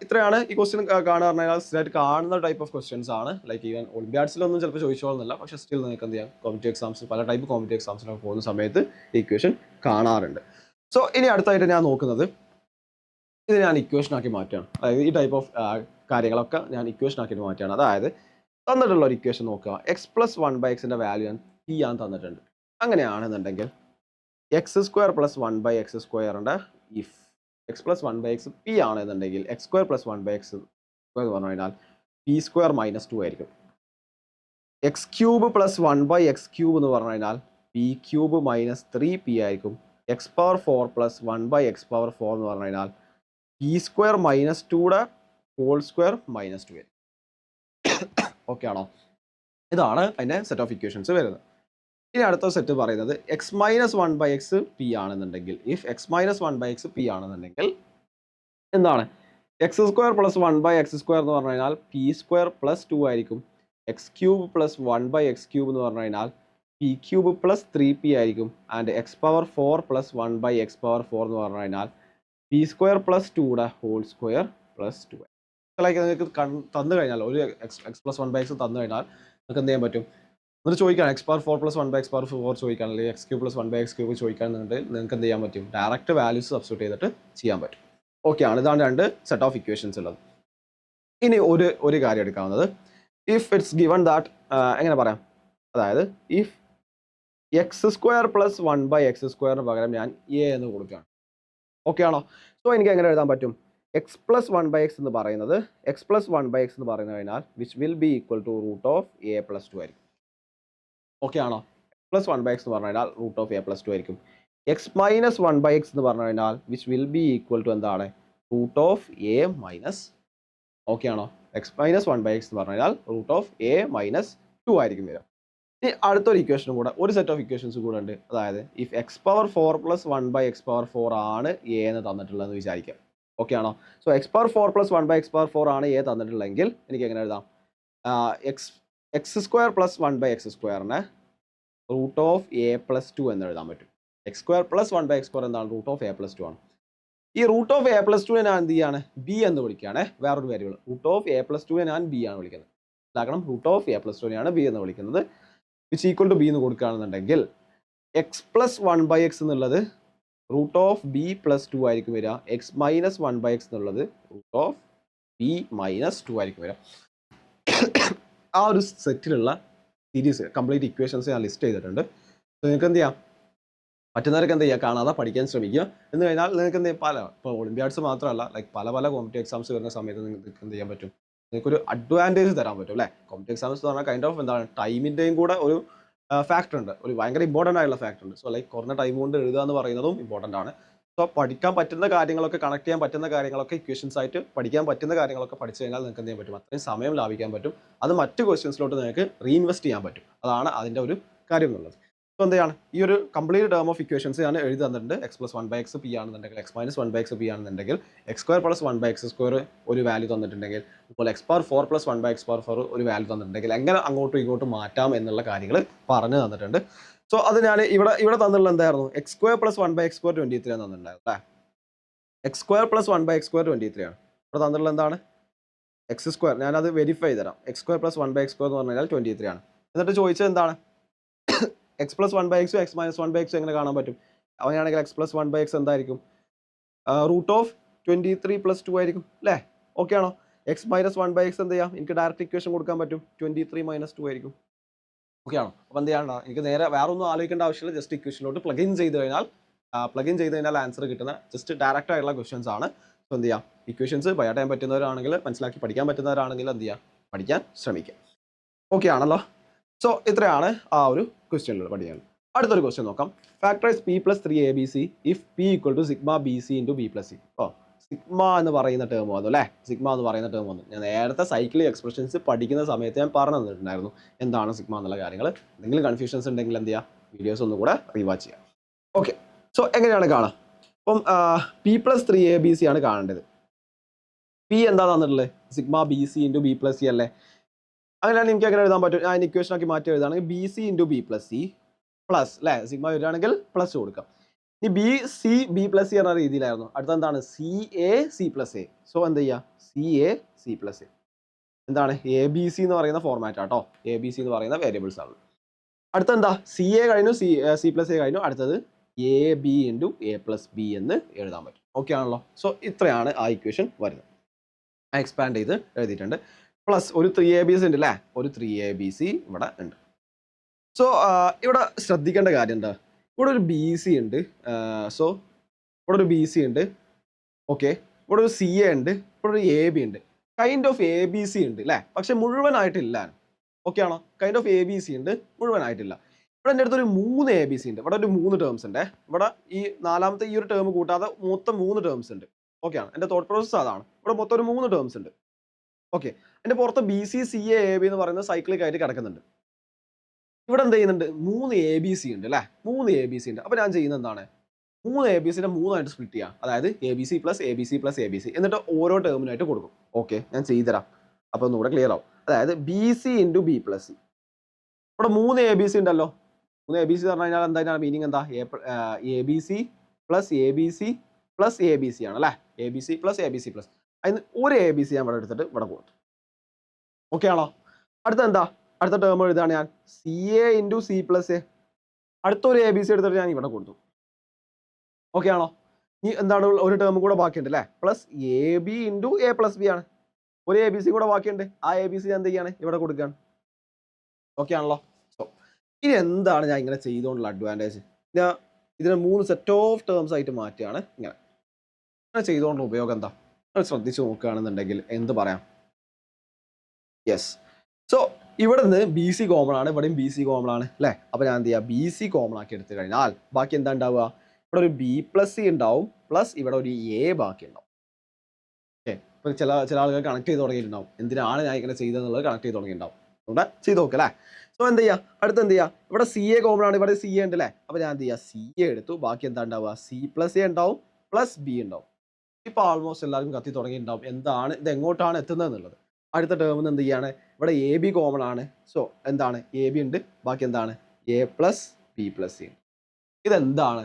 A: ഇത്രയാണ് ഈ ക്വസ്റ്റ്യൻ കാണുക പറഞ്ഞാൽ സ്ഥിരമായിട്ട് കാണുന്ന ടൈപ്പ് ഓഫ് ക്വസ്റ്റ്യൻസ് ആണ്. ലൈക്ക് ഈവൻ ഒളിമ്പ്യാഡ്സിലൊന്നും ചിലപ്പോൾ ചോദിച്ചോളുന്നില്ല. പക്ഷേ സ്റ്റിൽ നിങ്ങൾക്ക് എന്ത് ചെയ്യാം, കോമ്പറ്റീവ് എക്സാംസ് പല ടൈപ്പ് കോമ്പറ്റീവ് എക്സാംസിനൊക്കെ പോകുന്ന സമയത്ത് ഈ ഇക്വേഷൻ കാണാറുണ്ട്. സോ ഇനി അടുത്തായിട്ട് ഞാൻ നോക്കുന്നത്, ഇത് ഞാൻ ഇക്വേഷൻ ആക്കി മാറ്റുകയാണ്. അതായത് ഈ ടൈപ്പ് ഓഫ് കാര്യങ്ങളൊക്കെ ഞാൻ ഇക്വേഷൻ ആക്കിയിട്ട് മാറ്റുകയാണ്. അതായത് തന്നിട്ടുള്ള ഒരു ഇക്വേഷൻ നോക്കുക, x + 1/xന്റെ വാല്യൂ ഞാൻ p ആണ് തന്നിട്ടുണ്ട്. അങ്ങനെയാണെന്നുണ്ടെങ്കിൽ x² + 1/x²ന്റെ if x + 1/x p ആണെന്നുണ്ടെങ്കിൽ x² + 1/x എന്ന് പറഞ്ഞു കഴിഞ്ഞാൽ p² - 2 ആയിരിക്കും. x³ + 1/x³ എന്ന് പറഞ്ഞു കഴിഞ്ഞാൽ p³ - 3p ആയിരിക്കും. x⁴ + 1/x⁴ എന്ന് പറഞ്ഞു കഴിഞ്ഞാൽ p² - 2യുടെ ഹോൾ സ്ക്വയർ -2 ആയിരിക്കും. ഓക്കെ ആണോ? ഇതാണ് അതിൻ്റെ സെറ്റ് ഓഫ് ഇക്വേഷൻസ് വരുന്നത്. ഇനി അടുത്ത സെറ്റ് പറയുന്നത് x - 1/x p ആണെന്നുണ്ടെങ്കിൽ, ഇഫ് x - 1/x p ആണെന്നുണ്ടെങ്കിൽ എന്താണ്, x² + 1/x² എന്ന് പറഞ്ഞു കഴിഞ്ഞാൽ p² + 2 ആയിരിക്കും. x³ + 1/x³ എന്ന് പറഞ്ഞു കഴിഞ്ഞാൽ p³ + 3p ആയിരിക്കും. ആൻഡ് x⁴ + 1/x⁴ എന്ന് പറഞ്ഞു കഴിഞ്ഞാൽ p² + 2യുടെ ഹോൾ സ്ക്വയർ +2. ലൈക്ക് നിങ്ങൾക്ക് തന്നു കഴിഞ്ഞാൽ ഒരു x + 1/x തന്നു കഴിഞ്ഞാൽ നിങ്ങൾക്ക് എന്ത് ചെയ്യാൻ പറ്റും, എന്നിട്ട് ചോദിക്കാം എക്സ് പവർ 4 + 1 / x പവർ 4 ചോദിക്കാൻ, അല്ലെങ്കിൽ x³ + 1 / x³ ചോദിക്കാൻ നിങ്ങൾക്ക് എന്ത് ചെയ്യാൻ പറ്റും? ഡയറക്റ്റ് വാല്യൂസ് സബ്സ്റ്റിറ്റ്യൂട്ട് ചെയ്തിട്ട് ചെയ്യാൻ പറ്റും. ഓക്കെ ആണ്. ഇതാണ് രണ്ട് സെറ്റ് ഓഫ് ഇക്വേഷൻസ് ഉള്ളത്. ഇനി ഒരു കാര്യം എടുക്കാവുന്നത്, ഇഫ് ഇറ്റ്സ് ഗിവൺ ദാറ്റ്, എങ്ങനെ പറയാം, അതായത് ഇഫ് x² + 1 / x² പകരം ഞാൻ a എന്ന് കൊടുക്കുകയാണ്. ഓക്കെ ആണോ? സോ എനിക്ക് എങ്ങനെ എഴുതാൻ പറ്റും? x + 1 / x എന്ന് പറയുന്നത് x + 1 / x എന്ന് പറഞ്ഞു കഴിഞ്ഞാൽ which will be equal to √a + 2 ആയിരിക്കും. ഓക്കെ ആണോ? + 1 / x എന്ന് പറഞ്ഞു കഴിഞ്ഞാൽ √a + 2 ആയിരിക്കും. x - 1 / x എന്ന് പറഞ്ഞു കഴിഞ്ഞാൽ which will be equal to എന്താണ്? √a-, ഓക്കെ ആണോ? x - 1 / x എന്ന് പറഞ്ഞു കഴിഞ്ഞാൽ √a - 2 ആയിരിക്കും വരിക. ഇനി അടുത്തൊരു ഇക്വേഷനും കൂടെ, ഒരു സെറ്റ് ഓഫ് ഇക്വേഷൻസ് കൂടെ ഉണ്ട്. അതായത് if x power 4 + 1 / x power 4 ആണ് a എന്ന് തന്നിട്ടുള്ളതെന്ന് വിചാരിക്കാം. ഓക്കെ ആണോ? So x power 4 + 1 / x power 4 ആണ് a തന്നിട്ടുള്ളതെങ്കിൽ എനിക്ക് എങ്ങനെ എഴുതാം? x² + 1 / x² √a + 2 എന്ന് എഴുതാൻ പറ്റും. x² + 1 / x² എന്താണ്? √a + 2 ആണ്. ഈ √a + 2 ഞാൻ എന്ത് ചെയ്യാണ്? b എന്ന് വിളിക്കുകയാണ്. വേറൊരു വേരിയബിൾ √a + 2 ഞാൻ b ആണ് വിളിക്കുന്നത്. ഇതാക്കണം, √a + 2 നെയാണ് b എന്ന് വിളിക്കുന്നത്. വിച്ച് ഈക്വൽ ടു b എന്ന് കൊടുക്കുകയാണെന്നുണ്ടെങ്കിൽ x + 1 / x എന്നുള്ളത് √b + 2 ആയിരിക്കും വരിക. x - 1 / x എന്നുള്ളത് √b - 2 ആയിരിക്കും വരിക. ആ ഒരു സെറ്റിലുള്ള സീരീസ് കംപ്ലീറ്റ് ഇക്വേഷൻസ് ഞാൻ ലിസ്റ്റ് ചെയ്തിട്ടുണ്ട്. നിങ്ങൾക്ക് എന്ത് ചെയ്യാം, പറ്റുന്നവർക്ക് എന്ത് ചെയ്യുക, കാണാതെ പഠിക്കാൻ ശ്രമിക്കുക. എന്ന് കഴിഞ്ഞാൽ നിങ്ങൾക്ക് എന്ത് ചെയ്യാം, ഇപ്പോൾ ഒളിമ്പ്യാഡ്സ് മാത്രമല്ല, ലൈക്ക് പല കോമ്പറ്റീവ് എക്സാംസ് വരുന്ന സമയത്ത് നിങ്ങൾക്ക് എന്ത് ചെയ്യാൻ പറ്റും, നിങ്ങൾക്കൊരു അഡ്വാൻറ്റേജ് തരാൻ പറ്റും അല്ലേ. കോമ്പറ്റീവ് എക്സാംസ് എന്ന് പറഞ്ഞാൽ കൈൻഡ് ഓഫ് എന്താണ്, ടൈമിൻ്റെയും കൂടെ ഒരു ഫാക്ടർ ഉണ്ട്, ഒരു ഭയങ്കര ഇമ്പോർട്ടൻ്റ് ആയിട്ടുള്ള ഫാക്ടർ ഉണ്ട്. സോ ലൈക്ക് കുറഞ്ഞ ടൈം കൊണ്ട് എഴുതുക എന്ന് പറയുന്നതും ഇമ്പോർട്ടൻ്റ് ആണ്. സോ പഠിക്കാൻ പറ്റുന്ന കാര്യങ്ങളൊക്കെ, കണക്ട് ചെയ്യാൻ പറ്റുന്ന കാര്യങ്ങളൊക്കെ, ഇക്വേഷൻസ് ആയിട്ട് പഠിക്കാൻ പറ്റുന്ന കാര്യങ്ങളൊക്കെ പഠിച്ചു കഴിഞ്ഞാൽ നിങ്ങൾക്ക് എന്ത് ചെയ്യാൻ പറ്റും, അത്രയും സമയം ലാഭിക്കാൻ പറ്റും. അത് മറ്റ് ക്വസ്റ്റ്യൻസിലോട്ട് നിങ്ങൾക്ക് റീഇൻവെസ്റ്റ് ചെയ്യാൻ പറ്റും. അതാണ് അതിൻ്റെ ഒരു കാര്യം എന്നുള്ളത്. സോ എന്താണ്, ഈ ഒരു കംപ്ലീറ്റ് ടേം ഓഫ് ഇക്വേഷൻസ് ഞാൻ എഴുതി തന്നിട്ടുണ്ട്. x + 1 / x p ആണെന്നുണ്ടെങ്കിൽ, x - 1 / x p ആണെന്നുണ്ടെങ്കിൽ, x² + 1 / x² ഒരു വാല്യൂ തന്നിട്ടുണ്ടെങ്കിൽ, ഇപ്പോൾ x പവർ 4 + 1 / x പവർ 4 ഒരു വാല്യൂ തന്നിട്ടുണ്ടെങ്കിൽ എങ്ങനെ അങ്ങോട്ടും ഇങ്ങോട്ടും മാറ്റാം എന്നുള്ള കാര്യങ്ങൾ പറഞ്ഞു തന്നിട്ടുണ്ട്. സോ അത് ഞാൻ ഇവിടെ തന്നിട്ടുള്ള എന്തായിരുന്നു, x² + 1 / x² 23 ആണ് തന്നിട്ടുണ്ടായിരുന്നു അല്ലേ. x² + 1 / x² 23 ആണ്. ഇവിടെ തന്നിട്ടുള്ള എന്താണ്, x². ഞാനത് വെരിഫൈ തരാം. x² + 1 / x² എന്ന് പറഞ്ഞു കഴിഞ്ഞാൽ 23 ആണ്. എന്നിട്ട് ചോദിച്ചത് എന്താണ്, x + 1 / x, x - 1 / x എങ്ങനെ കാണാൻ പറ്റും? അങ്ങനെയാണെങ്കിൽ x + 1 / x എന്തായിരിക്കും, √23 + 2 ആയിരിക്കും അല്ലേ. ഓക്കെ ആണോ? x - 1 / x എന്ത് ചെയ്യാം, എനിക്ക് ഡയറക്റ്റ് ഇക്വേഷൻ കൊടുക്കാൻ പറ്റും, 23 - 2 ആയിരിക്കും. ഓക്കെ ആണോ? അപ്പോൾ എന്ത് ചെയ്യണ്ട, എനിക്ക് നേരെ വേറെ ഒന്നും ആലോചിക്കേണ്ട ആവശ്യമില്ല. ജസ്റ്റ് ഇക്വേഷനിലോട്ട് പ്ലഗ് ഇൻ ചെയ്ത് കഴിഞ്ഞാൽ ആൻസർ കിട്ടുന്ന ജസ്റ്റ് ഡയറക്റ്റ് ആയിട്ടുള്ള ക്വസ്റ്റ്യൻസ് ആണ്. സോ എന്ത് ചെയ്യാം, ഇക്വേഷൻസ് ബൈ ചെയ്യാൻ പറ്റുന്നവരാണെങ്കിൽ, മനസ്സിലാക്കി പഠിക്കാൻ പറ്റുന്നവരാണെങ്കിൽ എന്ത് ചെയ്യാം, പഠിക്കാൻ ശ്രമിക്കുക. ഓക്കെ ആണല്ലോ? സോ ഇത്രയാണ് ആ ഒരു ക്വസ്റ്റ്യനിൽ പഠിക്കാൻ. അടുത്തൊരു ക്വസ്റ്റ്യൻ നോക്കാം. Factorise p + 3abc if p = sigma bc × b + c. Sigma എന്ന് പറയുന്ന ടേം വന്നു അല്ലേ. സിഗ്മ എന്ന് പറയുന്ന ടേം വന്നു. ഞാൻ നേരത്തെ സൈക്ലിക് എക്സ്പ്രഷൻസ് പഠിക്കുന്ന സമയത്ത് ഞാൻ പറഞ്ഞു തന്നിട്ടുണ്ടായിരുന്നു എന്താണ് സിഗ്മ എന്നുള്ള കാര്യങ്ങൾ. എന്തെങ്കിലും കൺഫ്യൂഷൻസ് ഉണ്ടെങ്കിൽ എന്ത് ചെയ്യുക, വീഡിയോസ് ഒന്നുകൂടെ റീവാച്ച് ചെയ്യാം. ഓക്കെ, സോ എങ്ങനെയാണ് കാണുക? അപ്പം p + 3abc ആണ് കാണേണ്ടത്. p എന്താ തന്നിട്ടുള്ളത്, സിഗ്മ bc × b + c അല്ലേ. അങ്ങനെയാണെങ്കിൽ എനിക്ക് എങ്ങനെ എഴുതാൻ പറ്റും, ഞാൻ ഇക്വേഷൻ ആക്കി മാറ്റി എഴുതുകയാണെങ്കിൽ bc × b + c പ്ലസ് അല്ലേ, സിഗ്മ വരികയാണെങ്കിൽ പ്ലസ് കൊടുക്കാം. ഇനി B C B plus C എന്ന രീതിയിലായിരുന്നു. അടുത്ത എന്താണ്, C A C plus A. So എന്ത് ചെയ്യുക, C A C plus A എന്താണ്, എ ബി സി എന്ന് പറയുന്ന ഫോർമാറ്റ് ആട്ടോ. എ ബി സി എന്ന് പറയുന്ന വേരിയബിൾസ് ആണ്. അടുത്ത എന്താ, സി എ കഴിഞ്ഞു, സി പ്ലസ് എ കഴിഞ്ഞു. അടുത്തത് A B × A plus B എന്ന് എഴുതാൻ പറ്റും. ഓക്കെ ആണല്ലോ. സോ ഇത്രയാണ് ആ ഇക്വേഷൻ വരുന്നത്. എക്സ്പാൻഡ് ചെയ്ത് എഴുതിയിട്ടുണ്ട്. പ്ലസ് ഒരു 3abc ഉണ്ട് അല്ലേ, ഒരു 3abc ഇവിടെ ഉണ്ട്. സോ ഇവിടെ ശ്രദ്ധിക്കേണ്ട കാര്യം എന്താ, ഇവിടെ ഒരു ബി സി ഉണ്ട്. സോ ഇവിടെ ഒരു ബി സി ഉണ്ട്. ഓക്കെ, ഇവിടെ ഒരു സി എ ഉണ്ട്, ഇവിടെ ഒരു എ ബി ഉണ്ട്. Kind of A B C ഉണ്ട് അല്ലേ, പക്ഷെ മുഴുവനായിട്ടില്ല. ഓക്കെ ആണോ, kind of A B C ഉണ്ട്, മുഴുവനായിട്ടില്ല. ഇവിടെ എൻ്റെ അടുത്തൊരു 3 എ ബി സി ഉണ്ട്. ഇവിടെ ഒരു 3 ടേംസ് ഉണ്ട്. ഇവിടെ ഈ നാലാമത്തെ ഈ ഒരു ടേം കൂട്ടാതെ മൊത്തം 3 ടേംസ് ഉണ്ട്. ഓക്കെ ആണ്, എൻ്റെ തോട്ട് പ്രോസസ് അതാണ്. ഇവിടെ മൊത്തം ഒരു 3 ടേംസ് ഉണ്ട്. ഓക്കെ, എൻ്റെ പുറത്ത് B C C A B എന്ന് പറയുന്നത് സൈക്ലിക് ആയിട്ട് കിടക്കുന്നുണ്ട്. ഇവിടെ എന്ത് ചെയ്യുന്നുണ്ട്, 3 എ ബി സി ഉണ്ട് അല്ലേ, 3 എ ബി സി ഉണ്ട്. അപ്പോൾ ഞാൻ ചെയ്യുന്നത് എന്താണ്, 3 എ ബി സിനെ 3 ആയിട്ട് സ്പ്ലിറ്റ് ചെയ്യാം. അതായത് A B C plus A B C plus A B C, എന്നിട്ട് ഓരോ ടേമിനായിട്ട് കൊടുക്കും. ഓക്കെ, ഞാൻ ചെയ്തുതരാം, അപ്പോൾ ഒന്നുകൂടെ ക്ലിയർ ആവും. അതായത് B C × B plus C. ഇവിടെ 3 എ ബി സി ഉണ്ടല്ലോ. 3 എ ബി സി എന്ന് പറഞ്ഞു കഴിഞ്ഞാൽ എന്താ മീനിങ്, എന്താ, A B C plus A B C plus A B C ആണ് അല്ലേ. A B C plus A B C plus, അതിന് ഒരു എ ബി സി ഞാൻ ഇവിടെ എടുത്തിട്ട് ഇവിടെ കൊടുത്തു. ഓക്കെ ആണോ. അടുത്ത എന്താ, അടുത്ത ടേം എഴുതാണ് ഞാൻ C A into C plus A. അടുത്തൊരു എ ബി സി എടുത്തിട്ട് ഞാൻ ഇവിടെ കൊടുത്തു. ഓക്കെ ആണോ? ഇനി എന്താണ് ഒരു ടേം കൂടെ ബാക്കിയുണ്ട് അല്ലേ? Plus A B into A plus B ആണ്. ഒരു എ ബി സി കൂടെ ബാക്കിയുണ്ട്. ആ എ ബി സി എന്ത് ചെയ്യാണ്? ഇവിടെ കൊടുക്കുകയാണ്. ഓക്കെ ആണല്ലോ? സോ ഇനി എന്താണ് ഞാൻ ഇങ്ങനെ ചെയ്തുകൊണ്ടുള്ള അഡ്വാൻറ്റേജ്? ഞാൻ ഇതിനെ 3 സെറ്റ് ഓഫ് ടേംസ് ആയിട്ട് മാറ്റുകയാണ്. ഇങ്ങനെ ചെയ്തുകൊണ്ടുള്ള ഉപയോഗം എന്താ? ശ്രദ്ധിച്ച് നോക്കുകയാണെന്നുണ്ടെങ്കിൽ എന്ത് പറയാം? യെസ്. സോ ഇവിടുന്ന് ബി സി കോമൺ ആണ്, ഇവിടെയും ബി സി കോമൺ ആണ് അല്ലേ? അപ്പോൾ ഞാൻ എന്ത് ചെയ്യുക? ബി സി കോമൺ ആക്കി എടുത്തു കഴിഞ്ഞാൽ ബാക്കി എന്താ ഉണ്ടാവുക? ഇവിടെ ഒരു ബി പ്ലസ് സി ഉണ്ടാവും, പ്ലസ് ഇവിടെ ഒരു എ ബാക്കി ഉണ്ടാവും. ഓക്കെ, ഇപ്പം ചില ആളുകൾ കണക്ട് ചെയ്ത് തുടങ്ങിയിട്ടുണ്ടാവും. എന്തിനാണ് ഞാൻ ഇങ്ങനെ ചെയ്തതെന്നുള്ളത് കണക്ട് ചെയ്ത് തുടങ്ങിയിട്ടുണ്ടാവും. അതുകൊണ്ട് ചെയ്ത് നോക്കുക അല്ലേ? സോ എന്ത് ചെയ്യുക? അടുത്ത് എന്ത് ചെയ്യുക? ഇവിടെ സി എ കോമൺ ആണ്, ഇവിടെ സി എ ഉണ്ട് അല്ലേ? അപ്പോൾ ഞാൻ എന്ത് ചെയ്യുക? സി എ എടുത്തു. ബാക്കി എന്താ ഉണ്ടാവുക? സി പ്ലസ് എ ഉണ്ടാവും, പ്ലസ് ബി ഉണ്ടാവും. ഇപ്പോൾ ആൾമോസ്റ്റ് എല്ലാവർക്കും കത്തി തുടങ്ങിയിട്ടുണ്ടാവും എന്താണ് ഇത്, എങ്ങോട്ടാണ് എത്തുന്നത് എന്നുള്ളത്. അടുത്ത ടേമിൽ എന്ത് ചെയ്യാണ്? ഇവിടെ എ ബി കോമൺ ആണ്. സോ എന്താണ്? എ ബി ഉണ്ട്. ബാക്കി എന്താണ്? A plus B plus C ഉണ്ട്. ഇതെന്താണ്?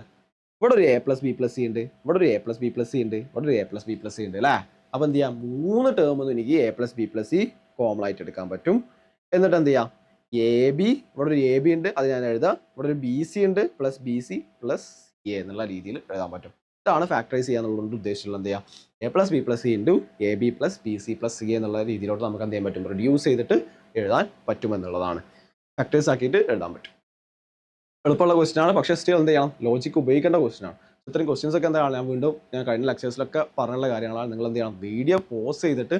A: ഇവിടെ ഒരു A plus B plus C ഉണ്ട്, ഇവിടെ ഒരു A plus B plus C ഉണ്ട്, ഇവിടെ ഒരു A plus B plus C ഉണ്ട് അല്ലേ? അപ്പോൾ എന്ത് ചെയ്യാം? 3 ടേമൊന്നും എനിക്ക് A plus B plus C common ആയിട്ട് എടുക്കാൻ പറ്റും. എന്നിട്ട് എന്ത് ചെയ്യാം? എ ബി, ഇവിടെ ഒരു എ ബി ഉണ്ട്, അത് ഞാൻ എഴുതാം. ഇവിടെ ഒരു ബി സി ഉണ്ട്, plus B C plus A എന്നുള്ള രീതിയിൽ എഴുതാൻ പറ്റും. ഇതാണ് ഫാക്ടറൈസ് ചെയ്യാന്നുള്ളത് ഉദ്ദേശിച്ചുള്ളത്. എന്ത് ചെയ്യാം? A plus B plus C into A B plus B C plus C എന്നുള്ള രീതിയിലോട്ട് നമുക്ക് എന്ത് ചെയ്യാൻ പറ്റും? റിഡ്യൂസ് ചെയ്തിട്ട് എഴുതാൻ പറ്റുമെന്നുള്ളതാണ്. ഫാക്ടേഴ്സ് ആക്കിയിട്ട് എഴുതാൻ പറ്റും. എളുപ്പമുള്ള ക്വസ്റ്റ്യൻ ആണ്, പക്ഷേ സ്റ്റിൽ എന്ത് ചെയ്യണം? ലോജിക്ക് ഉപയോഗിക്കേണ്ട ക്വസ്റ്റ്യൻ ആണ്. ഇത്രയും ക്വസ്റ്റ്യൻസ് ഒക്കെ എന്താണ് ഞാൻ കഴിഞ്ഞ ലെക്ചേഴ്സിലൊക്കെ പറഞ്ഞുള്ള കാര്യങ്ങളാണ്. നിങ്ങൾ എന്ത് ചെയ്യണം? വീഡിയോ പോസ് ചെയ്തിട്ട്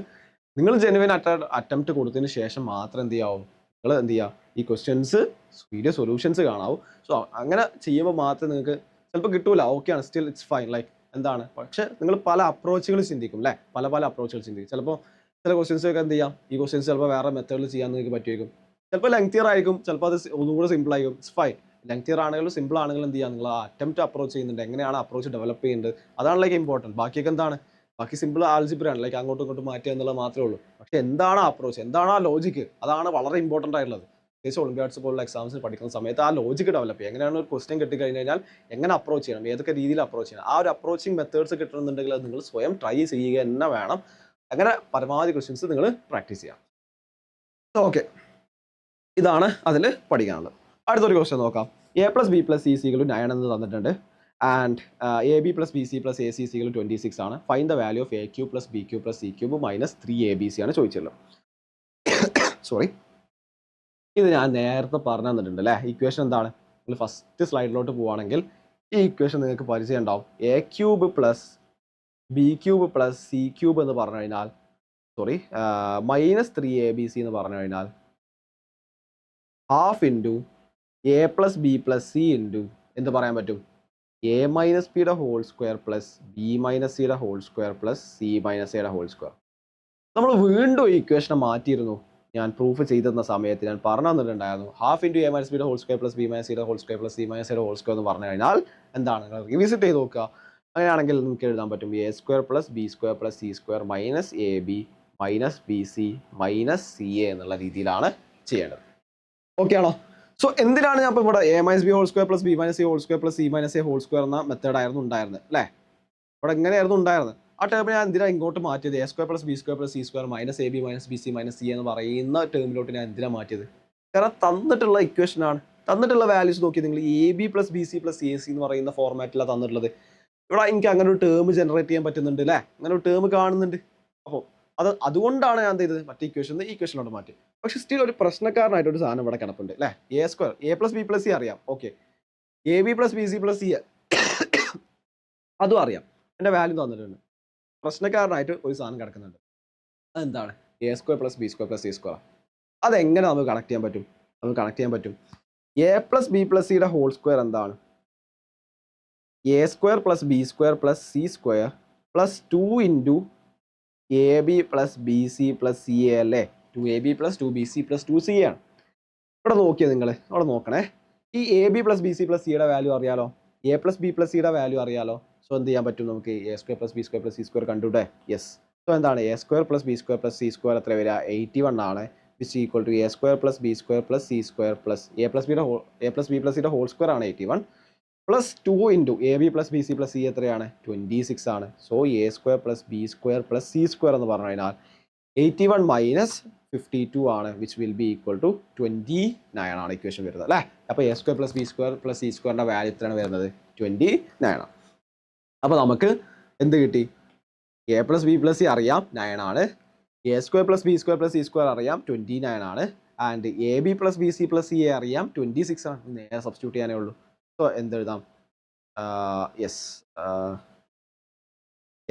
A: നിങ്ങൾ ജെനുവിൻ അറ്റംപ്റ്റ് കൊടുത്തതിന് ശേഷം മാത്രം എന്ത് ചെയ്യാവും? നിങ്ങൾ എന്ത് ചെയ്യുക? ഈ ക്വസ്റ്റ്യൻസ് വീഡിയോ സൊല്യൂഷൻസ് കാണാവൂ. സോ അങ്ങനെ ചെയ്യുമ്പോൾ മാത്രമേ നിങ്ങൾക്ക് ചിലപ്പോൾ കിട്ടൂല. ഓക്കെയാണ്, സ്റ്റിൽ ഇറ്റ്സ് ഫൈൻ. ലൈക്ക് എന്താണ്? പക്ഷേ നിങ്ങൾ പല അപ്രോച്ചുകൾ ചിന്തിക്കും അല്ലേ? പല അപ്രോച്ചുകൾ ചിന്തിക്കും. ചിലപ്പോൾ ചില ക്വസ്റ്റ്യൻസ് ഒക്കെ എന്ത് ചെയ്യാം? ഈ ക്വസ്റ്റ്യൻസ് ചിലപ്പോൾ വേറെ മെത്തേഡിൽ ചെയ്യാൻ നിങ്ങൾക്ക് പറ്റുമായിരിക്കും. ചിലപ്പോൾ ലെങ്തിയർ ആയിരിക്കും, ചിലപ്പോൾ അത് ഒന്നുകൂടെ സിമ്പിൾ ആയിരിക്കും. It's fine. ലെങ്തിയർ ആണെങ്കിലും സിമ്പിൾ ആണെങ്കിലും എന്ത് ചെയ്യാം? നിങ്ങൾ ആ അറ്റംപ്റ്റ് അപ്രോച്ച് ചെയ്യുന്നുണ്ട്, എങ്ങനെയാണ് അപ്രോച്ച് ഡെവലപ്പ് ചെയ്യുന്നത്, അതാണ് ലൈക്ക് ഇമ്പോർട്ടൻറ്റ്. ബാക്കിയൊക്കെ എന്താണ്? ബാക്കി സിമ്പിൾ ആൽജിബ്രയാണ്, ലൈക്ക് അങ്ങോട്ടും ഇങ്ങോട്ടും മാറ്റുക എന്നുള്ളത് മാത്രമേ ഉള്ളൂ. പക്ഷേ എന്താണ് ആ അപ്രോച്ച്, എന്താണ് ആ ലോജിക്ക്, അതാണ് വളരെ ഇമ്പോർട്ടൻ്റ് ആയിട്ടുള്ളത്. പ്രത്യേകിച്ച് ഒളിമ്പ്യാഡ്സ് പോലുള്ള എക്സാംസിന് പഠിക്കുന്ന സമയത്ത് ആ ലോജിക്ക് ഡെവലപ്പ് ചെയ്യുക. എങ്ങനെയാണ് ഒരു ക്വസ്റ്റ്യൻ കിട്ടിക്കഴിഞ്ഞ് കഴിഞ്ഞാൽ എങ്ങനെ അപ്രോച്ച് ചെയ്യണം, ഏതൊക്കെ രീതിയിൽ അപ്രോച്ച് ചെയ്യണം, ആ ഒരു അപ്രോച്ചിങ് മെത്തേഡ്സ് കിട്ടണമെന്നുണ്ടെങ്കിൽ അത് നിങ്ങൾ സ്വയം ട്രൈ ചെയ്യുക തന്നെ വേണം. അങ്ങനെ പരമാവധി ക്വസ്റ്റ്യൻസ് നിങ്ങൾ പ്രാക്ടീസ് ചെയ്യാം. ഓക്കെ, ഇതാണ് അതിൽ പഠിക്കാനുള്ളത്. അടുത്തൊരു ക്വസ്റ്റ്യൻ നോക്കാം. A plus B plus C സികൾ 9 എന്ന് തന്നിട്ടുണ്ട്. And A B plus B C plus A C സികൾ 26 ആണ്. Find the value of A cube plus B cube plus C cube minus 3ab ആണ് ചോദിച്ചല്ലോ. സോറി, ഇത് ഞാൻ നേരത്തെ പറഞ്ഞു തന്നിട്ടുണ്ട് അല്ലേ? ഇക്വേഷൻ എന്താണ്? നിങ്ങൾ ഫസ്റ്റ് സ്ലൈഡിലോട്ട് പോവുകയാണെങ്കിൽ ഈ ഇക്വേഷൻ നിങ്ങൾക്ക് പരിചയം ഉണ്ടാവും. A cube plus B cube plus C cube എന്ന് പറഞ്ഞു കഴിഞ്ഞാൽ മൈനസ് 3abc എന്ന് പറഞ്ഞു കഴിഞ്ഞാൽ half into A plus B plus C into എന്ത് പറയാൻ പറ്റും? എ മൈനസ് പിയുടെ whole square plus B minus സിയുടെ whole square plus C minus എയുടെ ഹോൾ സ്ക്വയർ. നമ്മൾ വീണ്ടും ഈ ഇക്വേഷനെ മാറ്റിയിരുന്നു. ഞാൻ പ്രൂഫ് ചെയ്തിരുന്ന സമയത്ത് ഞാൻ പറഞ്ഞു തന്നിട്ടുണ്ടായിരുന്നു. ഹാഫ് ഇൻറ്റു എ മൈനസ് ബിയുടെ whole square plus B minus സിയുടെ whole square plus C minus എയുടെ ഹോൾ സ്ക്വയർ എന്ന് പറഞ്ഞു കഴിഞ്ഞാൽ എന്താണ്? നിങ്ങൾ റിവിസിറ്റ് ചെയ്ത് നോക്കുക. അങ്ങനെയാണെങ്കിൽ നമുക്ക് എഴുതാൻ പറ്റും A square plus B square plus C square minus A B minus B C minus C A എന്നുള്ള രീതിയിലാണ് ചെയ്യേണ്ടത്. ഓക്കെ ആണോ? സോ എന്തിനാണ് ഞാൻ ഇപ്പോൾ ഇവിടെ A minus B whole square plus B minus C whole square plus C minus A whole square എന്ന മെത്തേഡായിരുന്നു ഉണ്ടായിരുന്നത് അല്ലേ? ഇവിടെ എങ്ങനെയായിരുന്നു ഉണ്ടായിരുന്നത്? ആ ടേം ഞാൻ എന്തിനാണ് ഇങ്ങോട്ട് മാറ്റിയത്? A square plus B square plus C square minus A B minus B C minus C എന്ന് പറയുന്ന ടേമിലോട്ട് ഞാൻ എന്തിനാണ് മാറ്റിയത്? കാരണം തന്നിട്ടുള്ള ഇക്വേഷനാണ്, തന്നിട്ടുള്ള വാല്യൂസ് നോക്കി നിങ്ങൾ A B plus B C plus A C എന്ന് പറയുന്ന ഫോർമാറ്റിലാണ് തന്നിട്ടുള്ളത്. ഇവിടെ എനിക്ക് അങ്ങനെ ഒരു ടേം ജനറേറ്റ് ചെയ്യാൻ പറ്റുന്നുണ്ട് അല്ലേ? അങ്ങനെ ഒരു ടേം കാണുന്നുണ്ട്. അപ്പോൾ അതുകൊണ്ടാണ് ഞാൻ എന്ത് ചെയ്തത്? മറ്റേ ഇക്വേഷനിലോട്ട് മാറ്റി. പക്ഷെ സ്റ്റിൽ ഒരു പ്രശ്നക്കാരനായിട്ടൊരു സാധനം ഇവിടെ കിടപ്പുണ്ട് അല്ലേ? A square A plus B plus C അറിയാം, okay. A B plus B C plus C അതും അറിയാം, എൻ്റെ വാല്യൂ തന്നിട്ടുണ്ട്. പ്രശ്നക്കാരനായിട്ട് ഒരു സാധനം കിടക്കുന്നുണ്ട്. അതെന്താണ്? A square plus B square plus C square. അതെങ്ങനെ നമുക്ക് കണക്ട് ചെയ്യാൻ പറ്റും? നമുക്ക് കണക്ട് ചെയ്യാൻ പറ്റും. എ പ്ലസ് ബി പ്ലസ് സിയുടെ ഹോൾ സ്ക്വയർ എന്താണ്? A square plus B square plus C square plus 2 into A B plus B C plus C A അല്ലേ? 2ab plus 2bc plus 2c ആണ്. ഇവിടെ നോക്കിയാൽ നിങ്ങൾ അവിടെ നോക്കണേ. ഈ A B plus B C plus സിയുടെ വാല്യൂ അറിയാലോ, എ പ്ലസ് ബി പ്ലസ് സിയുടെ വാല്യൂ അറിയാലോ. സോ എന്ത് ചെയ്യാൻ പറ്റും? നമുക്ക് A square plus B square plus C square കണ്ടുകൂടെ? യെസ്. സോ എന്താണ്? A square plus B square plus C square എത്ര വരിക? 81 ആണ്. Which equal to A square plus B square plus C square plus A plus B plus സിയുടെ whole square ആണ് 81 plus 2 into A B plus B C plus C എത്രയാണ്? 26 ആണ്. So A square plus B square plus C square എന്ന് പറഞ്ഞു കഴിഞ്ഞാൽ 81 minus 52 ആണ്, which will be equal to 29 ആണ് equation വരുന്നത് അല്ലേ. അപ്പോൾ A square plus B square plus C സ്ക്വയറിൻ്റെ വാല്യൂ എത്രയാണ് വരുന്നത്? 29 ആണ്. അപ്പോൾ നമുക്ക് എന്ത് കിട്ടി? A plus B plus C അറിയാം 9 ആണ്, A square plus B square plus C square അറിയാം 29 ആണ്, and A B plus B C plus C A അറിയാം 26 ആണ്. നേരെ സബ്സ്റ്റിറ്റ്യൂട്ട് ചെയ്യാനേ ഉള്ളൂ. സോ എന്തെഴുതാം? Yes,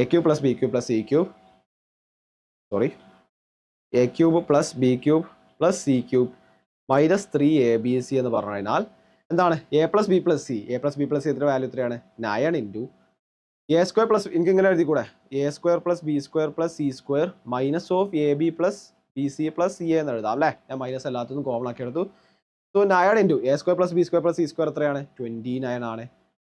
A: A cube plus B cube plus C cube, sorry, A cube plus B cube plus C cube minus 3ab എന്ന് പറഞ്ഞു കഴിഞ്ഞാൽ എന്താണ്? A plus B plus C, A plus B plus C എത്ര value എത്രയാണ്? 9 into A square plus, എനിക്ക് ഇങ്ങനെ എഴുതി കൂടെ, A square plus B square plus C square minus of A B plus B C plus C എന്ന് എഴുതാം അല്ലേ. ഞാൻ മൈനസ് അല്ലാത്തതും കോമൺ ആക്കി എടുത്തു. So 9 into A square plus B square plus C square എത്രയാണ്? 29 ആണ്.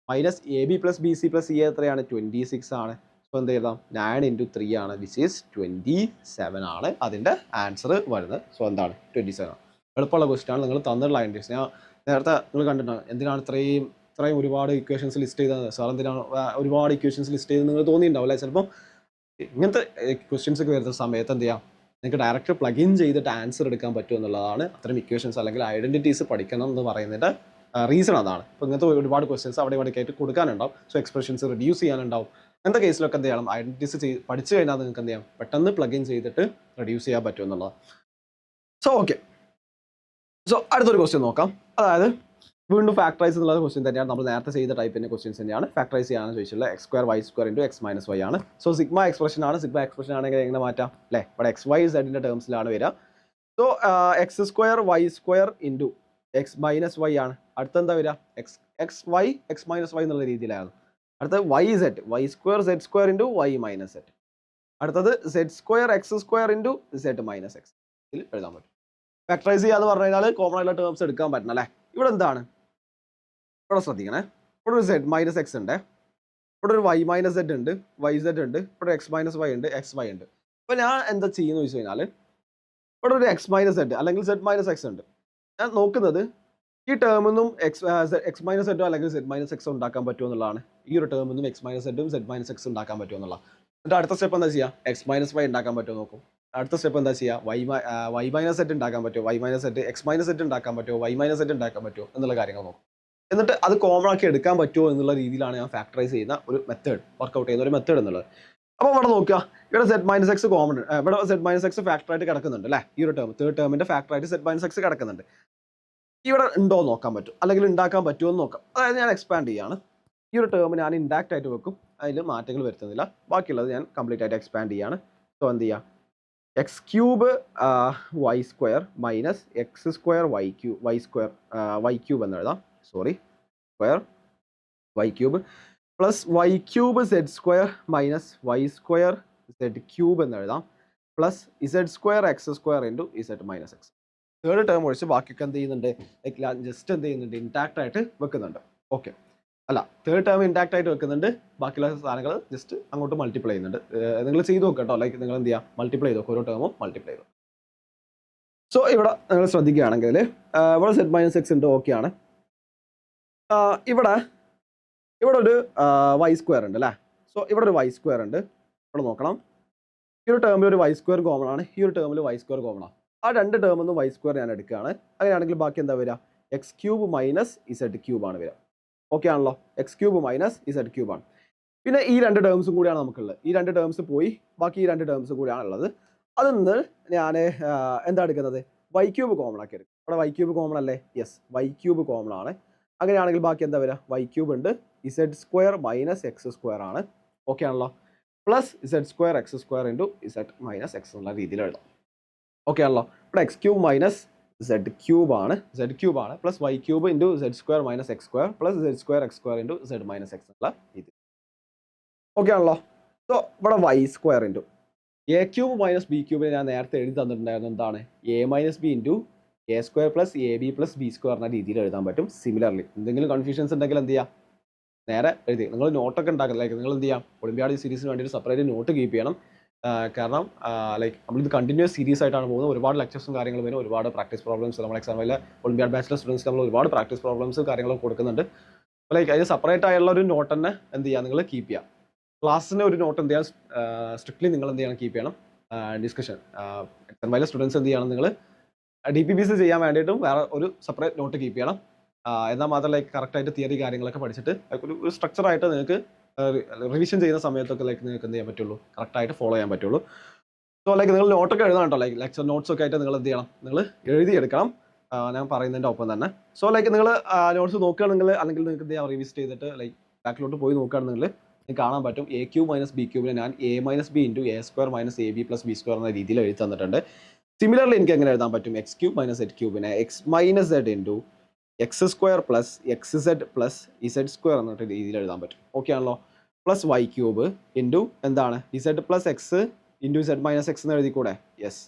A: Minus A B plus B C plus C എത്രയാണ്? 26 ആണ്. സോ എന്ത് എഴുതാം? 9 ഇൻറ്റു 3 ആണ്, വിച്ച് ഈസ് 27 ആണ് അതിൻ്റെ ആൻസർ വരുന്നത്. സോ എന്താണ്? 27 ആണ്. എളുപ്പമുള്ള ക്വസ്റ്റ്യൻ ആണ്. നിങ്ങൾ തന്നിട്ടുള്ള ഐഡൻറ്റിസ് ഞാൻ നേരത്തെ നിങ്ങൾ കണ്ടിട്ടാണ് എന്തിനാണ് ഇത്രയും ഒരുപാട് ഇക്വേഷൻസ് ലിസ്റ്റ് ചെയ്തത്, സാർ എന്തിനാണ് ഒരുപാട് ഇക്വേഷൻസ് ലിസ്റ്റ് ചെയ്ത് നിങ്ങൾ തോന്നിയിട്ടുണ്ടാവും അല്ലേ. ചിലപ്പം ഇങ്ങനത്തെ ക്വസ്റ്റ്യൻസ് ഒക്കെ വരുന്ന സമയത്ത് എന്ത് ചെയ്യാം, നിങ്ങൾക്ക് ഡയറക്റ്റ് പ്ലഗ് ഇൻ ചെയ്തിട്ട് ആൻസർ എടുക്കാൻ പറ്റും എന്നുള്ളതാണ് അത്തരം ഇക്വേഷൻസ് അല്ലെങ്കിൽ ഐഡൻറ്റിറ്റീസ് പഠിക്കണം എന്ന് പറയുന്നതിൻ്റെ റീസൺ അതാണ്. അപ്പോൾ ഇങ്ങനത്തെ ഒരുപാട് ക്വസ്റ്റ്യൻസ് അവിടെ ഇവിടെ ആയിട്ട് കൊടുക്കാനുണ്ടാവും. സോ എക്സ്പ്രഷൻസ് റിഡ്യൂസ് ചെയ്യാനുണ്ടാവും. അങ്ങനത്തെ കേസിലൊക്കെ എന്ത് ചെയ്യണം? ഐഡൻറ്റിറ്റീസ് പഠിച്ചു കഴിഞ്ഞാൽ നിങ്ങൾക്ക് എന്ത് ചെയ്യാം? പെട്ടെന്ന് പ്ലഗ് ഇൻ ചെയ്തിട്ട് റെഡ്യൂസ് ചെയ്യാൻ പറ്റും എന്നുള്ളതാണ്. സോ ഓക്കെ, സോ അടുത്തൊരു ക്വസ്റ്റ്യൻ നോക്കാം. അതായത് വീണ്ടും ഫാക്ടറൈസ് എന്നുള്ള ക്വസ്റ്റ്യൻ തന്നെയാണ്. നമ്മൾ നേരത്തെ ചെയ്ത ടൈപ്പിൻ്റെ ക്വസ്റ്റ്യൻസ് തന്നെയാണ്. ഫാക്ടറൈസ് ചെയ്യാനാണ് ചോദിച്ചിട്ടുള്ളത്. X square Y square into X minus Y ആണ്. സോ സിഗ്മ എക്സ്പ്രഷൻ ആണ്. സിഗ്മ എക്സ്പ്രഷൻ ആണെങ്കിൽ എങ്ങനെ മാറ്റാം അല്ലേ? ഇവിടെ എക്സ് വൈ സെഡിൻ്റെ ടേംസിലാണ് വരിക. So X square Y square into X minus Y ആണ്. അടുത്തെന്താ വരിക? X Y X minus Y എന്നുള്ള രീതിയിലാണ്. അടുത്തത് Y Z, Y square Z square into Y minus Z. അടുത്തത് Z square X square into Z minus X. ഇതിൽ എഴുതാൻ പറ്റും. ഫാക്ടറൈസ് ചെയ്യാന്ന് പറഞ്ഞു കഴിഞ്ഞാൽ കോമൺ ആയിട്ടുള്ള ടേംസ് എടുക്കാൻ പറ്റണം അല്ലേ. ഇവിടെ എന്താണ്? ഇവിടെ ശ്രദ്ധിക്കണേ, ഇവിടെ ഒരു സെഡ് മൈനസ് എക്സ് ഉണ്ട്, ഇവിടെ ഒരു വൈ മൈനസ് സെഡ് ഉണ്ട്, വൈ സെഡ് ഉണ്ട്, ഇവിടെ എക്സ് മൈനസ് വൈ ഉണ്ട്, എക്സ് വൈ ഉണ്ട്. അപ്പോൾ ഞാൻ എന്താ ചെയ്യുന്നു ചോദിച്ചു കഴിഞ്ഞാൽ ഇവിടെ ഒരു എക്സ് മൈനസ് സെഡ് അല്ലെങ്കിൽ സെഡ് മൈനസ് എക്സ് ഉണ്ട്. ഞാൻ നോക്കുന്നത് ഈ ടേമിൽ നിന്നും എക്സ് മൈനസ് സെഡോ അല്ലെങ്കിൽ സെഡ് മൈനസ് എക്സോ ഉണ്ടാക്കാൻ പറ്റുമോ എന്നുള്ളതാണ്. ഈ ഒരു ടേമിൽ നിന്നും എക്സ് മൈനസ് സെഡും സെഡ് മൈനസ് എക്സ് ഉണ്ടാക്കാൻ പറ്റുമോ എന്നുള്ള. എന്നിട്ട് അടുത്ത സ്റ്റെപ്പ് എന്താ ചെയ്യുക? എക്സ് മൈനസ് വൈ ഉണ്ടാക്കാൻ പറ്റുമോ നോക്കും. അടുത്ത സ്റ്റെപ്പ് എന്താ ചെയ്യുക? വൈ മൈനസ് സെഡ് ഉണ്ടാക്കാൻ പറ്റുമോ, Y minus Z X minus Z ഉണ്ടാക്കാൻ പറ്റുമോ, വൈ മൈനസ് സെഡ് ഉണ്ടാക്കാൻ പറ്റുമോ എന്നുള്ള കാര്യങ്ങൾ നോക്കും. എന്നിട്ട് അത് കോമൺ ആക്കി എടുക്കാൻ പറ്റുമോ എന്നുള്ള രീതിയിലാണ് ഞാൻ ഫാക്ടറൈസ് ചെയ്യുന്ന ഒരു മെത്തേഡ്, വർക്കൗട്ട് ചെയ്യുന്ന ഒരു മെത്തേഡ് എന്നുള്ളത്. അപ്പോൾ ഇവിടെ നോക്കുക, ഇവിടെ സെഡ് മൈനസ് എക്സ് കോമൺ, ഇവിടെ സെഡ് മൈനസ് എക്സ് ഫാക്ടറായിട്ട് കിടക്കുന്നുണ്ട് അല്ലേ. ഈ ഒരു ടേം തേർഡ് ടേമിൻ്റെ ഫാക്ടറായിട്ട് സെഡ് മൈനസ് എക്സ് കിടക്കുന്നുണ്ട്. ഇവിടെ ഉണ്ടോ എന്ന് നോക്കാൻ പറ്റും, അല്ലെങ്കിൽ ഉണ്ടാക്കാൻ പറ്റുമോ എന്ന് നോക്കാം. അതായത് ഞാൻ എക്സ്പാൻഡ് ചെയ്യാണ്. ഈ ഒരു ടേം ഞാൻ ഇൻഡാക്റ്റ് ആയിട്ട് വെക്കും, അതിൽ മാറ്റങ്ങൾ വരുത്തുന്നില്ല. ബാക്കിയുള്ളത് ഞാൻ കംപ്ലീറ്റ് ആയിട്ട് എക്സ്പാൻഡ് ചെയ്യാണ്. സോ എന്ത് ചെയ്യുക? X cube Y square minus X square Y cube എന്ന് എഴുതാം. Sorry, square Y cube plus Y cube Z square minus Y square Z cube എന്ന് എഴുതാം. Plus Z square X square into Z minus X. Third term ഒഴിച്ച് ബാക്കിയൊക്കെ എന്ത് ചെയ്യുന്നുണ്ട്? Just എന്ത് ചെയ്യുന്നുണ്ട്? ഇൻടാക്റ്റ് ആയിട്ട് വെക്കുന്നുണ്ട്. ഓക്കെ, അല്ല, തേർഡ് ടേം ഇൻടാക്റ്റ് ആയിട്ട് വെക്കുന്നുണ്ട്. ബാക്കിയുള്ള സാധനങ്ങൾ ജസ്റ്റ് അങ്ങോട്ട് മൾട്ടിപ്ലൈ ചെയ്യുന്നുണ്ട്. നിങ്ങൾ ചെയ്ത് നോക്കുക കേട്ടോ. ലൈക്ക് നിങ്ങൾ എന്ത് ചെയ്യുക? മൾട്ടിപ്ലൈ ചെയ്തോ, ഓരോ ടേമും മൾട്ടിപ്ലൈ ചെയ്തു. സോ ഇവിടെ നിങ്ങൾ ശ്രദ്ധിക്കുകയാണെങ്കിൽ ഇവിടെ സെഡ് മൈനസ് എക്സ് ഉണ്ട്, ഓക്കെ ആണ്. ഇവിടെ ഒരു വൈ സ്ക്വയർ ഉണ്ട് അല്ലേ. സോ ഇവിടെ ഒരു വൈ സ്ക്വയർ ഉണ്ട്. ഇവിടെ നോക്കണം, ഈ ഒരു ടേമിൽ ഒരു വൈ സ്ക്വയർ കോമൺ ആണ്, ഈ ഒരു ടേമിൽ വൈ സ്ക്വയർ കോമൺ ആണ്. ആ രണ്ട് ടേമിൽ നിന്ന് വൈ സ്ക്വയർ ഞാൻ എടുക്കുകയാണ്. അങ്ങനെയാണെങ്കിൽ ബാക്കി എന്താ വരിക? X cube minus Z cube ആണ് വരിക. ഓക്കെ ആണല്ലോ? X cube minus Z cube ആണ്. പിന്നെ ഈ രണ്ട് ടേംസും കൂടിയാണ് നമുക്കുള്ളത്. ഈ രണ്ട് ടേംസ് പോയി, ബാക്കി ഈ രണ്ട് ടേംസ് കൂടിയാണ് ഉള്ളത്. അതിൽ നിന്ന് ഞാൻ എന്താ എടുക്കുന്നത്? വൈ ക്യൂബ് കോമൺ ആക്കി എടുക്കും. ഇവിടെ വൈ ക്യൂബ് കോമൺ അല്ലേ? യെസ്, വൈ ക്യൂബ് കോമൺ ആണ്. അങ്ങനെയാണെങ്കിൽ ബാക്കി എന്താ വരിക? വൈ ക്യൂബ് ഉണ്ട്, Z square minus X square ആണ്. ഓക്കെ ആണല്ലോ? Plus Z square X square into Z minus X എന്നുള്ള രീതിയിൽ എഴുതാം. ഓക്കെ ആണല്ലോ? ഇവിടെ X cube minus Z cube ആണ്, plus Y cube into Z square minus X square plus Z square X square into Z minus X എന്നുള്ള രീതി. Okay ആണല്ലോ? So ഇവിടെ Y square into A cube minus B ക്യൂബിന് ഞാൻ നേരത്തെ എഴുതി തന്നിട്ടുണ്ടായിരുന്നു. എന്താണ്? A minus B into A square plus A B plus B square എന്ന രീതിയിൽ എഴുതാൻ പറ്റും. സിമിലർലി എന്തെങ്കിലും കൺഫ്യൂഷൻസ് ഉണ്ടെങ്കിൽ എന്ത് ചെയ്യുക? നേരെ എഴുതി. നിങ്ങൾ നോട്ടൊക്കെ ഉണ്ടാക്കുക. ലൈക്ക് നിങ്ങൾ എന്ത് ചെയ്യാം? ഒളിമ്പ്യാഡ് സീരീസിന് വേണ്ടിയിട്ട് സെപ്പറേറ്റ് നോട്ട് കീപ്പ് ചെയ്യണം. കാരണം ലൈക്ക് നമ്മളിത് കണ്ടിന്യൂസ് സീരീസ് ആയിട്ടാണ് പോകുന്നത്. ഒരുപാട് ലെക്ചേഴ്സും കാര്യങ്ങളും വരും, ഒരുപാട് പ്രാക്ടീസ് പ്രോബ്ലംസ്. നമ്മൾ എക്സാമിൽ ഒളിമ്പ്യാഡ് ബാച്ചിലർ സ്റ്റുഡൻസ് നമ്മൾ ഒരുപാട് പ്രാക്ടീസ് പ്രോബ്ലംസ് കാര്യങ്ങളൊക്കെ കൊടുക്കുന്നുണ്ട്. ലൈക്ക് അതിന് സെപ്പറേറ്റ് ആയുള്ള ഒരു നോട്ട് തന്നെ എന്ത് ചെയ്യുക? നിങ്ങൾ കീപ്പ് ചെയ്യുക. ക്ലാസ്സിന് ഒരു നോട്ട് എന്ത് ചെയ്യാൻ സ്ട്രിക്ട്ലി നിങ്ങൾ എന്ത് ചെയ്യണം? കീപ്പ് ചെയ്യണം. ഡിസ്കഷൻ. എക്സാം വൈൽ സ്റ്റുഡൻസ് എന്ത് ചെയ്യണം, നിങ്ങൾ DPPC ചെയ്യാൻ വേണ്ടിയിട്ടും വേറെ ഒരു സെപ്പറേറ്റ് നോട്ട് കീപ്പ് ചെയ്യണം. എന്നാൽ മാത്രമല്ല കറക്റ്റായിട്ട് തിയറി കാര്യങ്ങളൊക്കെ പഠിച്ചിട്ട് ഒരു സ്ട്രക്ചറായിട്ട് നിങ്ങൾക്ക് റിവിഷൻ ചെയ്യുന്ന സമയത്തൊക്കെ നിങ്ങൾക്ക് എന്ത് ചെയ്യാൻ പറ്റുള്ളൂ, കറക്റ്റായിട്ട് ഫോളോ ചെയ്യാൻ പറ്റുള്ളൂ. സോ നിങ്ങൾ നോട്ടൊക്കെ എഴുതണം കേട്ടോ. ലെക്ചർ നോട്ട്സ് ഒക്കെ ആയിട്ട് നിങ്ങൾ എന്ത് ചെയ്യണം, നിങ്ങൾ എഴുതിയെടുക്കണം ഞാൻ പറയുന്നതിൻ്റെ ഒപ്പം തന്നെ. സോ നിങ്ങൾ നോട്ട്സ് നോക്കുകയാണെങ്കിൽ, അല്ലെങ്കിൽ നിങ്ങൾക്ക് എന്ത് ചെയ്യാം, റിവിസ്റ്റ് ചെയ്തിട്ട് ബാക്കിലോട്ട് പോയി നോക്കുകയാണെന്നുണ്ടെങ്കിൽ നിങ്ങൾക്ക് കാണാൻ പറ്റും A³ - B³ ഞാൻ A-B × A² - AB + B² എന്ന രീതിയിൽ എഴുതി തന്നിട്ടുണ്ട്. സിമിലർലി എനിക്ക് എങ്ങനെ എഴുതാൻ പറ്റും, X³ - Z³ X - Z × X² + XZ + Z² എന്ന രീതിയിൽ എഴുതാൻ പറ്റും. ഓക്കെ ആണല്ലോ. പ്ലസ് Y³ ഇൻറ്റു എന്താണ് Z + X × Z - X എന്ന് എഴുതിക്കൂടെ? Yes.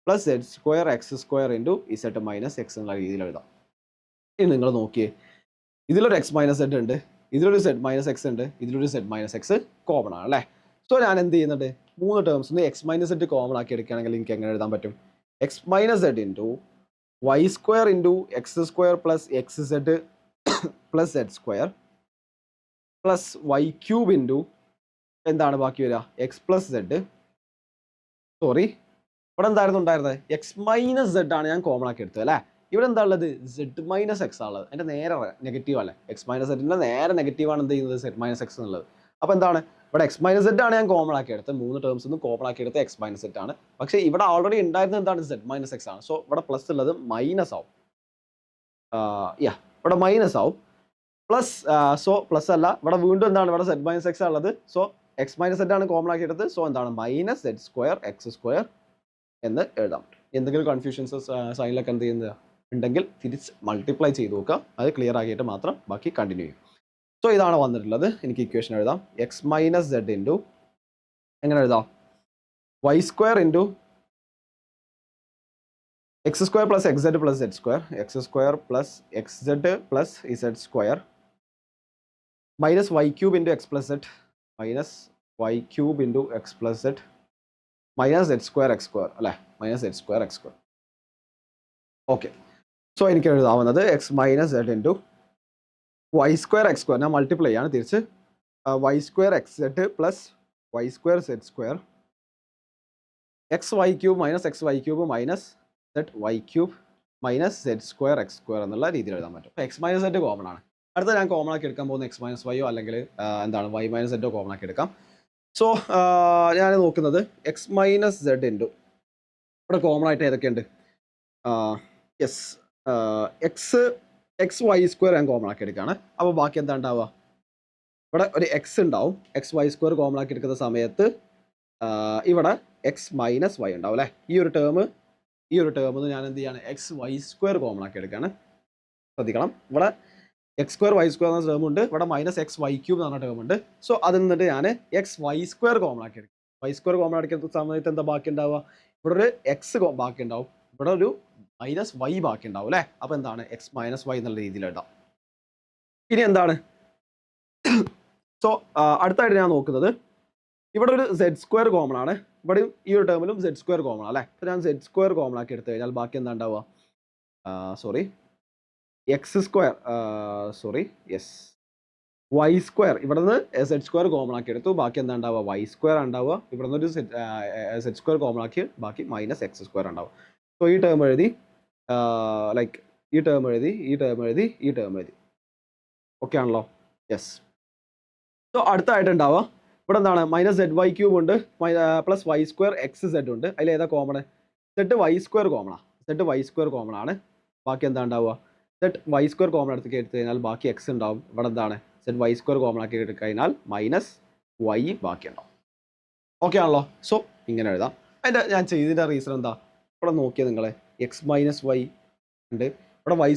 A: Plus Z² X² × Z - X എന്നുള്ള രീതിയിൽ എഴുതാം. ഇനി നിങ്ങൾ നോക്കിയേ, ഇതിലൊരു X - Z ഉണ്ട്, ഇതിലൊരു Z - X ഉണ്ട്, ഇതിലൊരു Z - X കോമൺ ആണ് അല്ലേ? സോ ഞാൻ എന്ത് ചെയ്യുന്നുണ്ട്, 3 ടേംസ് X - Z കോമൺ ആക്കി എടുക്കുകയാണെങ്കിൽ എനിക്ക് എങ്ങനെ എഴുതാൻ പറ്റും, X - Z × Y² × X² + XZ + Z² plus Y³ into എന്താണ് ബാക്കി വരിക, X + Z. സോറി, ഇവിടെ എന്തായിരുന്നു ഉണ്ടായിരുന്നത്, X - Z ആണ് ഞാൻ കോമൺ ആക്കി എടുത്തത് അല്ലേ? ഇവിടെ എന്താ ഉള്ളത്, Z - X ആണുള്ളത്. അതിൻ്റെ നേരെ നെഗറ്റീവ് അല്ലേ, X - Z നേരെ നെഗറ്റീവാണ് എന്ത് ചെയ്യുന്നത്, Z - X എന്നുള്ളത്. അപ്പോൾ എന്താണ് ഇവിടെ X - Z ആണ് ഞാൻ കോമൺ ആക്കി എടുത്തത്, 3 ടേംസ് ഒന്നും കോമൺ ആക്കി എടുത്ത് X - Z ആണ്. പക്ഷേ ഇവിടെ ഓൾറെഡി ഉണ്ടായിരുന്നത് എന്താണ്, Z - X ആണ്. സോ ഇവിടെ പ്ലസ് ഉള്ളത് മൈനസ് ആവും. ഇവിടെ മൈനസ് ആവും. പ്ലസ് സോ പ്ലസ് അല്ല, ഇവിടെ വീണ്ടും എന്താണ്, ഇവിടെ Z - X ഉള്ളത്. സോ X - Z ആണ് കോമൺ ആക്കി എടുത്തത്. സോ എന്താണ് -Z² X² എന്ന് എഴുതാൻ പറ്റും. എന്തെങ്കിലും കൺഫ്യൂഷൻസ് സൈനിലൊക്കെ എന്ത് ചെയ്യുന്നത് ഉണ്ടെങ്കിൽ തിരിച്ച് മൾട്ടിപ്ലൈ ചെയ്ത് നോക്കുക. അത് ക്ലിയർ ആക്കിയിട്ട് മാത്രം ബാക്കി കണ്ടിന്യൂ ചെയ്യും. സോ ഇതാണ് വന്നിട്ടുള്ളത്. എനിക്ക് ഇക്വേഷൻ എഴുതാം. X - Z ഇൻറ്റു എങ്ങനെ എഴുതാം, Y² into X² + XZ + Z² X² + XZ + Z² minus Y³ into X + Z minus Y³ into X + Z minus Z² X² അല്ലേ, minus Z² X². Okay. So എനിക്ക് എഴുതാവുന്നത് X - Z into Y² X² ഞാൻ multiply ചെയ്യാണ് തിരിച്ച്, Y² XZ plus Y² Z² XY³ minus XY³ minus ZY³ minus Z² X² എന്നുള്ള രീതിയിൽ എഴുതാൻ പറ്റും. X - Z common ആണ്. അടുത്ത ഞാൻ കോമൺ ആക്കി എടുക്കാൻ പോകുന്ന X - Y അല്ലെങ്കിൽ എന്താണ് Y - Z കോമൺ ആക്കി എടുക്കാം. സോ ഞാൻ നോക്കുന്നത് X - Z ഇൻറ്റു ഇവിടെ കോമൺ ആയിട്ട് ഏതൊക്കെയുണ്ട്, യെസ് XY² ഞാൻ കോമൺ ആക്കി എടുക്കുകയാണ്. അപ്പോൾ ബാക്കി എന്താ ഉണ്ടാവുക, ഇവിടെ ഒരു X ഉണ്ടാവും. XY² കോമൺ ആക്കി എടുക്കുന്ന സമയത്ത് ഇവിടെ X - Y ഉണ്ടാവും അല്ലേ. ഈ ഒരു ടേം ഞാൻ എന്ത് ചെയ്യാണ്, XY² കോമൺ ആക്കി എടുക്കുകയാണ്. ശ്രദ്ധിക്കണം, ഇവിടെ X² Y² എന്ന ടേം ഉണ്ട്, ഇവിടെ -XY³ എന്ന് പറഞ്ഞ ടേം ഉണ്ട്. സോ അതിൽ നിന്നിട്ട് ഞാൻ XY² കോമൺ ആക്കി എടുക്കും. Y² കോമൺ ആക്കി എടുക്കുന്ന സമയത്ത് എന്താ ബാക്കി ഉണ്ടാവുക, ഇവിടെ ഒരു X ബാക്കി ഉണ്ടാവും, ഇവിടെ ഒരു -Y ബാക്കി ഉണ്ടാവും അല്ലേ. അപ്പോൾ എന്താണ് X - Y എന്നുള്ള രീതിയിൽ എഴുതാം. ഇനി എന്താണ്, സോ അടുത്തായിട്ട് ഞാൻ നോക്കുന്നത് ഇവിടെ ഒരു Z² കോമൺ ആണ്, ഇവിടെയും ഈ ഒരു ടേമിലും Z² കോമൺ അല്ലേ. അപ്പോൾ ഞാൻ Z² കോമൺ ആക്കി എടുത്തു കഴിഞ്ഞാൽ ബാക്കി എന്താ ഉണ്ടാവുക, Y² ഇവിടെ നിന്ന് Z² കോമൺ ആക്കി എടുത്തു, ബാക്കി എന്താ ഉണ്ടാവുക, Y² ഉണ്ടാവുക. ഇവിടെ നിന്ന് ഒരു Z² കോമൺ ആക്കി ബാക്കി -X² ഉണ്ടാവുക. സോ ഈ ടേം എഴുതി, ഈ ടേം എഴുതി. ഓക്കെ ആണല്ലോ, യെസ്. സോ അടുത്തായിട്ട് ഉണ്ടാവുക ഇവിടെ എന്താണ്, -ZY³ ഉണ്ട്, പ്ലസ് Y² XZ ഉണ്ട്. അതിൽ ഏതാ കോമൺ, ZY² കോമണാണ്. ZY² കോമൺ ആണ്. ബാക്കി എന്താ ഉണ്ടാവുക, ZY² കോമൺ എടുത്ത് കഴിഞ്ഞാൽ ബാക്കി X ഉണ്ടാവും. ഇവിടെ എന്താണ് ZY² കോമൺ ആക്കി എടുത്ത് കഴിഞ്ഞാൽ -Y ബാക്കി ഉണ്ടാവും. ഓക്കെ ആണല്ലോ. സോ ഇങ്ങനെ എഴുതാം. അതിൻ്റെ ഞാൻ ചെയ്തതിൻ്റെ റീസൺ എന്താ, ഇവിടെ നോക്കിയാൽ നിങ്ങൾ X - Y ഉണ്ട്, ഇവിടെ Y²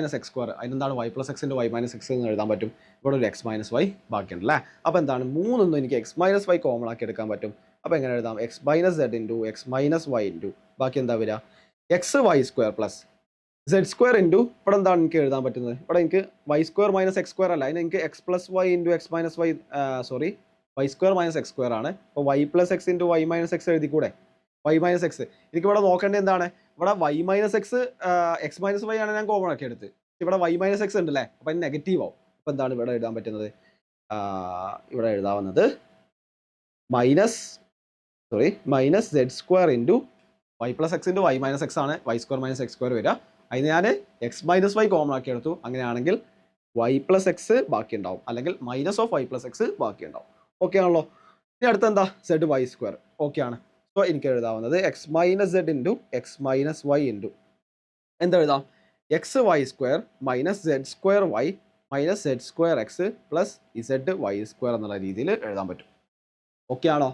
A: - X², അതിനെന്താണ് Y + X × Y - X എന്ന് എഴുതാൻ പറ്റും. ഇവിടെ ഒരു X - Y ബാക്കിയുണ്ട് അല്ലേ. അപ്പോൾ എന്താണ്, മൂന്നൊന്നും എനിക്ക് X - Y കോമൺ ആക്കി എടുക്കാൻ പറ്റും. അപ്പോൾ എങ്ങനെ എഴുതാം, X - Z into X - Y into ബാക്കി എന്താ വരിക, XY² പ്ലസ് Z² ഇൻറ്റു ഇവിടെ എന്താണ് എനിക്ക് എഴുതാൻ പറ്റുന്നത്, ഇവിടെ എനിക്ക് Y² - X² അല്ല, അതിന് എനിക്ക് X + Y into X - Y Y² - X² ആണ്. അപ്പോൾ Y + X into Y - X എഴുതിക്കൂടെ, Y - X. എനിക്കിവിടെ നോക്കേണ്ടത് എന്താണ്, ഇവിടെ Y - X X - Y ആണ് ഞാൻ കോമൺ ആക്കി എടുത്ത്, ഇവിടെ Y - X ഉണ്ട് അല്ലേ. അപ്പോൾ അതിന് നെഗറ്റീവ് ആവും. അപ്പോൾ എന്താണ് ഇവിടെ എഴുതാൻ പറ്റുന്നത്, ഇവിടെ എഴുതാവുന്നത് minus Z square into Y plus X into Y minus X ആണ് Y square minus X square വരിക. അതിന് ഞാൻ എക്സ് മൈനസ് വൈ കോമൺ ആക്കി എടുത്തു. അങ്ങനെയാണെങ്കിൽ വൈ പ്ലസ് എക്സ് ബാക്കി ഉണ്ടാവും, അല്ലെങ്കിൽ minus of Y plus X ബാക്കി ഉണ്ടാവും. ഓക്കെ ആണല്ലോ. ഇനി അടുത്ത എന്താ, സെഡ് വൈ സ്ക്വയർ. ഓക്കെ ആണ്. സോ എനിക്ക് എഴുതാവുന്നത് X minus Z into X minus Y into എന്തെഴുതാം, X Y square minus Z square Y minus Z square X plus Z Y square എന്നുള്ള രീതിയിൽ എഴുതാൻ പറ്റും. ഓക്കെ ആണോ.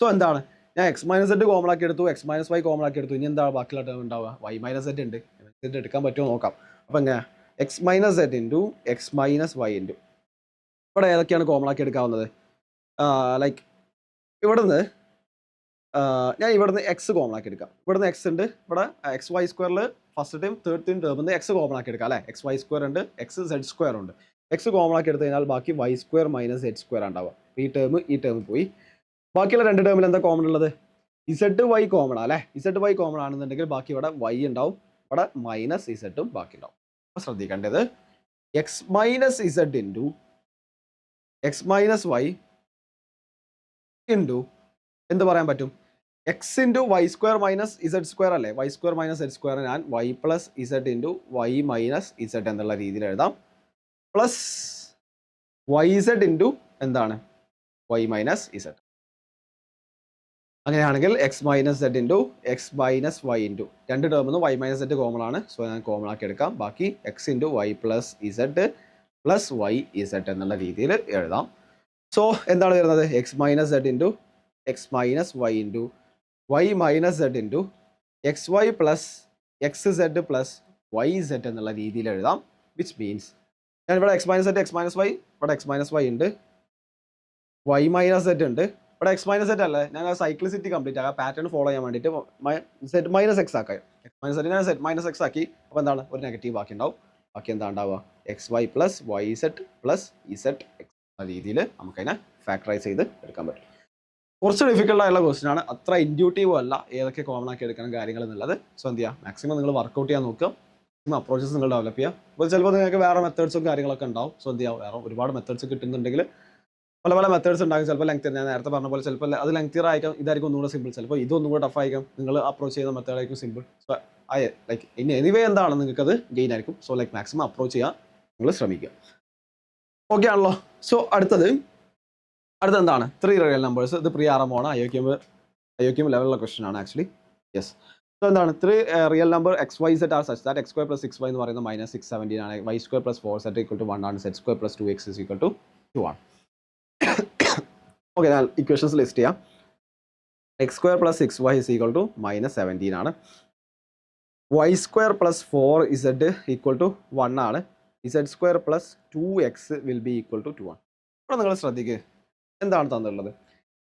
A: സോ എന്താണ്, ഞാൻ എക്സ് മൈനസ് സെഡ് കോമൺ ആക്കി എടുത്തു, എക്സ് മൈനസ് വൈ കോമൺ ആക്കി എടുത്തു. ഇനി എന്താണ് ബാക്കിയുള്ള ടേം ഉണ്ടാവുക, വൈ മൈനസ് സെഡ് ഉണ്ട്. സെഡ് എടുക്കാൻ പറ്റുമോ നോക്കാം. അപ്പോൾ എങ്ങനെയാ, x minus Z into X minus Y into ഇവിടെ ഏതൊക്കെയാണ് കോമൺ ആക്കി എടുക്കാവുന്നത്. ലൈക്ക് ഇവിടുന്ന് ഞാൻ ഇവിടുന്ന് എക്സ് കോമൺ ആക്കി എടുക്കാം. ഇവിടുന്ന് എക്സ് ഉണ്ട്, ഇവിടെ എക്സ് വൈ സ്ക്വയറിൽ ഫസ്റ്റ് ടൈം തേർഡ് ടൈം ടേമിൽ എക്സ് കോമൺ ആക്കി എടുക്കാം അല്ലേ. എക്സ് വൈ സ്ക്വയർ ഉണ്ട്, എക്സ് സെഡ് സ്ക്വയർ ഉണ്ട്. എക്സ് കോമൺ ആക്കി എടുത്തു കഴിഞ്ഞാൽ ബാക്കി y square minus Z square ഉണ്ടാവുക. ഈ ടേം പോയി. ബാക്കിയുള്ള രണ്ട് ടേമിൽ എന്താ കോമൺ ഉള്ളത്, ഇസെഡ് വൈ കോമൺ അല്ലേ. ഇസെഡ് വൈ കോമൺ ആണെന്നുണ്ടെങ്കിൽ ബാക്കി ഇവിടെ വൈ ഉണ്ടാവും, ഇവിടെ മൈനസ് ഇസെഡും ബാക്കി ഉണ്ടാവും. അപ്പോൾ ശ്രദ്ധിക്കേണ്ടത് X minus Z into X minus Y into എന്ത് പറയാൻ പറ്റും, X into Y square minus Z square അല്ലേ. Y square minus Z square ഞാൻ Y plus Z into Y minus Z എന്നുള്ള രീതിയിൽ എഴുതാം. പ്ലസ് വൈ ഇസെഡ് ഇൻറ്റു എന്താണ്, Y minus Z. അങ്ങനെയാണെങ്കിൽ X minus Z into X minus Y into രണ്ട് ടേമിൽ നിന്ന് വൈ മൈനസ് സെഡ് കോമൺ ആണ്. സോ ഞാൻ കോമൺ ആക്കി എടുക്കാം. ബാക്കി X into Y plus z plus Y z എന്നുള്ള രീതിയിൽ എഴുതാം. സോ എന്താണ് വരുന്നത്, x minus Z into X minus Y into Y minus Z into X Y plus x z plus y z എന്നുള്ള രീതിയിൽ എഴുതാം. വിച്ച് മീൻസ് ഞാൻ ഇവിടെ x minus Z X minus y, ഇവിടെ എക്സ് മൈനസ് വൈ ഉണ്ട്, y minus z ഉണ്ട്, ഇവിടെ x minus z അല്ലേ. ഞാൻ സൈക്ലിസിറ്റി കംപ്ലീറ്റ് ആക്കാം, പാറ്റേൺ ഫോളോ ചെയ്യാൻ വേണ്ടിയിട്ട് സെറ്റ് മൈനസ് എക്സ് ആക്കാം. എക്സ് മൈനസ് സെറ്റ് ഞാൻ സെറ്റ് മൈനസ് എക്സ് ആക്കി. അപ്പോൾ എന്താണ്, ഒരു നെഗറ്റീവ് ബാക്കി ഉണ്ടാവും. ബാക്കി എന്താ ഉണ്ടാവുക, x Y plus y z plus z x എന്ന രീതിയിൽ നമുക്കതിനെ ഫാക്ടറൈസ് ചെയ്ത് എടുക്കാൻ പറ്റും. കുറച്ച് ഡിഫിക്കൽട്ട് ആയുള്ള ക്വസ്റ്റൻ ആണ്, അത്ര ഇൻഡ്യൂട്ടീവ് അല്ല ഏതൊക്കെ കോമൺ ആക്കി എടുക്കണം കാര്യങ്ങൾ എന്നുള്ളത്. സോ എന്ത് ചെയ്യുക, മാക്സിമം നിങ്ങൾ വർക്കൗട്ട് ചെയ്യാൻ നോക്കുക, മാക്സിമം അപ്രോച്ചസ് നിങ്ങൾ ഡെവലപ്പ് ചെയ്യുക. അപ്പോൾ ചിലപ്പോൾ നിങ്ങൾക്ക് വേറെ മെത്തേഡ്സും കാര്യങ്ങളൊക്കെ ഉണ്ടാവും. സോ എന്ത് ചെയ്യുക, വേറെ ഒരുപാട് മെത്തേഡ്സ് കിട്ടുന്നുണ്ടെങ്കിൽ പല പല മെത്തേഡ്സ് ഉണ്ടാകും. ചിലപ്പോൾ ലെങ്ത്, ഞാൻ നേരത്തെ പറഞ്ഞ പോലെ ചിലപ്പോൾ അത് ലെങ്തിയർ ആയിരിക്കും, ഇതായിരിക്കും ഒന്നുകൂടെ സിമ്പിൾ. ചിലപ്പോൾ ഇതൊന്നും കൂടെ ടഫ് ആയിരിക്കും, നിങ്ങൾ അപ്രോച്ച് ചെയ്യുന്ന മെത്തേഡായിരിക്കും സിമ്പിൾ. സോ ലൈക്ക് ഇനി എനിവേ എന്താണ് നിങ്ങൾക്കത് ഗെയിൻ ആയിരിക്കും. സോ ലൈക്ക് മാക്സിമം അപ്രോച്ച് ചെയ്യാൻ നിങ്ങൾ ശ്രമിക്കുക. ഓക്കെ ആണല്ലോ. സോ അടുത്തത് എന്താണ്, 3 റിയൽ നമ്പേഴ്സ്. ഇത് പ്രീ ആർ എം ആണ്, IOQM ലെവലുള്ള ക്വസ്റ്റൻ ആണ് ആക്ച്വലി. യെസ്. സോ എന്താണ് 3 real number x Y z are such that x square plus 6y എന്ന് പറയുന്നത് മൈനസ് 617 ആണ്. Y square plus 4z equal to 1 ആണ്. Z square plus 2x is equal to 2 ആണ്. Okay, ഞാൻ equations list ചെയ്യാം. X square plus 6y is equal to minus 17 ആണ്. Y square plus 4z equal to 1 ആണ്. Z square plus 2x will be equal to 2 ആണ്. ഇവിടെ നിങ്ങൾ ശ്രദ്ധിക്കുക, എന്താണ് തന്നിട്ടുള്ളത്,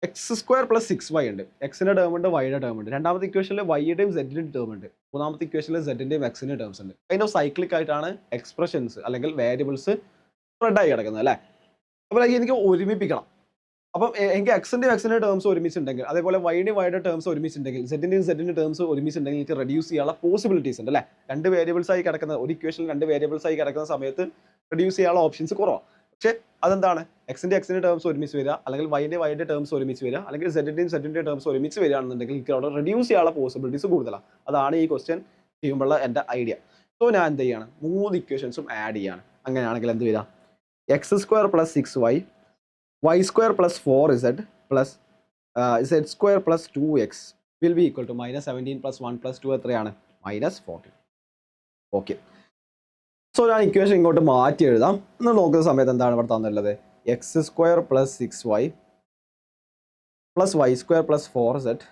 A: എക്സ് സ്ക്വയർ പ്ലസ് 6y ഉണ്ട്. എക്സിൻ്റെ ടേം ഉണ്ട്, വൈയുടെ ടേം ഉണ്ട്. രണ്ടാമത്തെ ഇക്വേഷനിൽ വൈയുടെയും സെഡിൻ്റെയും ടേം ഉണ്ട്. മൂന്നാമത്തെ ഇക്വേഷനിൽ സെഡിൻ്റെയും എക്സിൻ്റെയും ടേംസ് ഉണ്ട്. അതിൻ്റെ സൈക്ലിക് ആയിട്ടാണ് എക്സ്പ്രഷൻസ് അല്ലെങ്കിൽ വേരിയബിൾസ് സ്പ്രെഡായി കിടക്കുന്നത് അല്ലേ. അപ്പോൾ എനിക്ക് ഒരുമിപ്പിക്കണം. അപ്പം എനിക്ക് എക്സിൻ്റെയും എക്സിൻ്റെ ടേംസ് ഒരുമിച്ചുണ്ടെങ്കിൽ, അതേപോലെ വൈയുടെ ടേംസ് ഒരുമിച്ചുണ്ടെങ്കിൽ, സെഡിൻ്റെ ടേംസ് ഒരുമിച്ചുണ്ടെങ്കിൽ എനിക്ക് റെഡ്യൂസ് ചെയ്യാനുള്ള പോസിബിലിറ്റീസ് ഉണ്ട് അല്ലേ. രണ്ട് വേരിയബിൾസ് ആയി കിടക്കുന്ന ഒരു ഇക്വേഷനിൽ രണ്ട് വേരിയബിൾസ് ആയി കിടക്കുന്ന സമയത്ത് റെഡ്യൂസ് ചെയ്യാനുള്ള ഓപ്ഷൻസ് കുറവാണ്. പക്ഷേ അതെന്താണ്, എക്സിൻ്റെ ടേംസ് ഒരുമിച്ച് വരിക, അല്ലെങ്കിൽ വൈയുടെ ടേംസ് ഒരുമിച്ച് വരിക, അല്ലെങ്കിൽ സെഡിൻ്റെ ടേംസ് ഒരുമിച്ച് വരികയാണെന്നുണ്ടെങ്കിൽ എനിക്ക് അവിടെ റെഡ്യൂസ് ചെയ്യാനുള്ള പോസിബിലിറ്റീസ് കൂടുതലാണ്. അതാണ് ഈ ക്വസ്റ്റ്യൻ ചെയ്യുമ്പോഴുള്ള എൻ്റെ ഐഡിയ. സോ ഞാൻ എന്ത് ചെയ്യാണ്, 3 ഇക്വേഷൻസും ആഡ് ചെയ്യാണ്. അങ്ങനെയാണെങ്കിൽ എന്ത് വരിക, X square plus 6y y square plus 4z plus Z square plus 2x will be equal to minus 17 plus 1 plus 2 എത്രയാണ്, മൈനസ് 14. ഓക്കെ, സോ ഞാൻ ഇക്വേഷൻ ഇങ്ങോട്ട് മാറ്റി എഴുതാം. എന്ന് നോക്കുന്ന സമയത്ത് എന്താണ് ഇവിടെ തന്നിട്ടുള്ളത്, x square plus 6y plus Y square plus 4z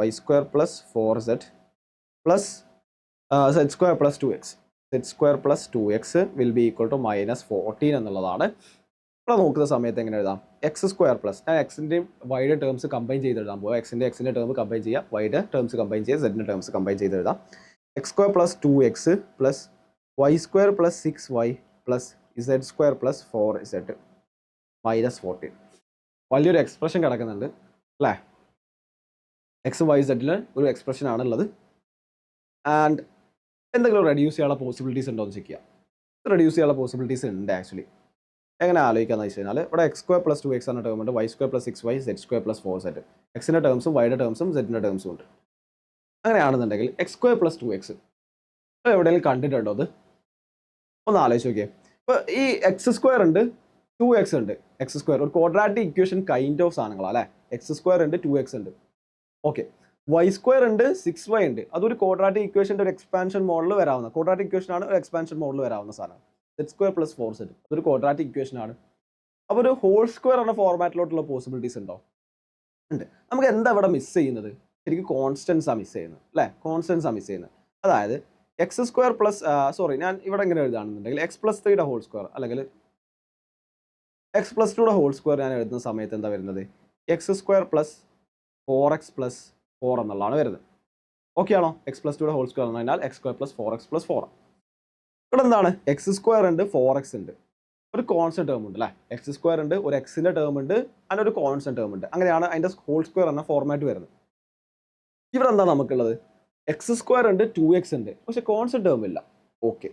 A: y square plus 4z plus Z square plus 2x z square plus 2x will be equal to minus 14 എന്നുള്ളതാണ്. ഇവിടെ നോക്കുന്ന സമയത്ത് എങ്ങനെ എഴുതാം, എക്സ് സ്ക്വയർ പ്ലസ്, ഞാൻ എക്സിൻ്റെയും വൈയുടെ ടേംസ് കമ്പൈൻ ചെയ്ത് എഴുതാൻ പോകുക. എക്സിൻ്റെ ടേം കമ്പൈൻ ചെയ്യുക, വൈയുടെ ടേംസ് കമ്പൈൻ ചെയ്യുക, സെഡിൻ്റെ ടേംസ് കമ്പൈൻ ചെയ്ത് എഴുതാം. X square plus 2x plus Y square plus 6y plus Z square plus 4z minus 14. വലിയൊരു എക്സ്പ്രഷൻ കിടക്കുന്നുണ്ട് അല്ലേ. എക്സ് വൈ സെഡിൽ ഒരു എക്സ്പ്രഷൻ ആണുള്ളത്. ആൻഡ് എന്തെങ്കിലും റെഡ്യൂസ് ചെയ്യാനുള്ള പോസിബിലിറ്റീസ് ഉണ്ടോ എന്ന് ചെക്ക് ചെയ്യാം. റെഡ്യൂസ് ചെയ്യാനുള്ള പോസിബിലിറ്റീസ് ഉണ്ട് ആക്ച്വലി. എങ്ങനെ ആലോചിക്കാന്ന് വെച്ച് കഴിഞ്ഞാൽ ഇവിടെ എക്സ് സ്ക്വയർ പ്ലസ് 2x എന്ന ടേം ഉണ്ട്, y square plus 6y, z square plus 4z. എക്സിൻ്റെ ടേംസും വൈയുടെ ടേംസും സെഡിൻ്റെ ടേംസും ഉണ്ട്. അങ്ങനെയാണെന്നുണ്ടെങ്കിൽ എക്സ് സ്ക്വയർ പ്ലസ് 2x എവിടെയെങ്കിലും കണ്ടിട്ടുണ്ടോ? അത് ഒന്ന് ആലോചിച്ച് നോക്കിയേ. ഇപ്പോൾ ഈ എക്സ് സ്ക്വയർ ഉണ്ട്, 2x ഉണ്ട്. എക്സ് സ്ക്വയർ ഒരു ക്വാഡ്രാറ്റിക് ഇക്വേഷൻ കൈൻഡ് ഓഫ് സാധനങ്ങളാണ് അല്ലേ. എക്സ് സ്ക്വയർ ഉണ്ട്, 2x ഉണ്ട്. ഓക്കെ, വൈ സ്ക്വയർ ഉണ്ട്, 6y ഉണ്ട്. അതൊരു ക്വാഡ്രാറ്റിക് ഇക്വേഷൻ്റെ ഒരു എക്സ്പാൻഷൻ മോഡൽ വരാവുന്ന ക്വാഡ്രാറ്റിക് ഇക്വേഷൻ ആണ്, ഒരു എക്സ്പാൻഷൻ മോഡൽ വരാവുന്ന സാധനം. സെഡ് സ്ക്വയർ പ്ലസ് 4z അതൊരു ക്വാഡ്രാറ്റിക് ഇക്വേഷൻ ആണ്. അപ്പോൾ ഒരു ഹോൾ സ്ക്വയർ എന്ന ഫോർമാറ്റിലോട്ടുള്ള പോസിബിലിറ്റീസ് ഉണ്ടോ? ഉണ്ട്. നമുക്ക് എന്താ ഇവിടെ മിസ് ചെയ്യുന്നത്? ശരിക്കും കോൺസ്റ്റൻസാണ് മിസ് ചെയ്യുന്നത് അല്ലേ. കോൺസ്റ്റൻസാണ് മിസ് ചെയ്യുന്നത്. അതായത് എക്സ് സ്ക്വയർ പ്ലസ് സോറി ഞാൻ ഇവിടെ എങ്ങനെ എഴുതുകയാണെന്നുണ്ടെങ്കിൽ എക്സ് പ്ലസ് 3യുടെ ഹോൾ സ്ക്വയർ അല്ലെങ്കിൽ എക്സ് പ്ലസ് 2യുടെ ഹോൾ സ്ക്വയർ ഞാൻ എഴുതുന്ന സമയത്ത് എന്താ വരുന്നത്? X square plus 4x plus 4 എന്നുള്ളതാണ് വരുന്നത്. ഓക്കെ ആണോ? എക്സ് പ്ലസ് 2യുടെ ഹോൾ സ്ക്വയർ എന്ന് പറഞ്ഞാൽ X square plus 4x plus 4. ഇവിടെ എന്താണ്? എക്സ് സ്ക്വയർ ഉണ്ട്, 4x ഉണ്ട്, ഒരു കോൺസ്റ്റന്റ് ടേം ഉണ്ട് അല്ലേ. എക്സ് സ്ക്വയർ ഉണ്ട്, ഒരു എക്സിൻ്റെ ടേം ഉണ്ട്, അതിൻ്റെ ഒരു കോൺസ്റ്റന്റ് ടേം ഉണ്ട്. അങ്ങനെയാണ് അതിൻ്റെ ഹോൾ സ്ക്വയർ എന്ന ഫോർമാറ്റ് വരുന്നത്. ഇവിടെ എന്താ നമുക്കുള്ളത്? എക്സ് സ്ക്വയർ ഉണ്ട്, 2x ഉണ്ട്, പക്ഷെ കോൺസ്റ്റന്റ് ടേം ഇല്ല. ഓക്കെ,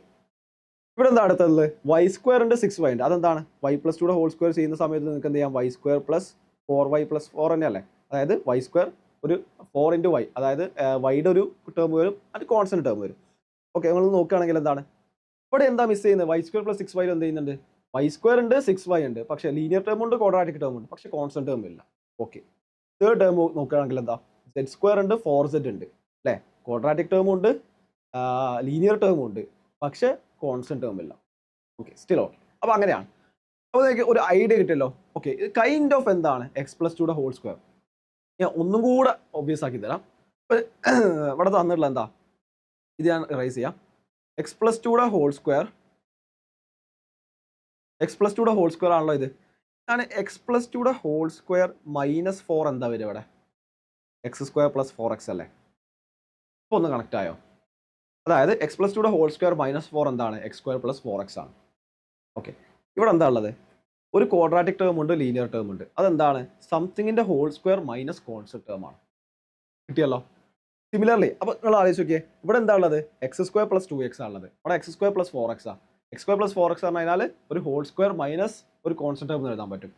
A: ഇവിടെ എന്താ അടുത്തുള്ളത്? വൈ സ്ക്വയർ ഉണ്ട്, 6y ഉണ്ട്. അതെന്താണ്? വൈ പ്ലസ് 2യുടെ ഹോൾ സ്ക്വയർ ചെയ്യുന്ന സമയത്ത് നിങ്ങൾക്ക് എന്ത് ചെയ്യാം? Y square plus 4y plus 4 തന്നെയല്ലേ. അതായത് വൈ സ്ക്വയർ ഒരു 4 × y, അതായത് വൈയുടെ ഒരു ടേം വരും, അത് കോൺസ്റ്റന്റ് ടേം വരും. ഓക്കെ, നിങ്ങൾ നോക്കുകയാണെങ്കിൽ എന്താണ് ഇവിടെ എന്താ മിസ് ചെയ്യുന്നത്? വൈ സ്ക്വയർ പ്ലസ് 6y എന്ത് ചെയ്യുന്നുണ്ട്? വൈ സ്ക്വയർ ഉണ്ട്, 6y ഉണ്ട്, പക്ഷേ ലീനിയർ ടേം ഉണ്ട്, ക്വാഡ്രാറ്റിക് ടേം ഉണ്ട്, പക്ഷേ കോൺസ്റ്റന്റ് ടേം ഇല്ല. ഓക്കെ, തേർഡ് ടേം നോക്കുകയാണെങ്കിൽ എന്താ? സെഡ് സ്ക്വയർ ഉണ്ട്, 4z ഉണ്ട് അല്ലേ. ക്വാഡ്രാറ്റിക് ടേം ഉണ്ട്, ലീനിയർ ടേം ഉണ്ട്, പക്ഷേ കോൺസ്റ്റന്റ് ടേം ഇല്ല. Okay, still okay. അപ്പോൾ അങ്ങനെയാണ്. അപ്പോൾ നിങ്ങൾക്ക് ഒരു ഐഡിയ കിട്ടിയല്ലോ. ഓക്കെ, ഇത് കൈൻഡ് ഓഫ് എന്താണ്? എക്സ് പ്ലസ് 2യുടെ ഹോൾ സ്ക്വയർ. ഞാൻ ഒന്നും കൂടെ ഒബ്വിയസ് ആക്കി തരാം. ഇവിടെ തന്നിട്ടുള്ള എന്താ? ഇത് ഞാൻ റൈസ് ചെയ്യാം. എക്സ് പ്ലസ് 2യുടെ ഹോൾ സ്ക്വയർ, എക്സ് പ്ലസ് 2യുടെ ഹോൾ സ്ക്വയർ ആണല്ലോ ഇത്. ഞാൻ എക്സ് പ്ലസ് 2യുടെ ഹോൾ സ്ക്വയർ മൈനസ് 4 എന്താ വരും ഇവിടെ? എക്സ് സ്ക്വയർ പ്ലസ് 4x അല്ലേ. ഇപ്പോൾ ഒന്ന് കണക്റ്റ് ആയോ? അതായത് എക്സ് പ്ലസ് 2യുടെ ഹോൾ സ്ക്വയർ മൈനസ് 4 എന്താണ്? എക്സ് സ്ക്വയർ പ്ലസ് 4x ആണ്. ഓക്കെ, ഇവിടെ എന്താ ഉള്ളത്? ഒരു ക്വാഡ്രാറ്റിക് ടേം ഉണ്ട്, ലീനിയർ ടേം ഉണ്ട്. അതെന്താണ്? സംതിങ്ങിൻ്റെ whole square minus constant term ആണ്. കിട്ടിയല്ലോ. സിമിലർലി അപ്പോൾ നിങ്ങൾ ആലോചിച്ച് നോക്കിയേ, ഇവിടെ എന്താ ഉള്ളത്? എക്സ് സ്ക്വയർ പ്ലസ് 2x ആണുള്ളത്. അവിടെ എക്സ് സ്ക്വയർ പ്ലസ് 4x ആണ്. എക്സ് സ്ക്വയർ പ്ലസ് 4x എന്ന് പറഞ്ഞാൽ ഒരു ഹോൾ സ്ക്വയർ മൈനസ് ഒരു കോൺസ്റ്റന്റ് ടേം എന്ന് എഴുതാൻ പറ്റും.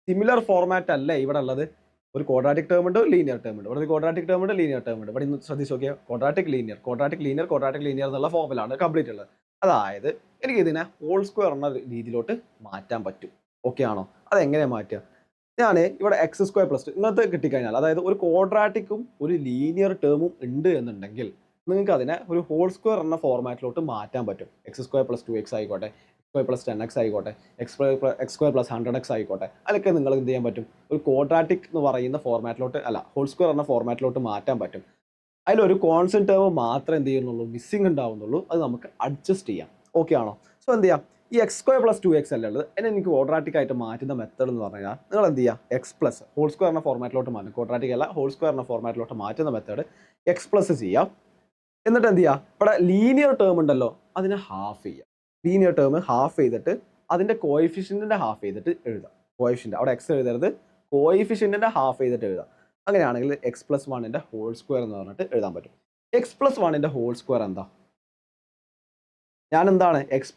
A: സിമിലർ ഫോർമാറ്റ് അല്ലേ ഇവിടെ ഉള്ളത്? ഒരു ക്വാഡ്രാറ്റിക് ടേം ഉണ്ട്, ലീനിയർ ടേം ഉണ്ട്. ഇവിടെ ഒരു ക്വാഡ്രാറ്റിക് ടേം ഉണ്ട്, ലീനിയർ ടേം ഉണ്ട്. ഇവിടെ ഇന്ന് ശ്രദ്ധിച്ച് നോക്കിയാൽ quadratic linear, quadratic linear, quadratic linear എന്നുള്ള ഫോമിലാണ് കംപ്ലീറ്റ് ഉള്ളത്. അതായത് എനിക്ക് ഇതിനെ ഹോൾ സ്ക്വയർ എന്ന രീതിയിലോട്ട് മാറ്റാൻ പറ്റും. ഓക്കെ ആണോ? അതെങ്ങനെയാണ് മാറ്റുക? ഞാൻ ഇവിടെ എക്സ് സ്ക്വയർ പ്ലസ് 2 ഇന്നത്തെ കിട്ടിക്കഴിഞ്ഞാൽ, അതായത് ഒരു ക്വാഡ്രാറ്റിക്കും ഒരു ലീനിയർ ടേമും ഉണ്ട് എന്നുണ്ടെങ്കിൽ നിങ്ങൾക്ക് അതിനെ ഒരു ഹോൾ സ്ക്വയർ എന്ന ഫോർമാറ്റിലോട്ട് മാറ്റാൻ പറ്റും. എക്സ് സ്ക്വയർ പ്ലസ് 2x ആയിക്കോട്ടെ, എക്സ് സ്ക്വയർ പ്ലസ് 10x ആയിക്കോട്ടെ, എക്സ് സ്ക്വയർ പ്ലസ് 100x ആയിക്കോട്ടെ, അതൊക്കെ നിങ്ങൾ എന്ത് ചെയ്യാൻ പറ്റും? ഒരു ക്വാഡ്രാറ്റിക് എന്ന് പറയുന്ന ഫോർമാറ്റിലോട്ട് അല്ല, ഹോൾ സ്ക്വയർ എന്ന ഫോർമാറ്റിലോട്ട് മാറ്റാൻ പറ്റും. അതിലൊരു കോൺസ്റ്റന്റ് ടേം മാത്രമേ എന്ത് ചെയ്യുന്നുള്ളൂ? മിസ്സിംഗ് ഉണ്ടാവുന്നുള്ളൂ. അത് നമുക്ക് അഡ്ജസ്റ്റ് ചെയ്യാം. ഓക്കെ ആണോ? സോ എന്ത് ചെയ്യാം? ഈ എക്സ് സ്ക്വയർ പ്ലസ് 2x അല്ലേ ഉള്ളത്, അതിനെ എനിക്ക് ക്വാഡ്രാറ്റിക് ആയിട്ട് മാറ്റുന്ന മെത്തേഡ് എന്ന് പറഞ്ഞു കഴിഞ്ഞാൽ നിങ്ങൾ എന്ത് ചെയ്യുക? എക്സ് പ്ലസ് ഹോൾ സ്ക്വയർ എന്ന ഫോർമാറ്റിലോട്ട് മാറ്റും. ക്വാഡ്രാറ്റിക് അല്ല, ഹോൾ സ്ക്വയർ എന്ന ഫോർമാറ്റിലോട്ട് മാറ്റുന്ന മെത്തേഡ് എക്സ് പ്ലസ് ചെയ്യാം. എന്നിട്ട് എന്ത് ചെയ്യുക? ഇവിടെ ലീനിയർ ടേം ഉണ്ടല്ലോ, അതിനെ ഹാഫ് ചെയ്യുക. ലീനിയർ ടേം ഹാഫ് ചെയ്തിട്ട് അതിൻ്റെ കോയിഫിഷ്യൻറ്റിൻ്റെ ഹാഫ് ചെയ്തിട്ട് എഴുതാം. കോയിഫിഷ്യൻ്റ് അവിടെ എക്സ് എഴുതരുത്, കോയിഫിഷ്യൻറ്റിൻ്റെ ഹാഫ് ചെയ്തിട്ട് എഴുതാം. അങ്ങനെയാണെങ്കിൽ എക്സ് പ്ലസ് 1ൻ്റെ ഹോൾ സ്ക്വയർ എന്ന് പറഞ്ഞിട്ട് എഴുതാൻ പറ്റും. എക്സ് പ്ലസ് 1ൻ്റെ ഹോൾ സ്ക്വയർ എന്താ? ഞാൻ എന്താണ് എക്സ്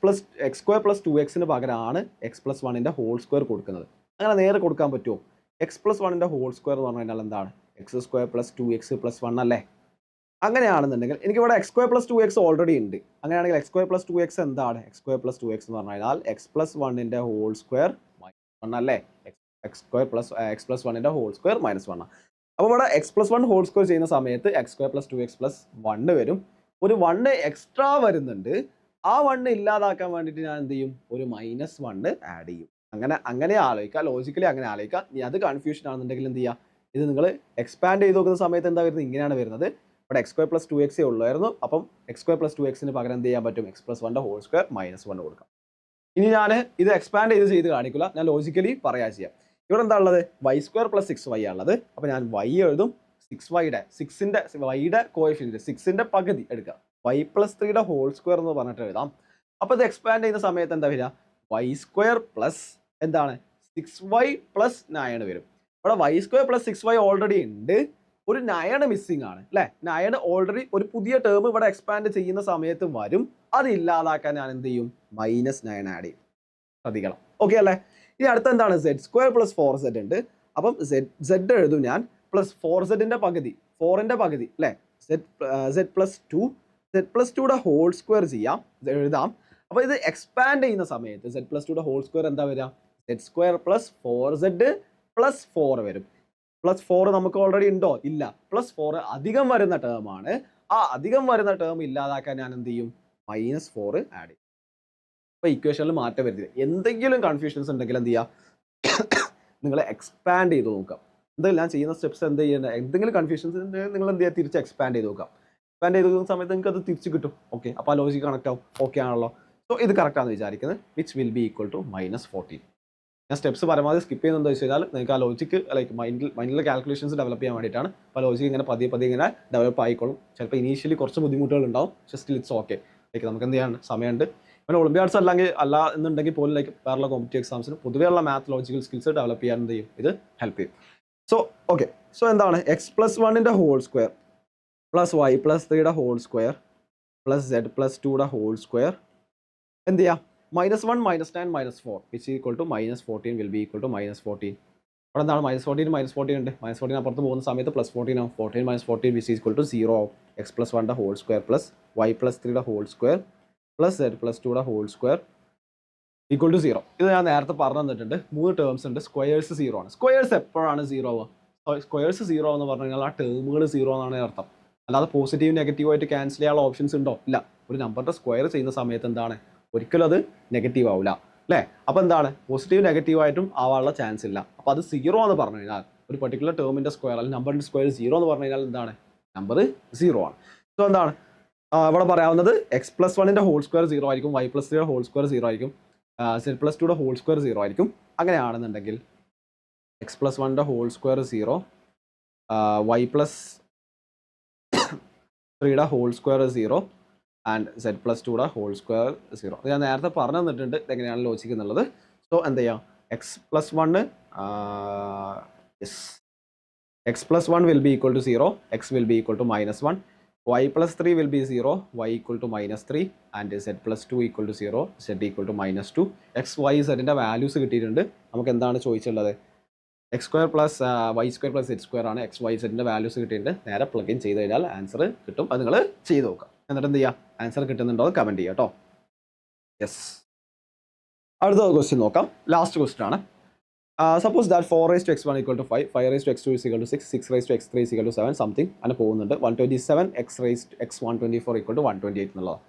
A: സ്ക്വയർ പ്ലസ് 2x പകരമാണ് എക്സ് പ്ലസ് 1ൻ്റെ ഹോൾ സ്ക്വയർ കൊടുക്കുന്നത്. അങ്ങനെ നേരെ കൊടുക്കാൻ പറ്റുമോ? എക്സ് പ്ലസ് 1ൻ്റെ ഹോൾ സ്ക്വയർ എന്ന് പറഞ്ഞു കഴിഞ്ഞാൽ എന്താണ്? X square plus 2x plus 1 അല്ലേ. അങ്ങനെയാണെന്നുണ്ടെങ്കിൽ എനിക്കിവിടെ X square plus 2x already ഉണ്ട്. അങ്ങനെയാണെങ്കിൽ എക്സ് സ്ക്വയർ പ്ലസ് 2x എന്താണ്? എക്സ് സ്ക്വയർ പ്ലസ് 2x എന്ന് പറഞ്ഞു കഴിഞ്ഞാൽ എക്സ് പ്ലസ് 1ൻ്റെ ഹോൾ സ്ക്വയർ -1 അല്ലേ. X square plus X plus 1ൻ്റെ ഹോൾ സ്ക്വയർ -1. അപ്പോൾ ഇവിടെ എക്സ് പ്ലസ് 1 ഹോൾ സ്ക്വയർ ചെയ്യുന്ന സമയത്ത് X square plus 2x plus 1 വരും. ഒരു 1 എക്സ്ട്രാ വരുന്നുണ്ട്. ആ 1 ഇല്ലാതാക്കാൻ വേണ്ടിയിട്ട് ഞാൻ എന്ത് ചെയ്യും? ഒരു -1 ആഡ് ചെയ്യും. അങ്ങനെ ആലോചിക്കുക, ലോജിക്കലി അങ്ങനെ ആലോചിക്കുക. ഇനി അത് കൺഫ്യൂഷൻ ആണെന്നുണ്ടെങ്കിൽ എന്ത് ചെയ്യുക? ഇത് നിങ്ങൾ എക്സ്പാൻഡ് ചെയ്ത് നോക്കുന്ന സമയത്ത് എന്താ വരുന്നത്? ഇങ്ങനെയാണ് വരുന്നത്. ഇവിടെ എക്സ് സ്ക്വയർ പ്ലസ് 2x ഉള്ളായിരുന്നു. അപ്പം എക്സ് സ്ക്വയർ പ്ലസ് 2x പകരം എന്ത് ചെയ്യാൻ പറ്റും? എക്സ് പ്ലസ് 1ൻ്റെ ഹോൾ സ്ക്വയർ -1 കൊടുക്കാം. ഇനി ഞാൻ ഇത് എക്സ്പാൻഡ് ചെയ്ത് കാണിക്കില്ല, ഞാൻ ലോജിക്കലി പറയാ ചെയ്യാം. ഇവിടെ എന്താ ഉള്ളത്? വൈ സ്ക്വയർ പ്ലസ് 6y ഉള്ളത്. അപ്പോൾ ഞാൻ y എഴുതും. 6ൻ്റെ വൈയുടെ കോഎഫിഷ്യൻറ്റ് 6ൻ്റെ പകുതി എടുക്കുക. y പ്ലസ് 3യുടെ ഹോൾ സ്ക്വയർ എന്ന് പറഞ്ഞിട്ട് എഴുതാം. അപ്പോൾ ഇത് എക്സ്പാൻഡ് ചെയ്യുന്ന സമയത്ത് എന്താ വരിക? വൈ സ്ക്വയർ പ്ലസ് എന്താണ്? 6y പ്ലസ് 9 വരും. ഇവിടെ Y square plus 6y already ഉണ്ട്, ഒരു 9 മിസ്സിംഗ് ആണ് അല്ലേ. 9 ഓൾറെഡി ഒരു പുതിയ ടേം ഇവിടെ എക്സ്പാൻഡ് ചെയ്യുന്ന സമയത്ത് വരും. അത് ഇല്ലാതാക്കാൻ ഞാൻ എന്ത് ചെയ്യും? -9 ആഡ് ചെയ്യും. ശ്രദ്ധിക്കണം. ഓക്കെ അല്ലേ? ഇനി അടുത്ത എന്താണ്? z² പ്ലസ് 4z ഉണ്ട്. അപ്പം z എഴുതും ഞാൻ പ്ലസ് 4z പകുതി, 4ന്റെ പകുതി അല്ലേ? z പ്ലസ് 2, z+2യുടെ ഹോൾ സ്ക്വയർ ചെയ്യാം, എഴുതാം. അപ്പോൾ ഇത് എക്സ്പാൻഡ് ചെയ്യുന്ന സമയത്ത് z+2യുടെ ഹോൾ സ്ക്വയർ എന്താ വരിക? z² പ്ലസ് 4z പ്ലസ് 4 വരും. പ്ലസ് 4 നമുക്ക് ഓൾറെഡി ഉണ്ടോ? ഇല്ല. പ്ലസ് 4 അധികം വരുന്ന ടേം ആണ്. ആ അധികം വരുന്ന ടേം ഇല്ലാതാക്കാൻ ഞാൻ എന്ത് ചെയ്യും? -4 ആഡ് ചെയ്യും. അപ്പോൾ ഇക്വേഷനിൽ മാറ്റം വരുത്തില്ല. എന്തെങ്കിലും കൺഫ്യൂഷൻസ് ഉണ്ടെങ്കിൽ എന്ത് ചെയ്യുക? നിങ്ങൾ എക്സ്പാൻഡ് ചെയ്ത് നോക്കാം. എന്തെങ്കിലും ഞാൻ ചെയ്യുന്ന സ്റ്റെപ്സ് എന്ത് ചെയ്യുന്നത്? എന്തെങ്കിലും കൺഫ്യൂഷൻസ് ഉണ്ടെങ്കിൽ നിങ്ങൾ എന്ത് ചെയ്യുക? തിരിച്ച് എക്സ്പാൻഡ് ചെയ്ത് നോക്കാം. എക്സ്പാൻഡ് ചെയ്ത് നോക്കുന്ന സമയത്ത് നിങ്ങൾക്ക് അത് തിരിച്ച് കിട്ടും. ഓക്കെ, അപ്പോൾ ആ ലോജിക്ക് കണക്ട് ആവും. ഓക്കെ ആണല്ലോ? സോ ഇത് കറക്റ്റാണെന്ന് വിചാരിക്കുന്നത്. Which will be equal to -14. ഞാൻ സ്റ്റെപ്സ് പരമാവധി സ്കിപ്പ് ചെയ്യുന്നത് വെച്ച് കഴിഞ്ഞാൽ നിങ്ങൾക്ക് ആ ലോജിക്ക് ലൈക്ക് മൈൻഡിലെ കാൽക്കുലേഷൻസ് ഡെവലപ്പ് ചെയ്യാൻ വേണ്ടിയിട്ടാണ്. അപ്പോൾ ലോജിക്ക് ഇങ്ങനെ പതിയെ ഇങ്ങനെ ഡെവലപ്പ് ആയിക്കോളും. ചിലപ്പോൾ ഇനീഷ്യലി കുറച്ച് ബുദ്ധിമുട്ടുകൾ ഉണ്ടാവും. പക്ഷേ സ്റ്റിൽ ഇറ്റ്സ് ഓക്കെ. ലൈക്ക് നമുക്ക് എന്ത് ചെയ്യാൻ സമയമുണ്ട്. പിന്നെ ഒളിമ്പിയാഡ്സ് അല്ല എന്നുണ്ടെങ്കിൽ പോലും ലൈക്ക് വേറെ കോമ്പറ്റീവ് എക്സാംസിന് പൊതുവെയുള്ള മാത്ത് ലോജിക്കൽ സ്കിൽസ് ഡെവലപ്പ് ചെയ്യാൻ എന്ത് ചെയ്യും? ഇത് ഹെൽപ്പ് ചെയ്യും. സോ ഓക്കെ, സോ എന്താണ്? x+1ന്റെ ഹോൾ സ്ക്വയർ പ്ലസ് y+3യുടെ ഹോൾ സ്ക്വയർ പ്ലസ് z+2യുടെ ഹോൾ സ്ക്വയർ എന്ത് ചെയ്യാം? -1 -9 -4 which equal to -14 will be equal to -14. അവിടെ എന്താണ്? -14 ഉണ്ട്. -14 അപ്പുറത്ത് പോകുന്ന സമയത്ത് +14 ആവും. 14 - 14 വിച്ച് ഈക്വൽ ടു 0 ആവും. x+1ന്റെ ഹോൾ സ്ക്വയർ പ്ലസ് y+3യുടെ ഹോൾ സ്ക്വയർ പ്ലസ് z+2യുടെ ഹോൾ സ്ക്വയർ ഈക്വൽ ടു 0. ഇത് ഞാൻ നേരത്തെ പറഞ്ഞു തന്നിട്ടുണ്ട്. 3 ടേംസ് ഉണ്ട്. സ്ക്വയേഴ്സ് 0 ആണ്. സ്ക്വയേഴ്സ് എപ്പോഴാണ് 0 ആവുക? സ്ക്വയേഴ്സ് 0 എന്ന് പറഞ്ഞു കഴിഞ്ഞാൽ ആ ടേമുകൾ 0 എന്നാണ് അർത്ഥം. അല്ലാതെ പോസിറ്റീവ് നെഗറ്റീവ് ആയിട്ട് ക്യാൻസൽ ചെയ്യാനുള്ള ഓപ്ഷൻസ് ഉണ്ടോ? ഇല്ല. ഒരു നമ്പറിന്റെ സ്ക്വയർ ചെയ്യുന്ന സമയത്ത് എന്താണ്? ഒരിക്കലും അത് നെഗറ്റീവ് ആവില്ല അല്ലേ? അപ്പോൾ എന്താണ്? പോസിറ്റീവ് നെഗറ്റീവ് ആയിട്ടും ആവാനുള്ള ചാൻസ് ഇല്ല. അപ്പോൾ അത് 0 എന്ന് പറഞ്ഞു കഴിഞ്ഞാൽ ഒരു പെർട്ടിക്കുലർ ടേമിന്റെ സ്ക്വയർ അല്ലെങ്കിൽ നമ്പറിന്റെ സ്ക്വയർ 0 എന്ന് പറഞ്ഞു കഴിഞ്ഞാൽ എന്താണ്? നമ്പർ 0 ആണ്. സോ എന്താണ് ഇവിടെ പറയാവുന്നത്? x+1ന്റെ ഹോൾ സ്ക്വയർ 0 ആയിരിക്കും, y+3യുടെ ഹോൾ സ്ക്വയർ 0 ആയിരിക്കും, z+2യുടെ ഹോൾ സ്ക്വയർ 0 ആയിരിക്കും. അങ്ങനെയാണെന്നുണ്ടെങ്കിൽ x+1ന്റെ ഹോൾ സ്ക്വയർ 0, y+3യുടെ ഹോൾ സ്ക്വയർ 0 ആൻഡ് z+2യുടെ ഹോൾ സ്ക്വയർ 0. അത് ഞാൻ നേരത്തെ പറഞ്ഞു തന്നിട്ടുണ്ട് എങ്ങനെയാണ് ലോജിക്ക് എന്നുള്ളത്. സോ എന്ത് ചെയ്യാം? x+1 will be equal to 0, x will be equal to -1, y+3 will be 0, y equal to -3 and z+2 equal to 0, z equal to -2. x, y, zന്റെ values കിട്ടിയിട്ടുണ്ട്. നമുക്ക് എന്താണ് ചോദിച്ചുള്ളത്? x² plus y² plus z² ആണ്. x, y, zന്റെ values കിട്ടിയിട്ടുണ്ട്. നേരെ plug in ചെയ്ത് കഴിഞ്ഞാൽ answer കിട്ടും. അത് നിങ്ങൾ ചെയ്ത് നോക്കാം. എന്നിട്ട് എന്ത് ചെയ്യുക? ആൻസർ കിട്ടുന്നുണ്ടോ എന്ന് കമൻറ്റ് ചെയ്യുക കേട്ടോ. യെസ്, അടുത്ത ക്വസ്റ്റ്യൻ നോക്കാം. ലാസ്റ്റ് ക്വസ്റ്റ്യൻ ആണ്. Suppose that 4 raised to x1 equal to 5, 5 raised to x2 is equal to 6, 6 raised to x3 is equal to 7, something അങ്ങനെ പോകുന്നുണ്ട്. 127 x raised x124 equal to 128 എന്നുള്ളതാണ്.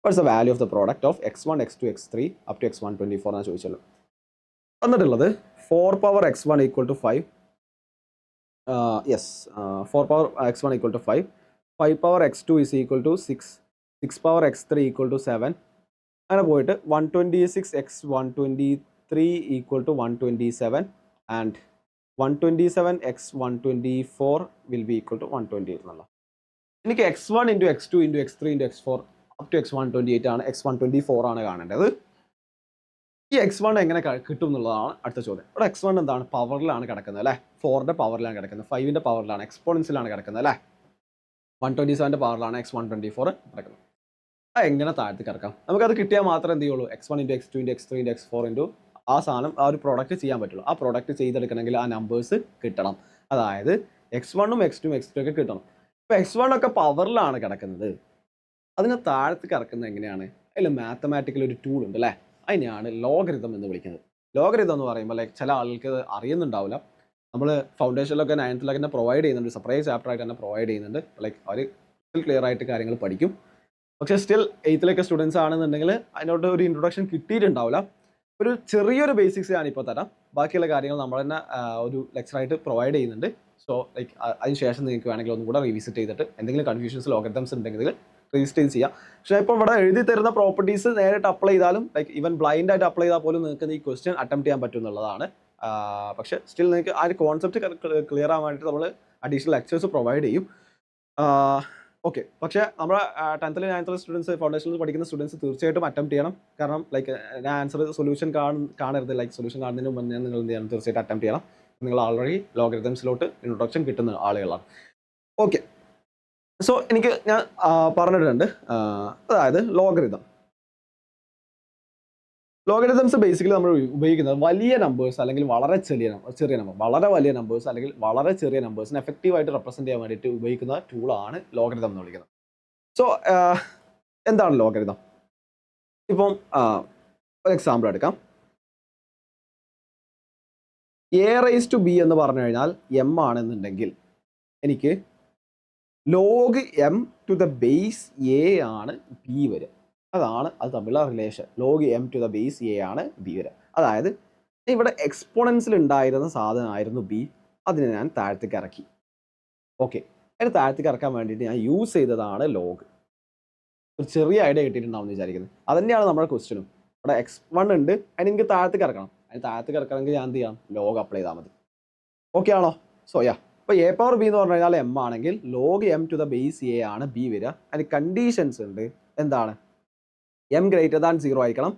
A: What's the value of the product of x1, x2, x3 up to x124 എന്നാണ് ചോദിച്ചല്ലോ. എന്നിട്ടുള്ളത് 4 power x1 equal to 5, 4 power x1 equal to 5, 5 power x2 is equal to 6, 6 power x3 equal to 7, അങ്ങനെ പോയിട്ട് 126 x 123 equal to 127 and 127 x 124 will be equal to 128 എന്നുള്ള. എനിക്ക് x1 into x2 into x3 into x4 up to x128 ആണ്, x124 ആണ് കാണേണ്ടത്. ഈ x1 എങ്ങനെ കിട്ടും എന്നുള്ളതാണ് അടുത്ത ചോദ്യം. ഇവിടെ x1 എന്താണ്? പവറിലാണ് കിടക്കുന്നത് അല്ലേ? 4ന്റെ പവറിലാണ് കിടക്കുന്നത്, 5ന്റെ പവറിലാണ്, എക്സ്പോണൻസിലാണ് കിടക്കുന്നത് അല്ലേ? 127ന്റെ പവറിലാണ് x124 കിടക്കുന്നത്. അത് എങ്ങനെ താഴ്ത്തി കിടക്കാം? നമുക്കത് കിട്ടിയാൽ മാത്രമേ എന്ത് ചെയ്യുള്ളൂ? x1 into x2 into x3 into x4 into ആ സാധനം ആ ഒരു പ്രോഡക്റ്റ് ചെയ്യാൻ പറ്റുള്ളൂ. ആ പ്രോഡക്റ്റ് ചെയ്തെടുക്കണമെങ്കിൽ ആ നമ്പേഴ്സ് കിട്ടണം. അതായത് x1ഉം x2ഉം x3 ഒക്കെ കിട്ടണം. ഇപ്പോൾ x1 ഒക്കെ പവറിലാണ് കിടക്കുന്നത്. അതിനെ താഴ്ത്തി കിടക്കുന്നത് എങ്ങനെയാണ്? അതിൽ മാത്തമാറ്റിക്കൽ ഒരു ടൂൾ ഉണ്ട് അല്ലേ? അതിനെയാണ് ലോഗരിതം എന്ന് വിളിക്കുന്നത്. ലോഗരിതം എന്ന് പറയുമ്പോൾ ലൈക്ക് ചില ആൾക്ക് അറിയുന്നുണ്ടാവില്ല. നമ്മൾ ഫൗണ്ടേഷനിലൊക്കെ 9th തന്നെ പ്രൊവൈഡ് ചെയ്യുന്നുണ്ട്, സെപ്പറേറ്റ് ചാപ്റ്റർ ആയിട്ട് തന്നെ പ്രൊവൈഡ് ചെയ്യുന്നുണ്ട്. ലൈക്ക് അവർ ക്ലിയർ ആയിട്ട് കാര്യങ്ങൾ പഠിക്കും. പക്ഷേ സ്റ്റിൽ 8th സ്റ്റുഡൻസ് ആണെന്നുണ്ടെങ്കിൽ അതിനോട് ഒരു ഇൻട്രൊഡക്ഷൻ കിട്ടിയിട്ടുണ്ടാവില്ല. ഒരു ചെറിയൊരു ബേസിക്സ് ഞാനിപ്പോൾ തരാം. ബാക്കിയുള്ള കാര്യങ്ങൾ നമ്മൾ തന്നെ ഒരു ലെക്ചറായിട്ട് പ്രൊവൈഡ് ചെയ്യുന്നുണ്ട്. സോ ലൈക്ക് അതിന് ശേഷം നിങ്ങൾക്ക് വേണമെങ്കിൽ ഒന്നും കൂടെ റിവിസിറ്റ് ചെയ്തിട്ട് എന്തെങ്കിലും കൺഫ്യൂഷൻസ് ലോഗരിതംസ് ഉണ്ടെങ്കിൽ രജിസ്റ്റർ ചെയ്യാം. പക്ഷേ ഇപ്പോൾ ഇവിടെ എഴുതി തരുന്ന പ്രോപ്പർട്ടീസ് നേരിട്ട് അപ്ലൈ ചെയ്താലും ലൈക്ക് ഈവൻ ബ്ലൈൻഡ് ആയിട്ട് അപ്ലൈ ചെയ്താൽ പോലും നിങ്ങൾക്ക് ഈ ക്വസ്റ്റ്യൻ അറ്റംപ്റ്റ് ചെയ്യാൻ പറ്റും എന്നുള്ളതാണ്. പക്ഷേ സ്റ്റിൽ നിങ്ങൾക്ക് ആ ഒരു കോൺസെപ്റ്റ് ക്ലിയർ ആവാൻ വേണ്ടിയിട്ട് നമ്മൾ അഡീഷണൽ ലെക്ചേഴ്സ് പ്രൊവൈഡ് ചെയ്യും. ഓക്കെ, പക്ഷേ നമ്മുടെ 10th 9th സ്റ്റുഡൻസ് ഫൗണ്ടേഷനിൽ പഠിക്കുന്ന സ്റ്റുഡൻസ് തീർച്ചയായിട്ടും അറ്റംപ്റ്റ് ചെയ്യണം. കാരണം ലൈക്ക് ഞാൻ ആൻസർ സൊല്യൂഷൻ കാണരുത്. ലൈക്ക് സൊല്യൂഷൻ കാണുന്നതിന് മുന്നേ നിങ്ങൾ എന്ത് ചെയ്യണം? തീർച്ചയായിട്ടും അറ്റംപ്റ്റ് ചെയ്യണം. നിങ്ങൾ ഓൾറെഡി ലോഗരിതംസിലോട്ട് ഇൻട്രൊഡക്ഷൻ കിട്ടുന്ന ആളുകളാണ്. ഓക്കെ, സോ ഞാൻ പറഞ്ഞിട്ടുണ്ട്, അതായത് ലോഗരിതം ലോഗരിതംസ് ബേസിക്കലി നമ്മൾ ഉപയോഗിക്കുന്നത് വലിയ നമ്പേഴ്സ് അല്ലെങ്കിൽ വളരെ ചെറിയ നമ്പർ വളരെ വലിയ നമ്പേഴ്സ് അല്ലെങ്കിൽ വളരെ ചെറിയ നമ്പേഴ്സിനെ എഫക്റ്റീവായിട്ട് റെപ്രസെന്റ് ചെയ്യാൻ വേണ്ടിയിട്ട് ഉപയോഗിക്കുന്ന ടൂളാണ് ലോഗരിതം എന്ന് വിളിക്കുന്നത്. സോ എന്താണ് ലോഗരിതം? ഇപ്പം ഒരു എക്സാമ്പിൾ എടുക്കാം. എ റൈസ് ടു ബി എന്ന് പറഞ്ഞു കഴിഞ്ഞാൽ എം ആണെന്നുണ്ടെങ്കിൽ എനിക്ക് log m to the base a ആണ് ബി വരിക. അതാണ് അത് തമ്മിലുള്ള relation. Log m to the base a ആണ് ബി വരിക. അതായത് ഇവിടെ എക്സ്പോണൻസിൽ ഉണ്ടായിരുന്ന സാധനമായിരുന്നു ബി, അതിനെ ഞാൻ താഴത്തേക്ക് ഇറക്കി. ഓക്കെ, അതിന് താഴത്തേക്ക് ഇറക്കാൻ വേണ്ടിയിട്ട് ഞാൻ യൂസ് ചെയ്തതാണ് ലോഗ്. ഒരു ചെറിയ ഐഡിയ കിട്ടിയിട്ടുണ്ടാവും എന്ന് വിചാരിക്കുന്നത്. അത് തന്നെയാണ് നമ്മുടെ ക്വസ്റ്റ്യനും. ഇവിടെ x1 ഉണ്ട്, അതിന് എനിക്ക് താഴത്തേക്ക് ഇറക്കണം. അതിന് താഴത്തേക്ക് ഇറക്കണമെങ്കിൽ ഞാൻ എന്ത് ചെയ്യാം? ലോഗ് അപ്ലൈ ചെയ്താൽ മതി. ഓക്കെ ആണോ? സോ ഇപ്പോൾ എ പവർ ബി എന്ന് പറഞ്ഞു കഴിഞ്ഞാൽ എം ആണെങ്കിൽ log m to the base a ആണ് ബി വരിക. അതിന് കണ്ടീഷൻസ് ഉണ്ട്. എന്താണ്? എം ഗ്രേറ്റർ ദാൻ 0 ആയിരിക്കണം,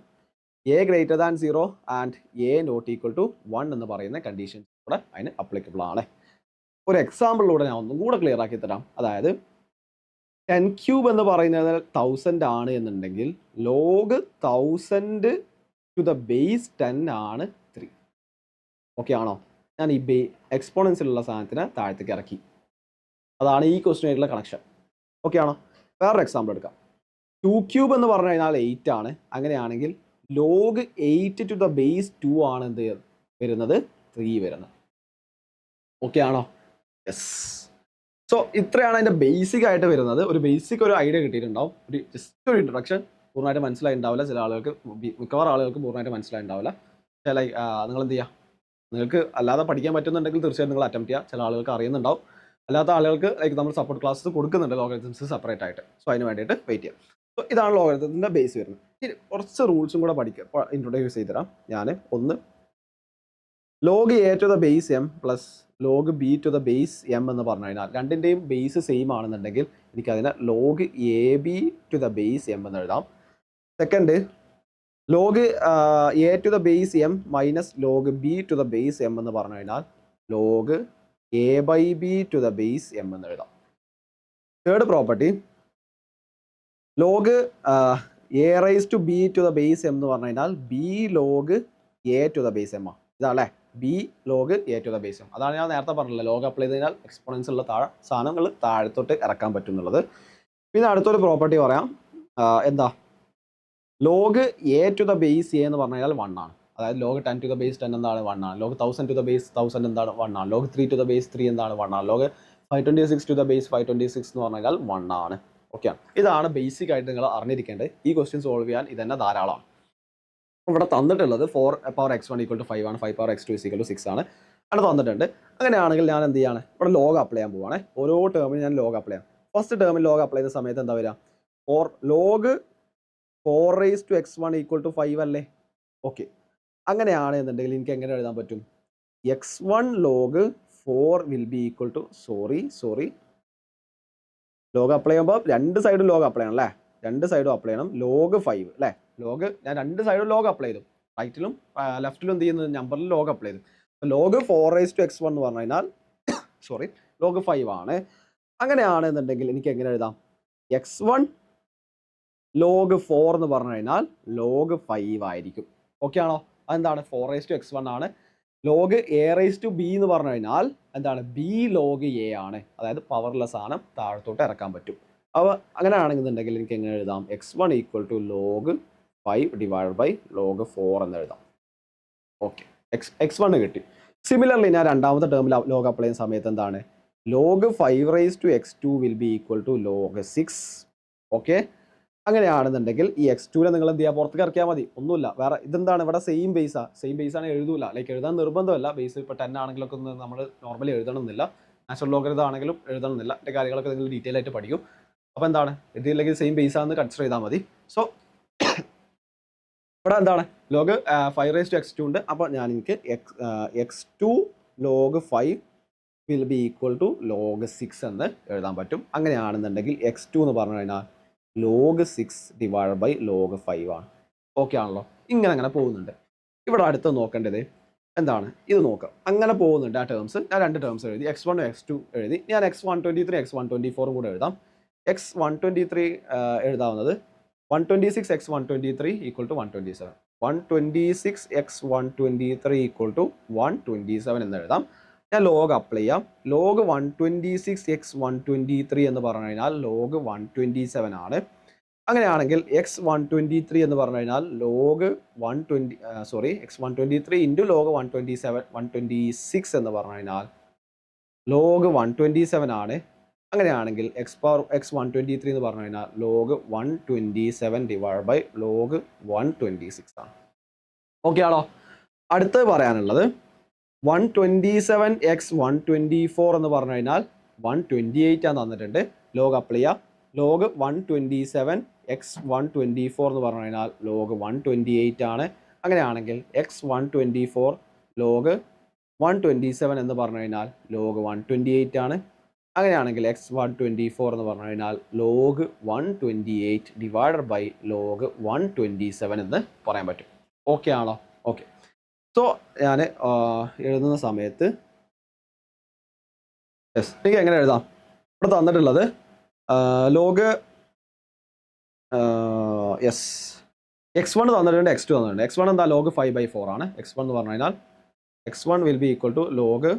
A: a greater than 0 and a not equal to 1 എന്ന് പറയുന്ന കണ്ടീഷൻസ് കൂടെ അതിന് അപ്ലിക്കബിൾ ആണ്. ഒരു എക്സാമ്പിളിലൂടെ ഞാൻ ഒന്നും കൂടെ ക്ലിയർ ആക്കി തരാം. അതായത് 10 ക്യൂബ് എന്ന് പറയുന്നത് 1000 ആണ് എന്നുണ്ടെങ്കിൽ ലോഗ് 1000 ടു ദ ബേസ് 10 ആണ് 3. ഓക്കെ ആണോ? ഞാൻ ഈ എക്സ്പോണൻസിലുള്ള സാധനത്തിന് താഴത്തേക്ക് ഇറക്കി. അതാണ് ഈ ക്വസ്റ്റ്യനായിട്ടുള്ള കണക്ഷൻ. ഓക്കെ ആണോ? വേറൊരു എക്സാമ്പിൾ എടുക്കാം. 2 ക്യൂബ് എന്ന് പറഞ്ഞു കഴിഞ്ഞാൽ 8 ആണ്. അങ്ങനെയാണെങ്കിൽ ലോഗ് 8 ടു ദ ബേസ് 2 ആണ് എന്ത് വരുന്നത്? 3 വരുന്നത്. ഓക്കെ ആണോ? യെസ്. സോ ഇത്രയാണ് അതിൻ്റെ ബേസിക് ആയിട്ട് വരുന്നത്. ഒരു ബേസിക് ഒരു ഐഡിയ കിട്ടിയിട്ടുണ്ടാവും. ഒരു ജസ്റ്റ് ഒരു ഇൻട്രൊഡക്ഷൻ. പൂർണ്ണമായിട്ട് മനസ്സിലായി ഉണ്ടാവില്ല. ചില ആളുകൾക്ക്, മിക്കവാറും ആളുകൾക്ക് പൂർണ്ണമായിട്ട് മനസ്സിലായി ഉണ്ടാവില്ല. ചില നിങ്ങൾ എന്ത് ചെയ്യുക? നിങ്ങൾക്ക് അല്ലാതെ പഠിക്കാൻ പറ്റുന്നുണ്ടെങ്കിൽ തീർച്ചയായും നിങ്ങൾ അറ്റംപ്റ്റ് ചെയ്യുക. ചില ആളുകൾക്ക് അറിയുന്നുണ്ടാവും. അല്ലാത്ത ആളുകൾക്ക് നമ്മൾ സപ്പോർട്ട് ക്ലാസ് കൊടുക്കുന്നുണ്ട് ലോഗരിതംസ് സെപ്പറേറ്റ് ആയിട്ട്. സോ അതിന് വേണ്ടിയിട്ട് വെയിറ്റ് ചെയ്യാം. സോ ഇതാണ് ലോഗരിതത്തിൻ്റെ ബേസ് വരുന്നത്. ഇനി കുറച്ച് റൂൾസും കൂടെ പഠിക്കുക, ഇൻട്രൊഡ്യൂസ് ചെയ്ത് തരാം ഞാൻ. ഒന്ന്, log A to the base M plus log B to the base M എന്ന് പറഞ്ഞു കഴിഞ്ഞാൽ രണ്ടിൻ്റെയും ബേസ് സെയിം ആണെന്നുണ്ടെങ്കിൽ എനിക്കതിനെ log A B to the base M എന്ന് എഴുതാം. Second, log A to the base M minus log B to the base M എന്ന് പറഞ്ഞു കഴിഞ്ഞാൽ log A by B to the base M എന്ന് എഴുതാം. Third property, log A raise to B to the base M എന്ന് പറഞ്ഞു കഴിഞ്ഞാൽ b log A to the base m ആണ്. ഇതാണല്ലേ b log A to the base m. അതാണ് ഞാൻ നേരത്തെ പറഞ്ഞില്ല, ലോഗ് അപ്ലൈ ചെയ്ത് കഴിഞ്ഞാൽ എക്സ്പോണൻസ് ഉള്ള സാധനങ്ങൾ താഴത്തോട്ട് ഇറക്കാൻ പറ്റും എന്നുള്ളത്. പിന്നെ അടുത്തൊരു പ്രോപ്പർട്ടി പറയാം. എന്താ? Log A to the base a എന്ന് പറഞ്ഞു കഴിഞ്ഞാൽ 1 ആണ്. അതായത് ലോഗ് 10 ടു ദ ബേസ് 10 എന്താണ്? 1 ആണ്. ലോഗ് 1000 ടു ദ ബേസ് 1000 എന്താണ്? 1 ആണ്. ലോഗ് 3 ടു ദ ബേസ് 3 എന്താണ്? 1 ആണ്. ലോഗ് 526 ടു ദ ബേസ് 526 എന്ന് പറഞ്ഞു കഴിഞ്ഞാൽ 1 ആണ്. ഓക്കെ, ഇതാണ് ബേസിക് ആയിട്ട് നിങ്ങൾ അറിഞ്ഞിരിക്കേണ്ടത്. ഈ ക്വസ്റ്റ്യൻ സോൾവ് ചെയ്യാൻ ഇതന്നെ ധാരാളമാണ്. ഇവിടെ തന്നിട്ടുള്ളത് 4 പവർ x1 ഈക്വൽ ടു 5 ആണ്, 5 പവർ x2 ഈക്വൽ ടു 6 ആണ്. അവിടെ തന്നിട്ടുണ്ട്. അങ്ങനെയാണെങ്കിൽ ഞാൻ എന്ത് ചെയ്യാണ്? ഇവിടെ ലോഗ് അപ്ലൈ ചെയ്യാൻ പോവുകയാണ്. ഓരോ ടേമിൽ ഞാൻ ലോഗ് അപ്ലൈ ചെയ്യാം. ഫസ്റ്റ് ടേമിൽ ലോഗ് അപ്ലൈ ചെയ്യുന്ന സമയത്ത് എന്താ വരിക? Log 4 raise to x1 equal to 5 അല്ലേ? ഓക്കെ, അങ്ങനെയാണ് എന്നുണ്ടെങ്കിൽ എനിക്ക് എങ്ങനെ എഴുതാൻ പറ്റും? x1 log 4 will be equal to sorry log apply ചെയ്യുമ്പോൾ രണ്ട് സൈഡും ലോഗ് അപ്ലൈ ചെയ്യണം അല്ലേ? രണ്ട് സൈഡും അപ്ലൈ ചെയ്യണം. ലോഗ് 5 അല്ലേ? ലോഗ് ഞാൻ രണ്ട് സൈഡും ലോഗ് അപ്ലൈ ചെയ്തു. റൈറ്റിലും ലെഫ്റ്റിലും എന്ത് ചെയ്യുന്നത്? നമ്പറിൽ ലോഗ് അപ്ലൈ ചെയ്തു. ലോഗ് 4 റൈസ് ടു x1 എന്ന് പറഞ്ഞു കഴിഞ്ഞാൽ ലോഗ് 5 ആണ്. അങ്ങനെയാണെന്നുണ്ടെങ്കിൽ എനിക്ക് എങ്ങനെ എഴുതാം? x1 ലോഗ് 4 എന്ന് പറഞ്ഞു കഴിഞ്ഞാൽ ലോഗ് 5 ആയിരിക്കും. ഓക്കെ ആണോ? അതെന്താണ്? 4 റൈസ് ടു x1 ആണ്. Log A raise to b എന്ന് പറഞ്ഞു കഴിഞ്ഞാൽ എന്താണ്? ബി ലോഗ് എ ആണ്. അതായത് പവർലെസ് സാധനം താഴത്തോട്ട് ഇറക്കാൻ പറ്റും. അപ്പോൾ അങ്ങനെയാണെന്നുണ്ടെങ്കിൽ എനിക്ക് എങ്ങനെ എഴുതാം? x1 equal to log 5 divide by log 4 എന്ന് എഴുതാം. ഓക്കെ, x1 കിട്ടി. സിമിലർലി ഞാൻ രണ്ടാമത്തെ ടേമിൽ ലോഗ് അപ്ലൈ ചെയ്യുന്ന സമയത്ത് എന്താണ്? Log 5 raise to x2 will be equal to log 6. Okay, അങ്ങനെയാണെന്നുണ്ടെങ്കിൽ ഈ x2നെ നിങ്ങൾ എന്ത് ചെയ്യുക? പുറത്തേക്ക് ഇറക്കിയാൽ മതി. ഒന്നുമില്ല, വേറെ ഇതെന്താണ്? ഇവിടെ സെയിം ബേസാണ്. എഴുതൂല, എഴുതാൻ നിർബന്ധമല്ല. ബേസ് ഇപ്പോൾ 10 ആണെങ്കിലൊക്കെ ഒന്ന് നമ്മൾ നോർമലി എഴുതണമെന്നില്ല. നാച്ചുറൽ ലോഗരിതം ആണെങ്കിലും എഴുതണമെന്നില്ല. എൻ്റെ കാര്യങ്ങളൊക്കെ നിങ്ങൾ ഡീറ്റെയിൽ ആയിട്ട് പഠിക്കും. അപ്പോൾ എന്താണ്? ഇതില്ലെങ്കിൽ സെയിം ബേസാണെന്ന് കൺസിഡർ ചെയ്താൽ മതി. സോ ഇവിടെ എന്താണ്? ലോഗ് 5 റൈസ് ടു x2 ഉണ്ട്. അപ്പോൾ എനിക്ക് x2 log 5 will be equal to log 6 എന്ന് എഴുതാൻ പറ്റും. അങ്ങനെയാണെന്നുണ്ടെങ്കിൽ x2 എന്ന് പറഞ്ഞു കഴിഞ്ഞാൽ ലോഗ് 6 ഡിവൈഡ് ബൈ ലോഗ് 5 ആണ്. ഓക്കെ ആണല്ലോ? ഇങ്ങനെ പോകുന്നുണ്ട്. ഇവിടെ അടുത്ത് നോക്കേണ്ടത് എന്താണ്? ഇത് നോക്കാം. അങ്ങനെ പോകുന്നുണ്ട് ആ ടേംസ്. ഞാൻ രണ്ട് ടേംസ് എഴുതി, x1 x2 എഴുതി. ഞാൻ x123 x124 കൂടെ എഴുതാം. x123 എഴുതാവുന്നത് 126 x123 equal to 127. 126 x 123 equal to 127 എന്ന് എഴുതാം. ഞാൻ ലോഗ് അപ്ലൈ ചെയ്യാം. ലോഗ് 126 x 123 എന്ന് പറഞ്ഞു കഴിഞ്ഞാൽ ലോഗ് 127 ആണ്. അങ്ങനെയാണെങ്കിൽ എക്സ് 123 എന്ന് പറഞ്ഞു കഴിഞ്ഞാൽ ലോഗ് 120 എക്സ് 123 ഇൻറ്റു ലോഗ് 126 എന്ന് പറഞ്ഞു കഴിഞ്ഞാൽ ലോഗ് 127 ആണ്. അങ്ങനെയാണെങ്കിൽ എക്സ് 123 എന്ന് പറഞ്ഞു കഴിഞ്ഞാൽ ലോഗ് 127 ഡിവൈഡ് ബൈ ലോഗ് 126 ആണ്. ഓക്കെ ആണോ? അടുത്ത് പറയാനുള്ളത് 127 x 124 എന്ന് പറഞ്ഞു കഴിഞ്ഞാൽ 128 ആണ് തന്നിട്ടുണ്ട്. ലോഗ് അപ്ലൈ ചെയ്യാം. ലോഗ് 127 x 124 എന്ന് പറഞ്ഞു കഴിഞ്ഞാൽ ലോഗ് 128 ആണ്. അങ്ങനെയാണെങ്കിൽ എക്സ് 124 ലോഗ് 127 എന്ന് പറഞ്ഞു കഴിഞ്ഞാൽ ലോഗ് 128 ആണ്. അങ്ങനെയാണെങ്കിൽ എക്സ് 124 എന്ന് പറഞ്ഞു കഴിഞ്ഞാൽ ലോഗ് 128 ഡിവൈഡഡ് ബൈ ലോഗ് 127 എന്ന് പറയാൻ പറ്റും. ഓക്കെ ആണോ? ഓക്കെ. സോ ഞാൻ എഴുതുന്ന സമയത്ത് എനിക്ക് എങ്ങനെ എഴുതാം? ഇവിടെ തന്നിട്ടുള്ളത് ലോഗ് x1 തന്നിട്ടുണ്ട്, x2 തന്നിട്ടുണ്ട്. x1 എന്താ? ലോഗ് 5/4 ആണ്. x1 എന്ന് പറഞ്ഞു കഴിഞ്ഞാൽ x1 will be equal to log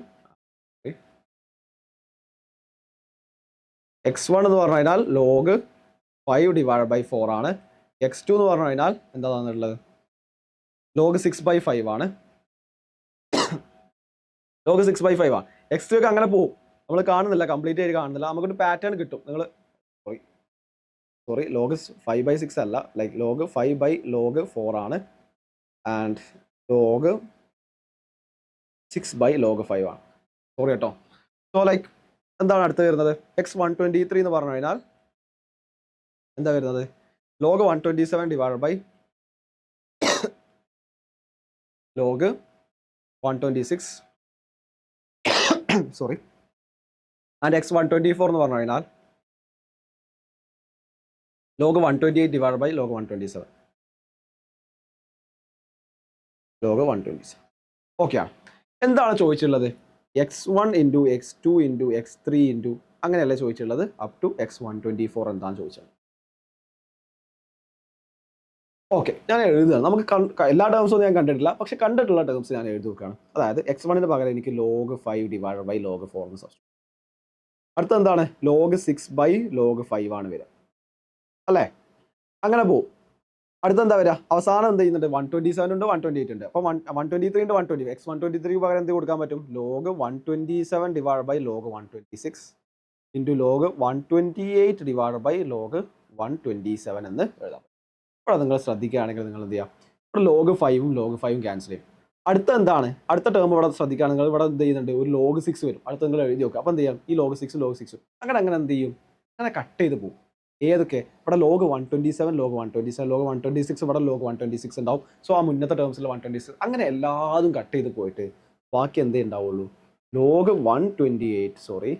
A: x1 എന്ന് പറഞ്ഞു കഴിഞ്ഞാൽ ലോഗ് 5 ഡിവൈഡ് ബൈ 4 ആണ്. x2 എന്ന് പറഞ്ഞു കഴിഞ്ഞാൽ എന്താ തന്നിട്ടുള്ളത്? ലോഗ് 6/5 ആണ്. ലോഗ് 6/5 ആണ്. x2 ഒക്കെ അങ്ങനെ പോകും, നമ്മൾ കാണുന്നില്ല, കംപ്ലീറ്റ് ആയിട്ട് കാണുന്നില്ല. നമുക്കൊരു പാറ്റേൺ കിട്ടും. നിങ്ങൾ സോറി ലോഗ് 5/6 അല്ല, ലൈക്ക് ലോഗ് 5 ലോഗ് 4 ആണ്. ആൻഡ് ലോഗ് 6 ലോഗ് 5 ആണ്. സോറി കേട്ടോ. സോ ലൈക്ക് എന്താണ് അടുത്ത് വരുന്നത്? എക്സ് 123 എന്ന് പറഞ്ഞു കഴിഞ്ഞാൽ എന്താ വരുന്നത്? Log 127 divide by log 126 sorry. And x 124 എന്ന് പറഞ്ഞു കഴിഞ്ഞാൽ log 128 divide by log 127 log 127. Okay ആണ്. എന്താണ് ചോദിച്ചിട്ടുള്ളത്? x1 into x2 into x3 into അങ്ങനെയല്ലേ ചോദിച്ചിട്ടുള്ളത്? അപ് ടു എക്സ് 124 എന്താണ് ചോദിച്ചത്? ഓക്കെ, ഞാൻ എഴുതുകയാണ്. നമുക്ക് എല്ലാ ടേംസും ഞാൻ കണ്ടിട്ടില്ല, പക്ഷെ കണ്ടിട്ടുള്ള ടേംസ് ഞാൻ എഴുതി വെക്കുകയാണ്. അതായത് x1 പകരം എനിക്ക് ലോഗ് 5 ഡിവൈഡ് ബൈ ലോഗ് 4 എന്ന് സബ്സ്റ്റിറ്റ്യൂട്ട്. അടുത്ത എന്താണ്? ലോഗ് 6 ലോഗ് 5 ആണ് വരിക അല്ലേ? അങ്ങനെ പോവും. അടുത്ത എന്താ വരിക? അവസാനം എന്ത് ചെയ്യുന്നുണ്ട്? 127 ഉണ്ട്, 128 ഉണ്ട്. അപ്പോൾ 123 ഉണ്ട്, 120. എക്സ് 123 പകരം എന്ത് കൊടുക്കാൻ പറ്റും? Log 127 divide by log 126 into log 128 divide by log 127 എന്ന് എഴുതാം. ഇവിടെ നിങ്ങൾ ശ്രദ്ധിക്കുകയാണെങ്കിൽ നിങ്ങൾ എന്ത് ചെയ്യുക? ഇവിടെ ലോഗ് 5ഉം ലോഗ് 5ഉം ക്യാൻസൽ ചെയ്യും. അടുത്ത എന്താണ്? അടുത്ത ടേം ഇവിടെ ശ്രദ്ധിക്കുകയാണെങ്കിൽ ഇവിടെ എന്ത് ചെയ്യുന്നുണ്ട്? ഒരു ലോഗ് 6 വരും. അടുത്ത നിങ്ങൾ എഴുതി നോക്കുക. അപ്പോൾ എന്ത് ചെയ്യാം? ഈ ലോഗ് 6 അങ്ങനെ എന്ത് ചെയ്യും? അങ്ങനെ കട്ട് ചെയ്ത് പോകും. ഏതൊക്കെ? ഇവിടെ ലോഗ് 127 ലോഗ് 127 ലോഗ് 126 ഇവിടെ ലോഗ് 126 ഉണ്ടാവും. സോ ആ മുന്നത്തെ ടേംസിൽ 126 അങ്ങനെ എല്ലാതും കട്ട് ചെയ്ത് പോയിട്ട് ബാക്കി എന്തേ ഉണ്ടാവുള്ളൂ? Log 128 sorry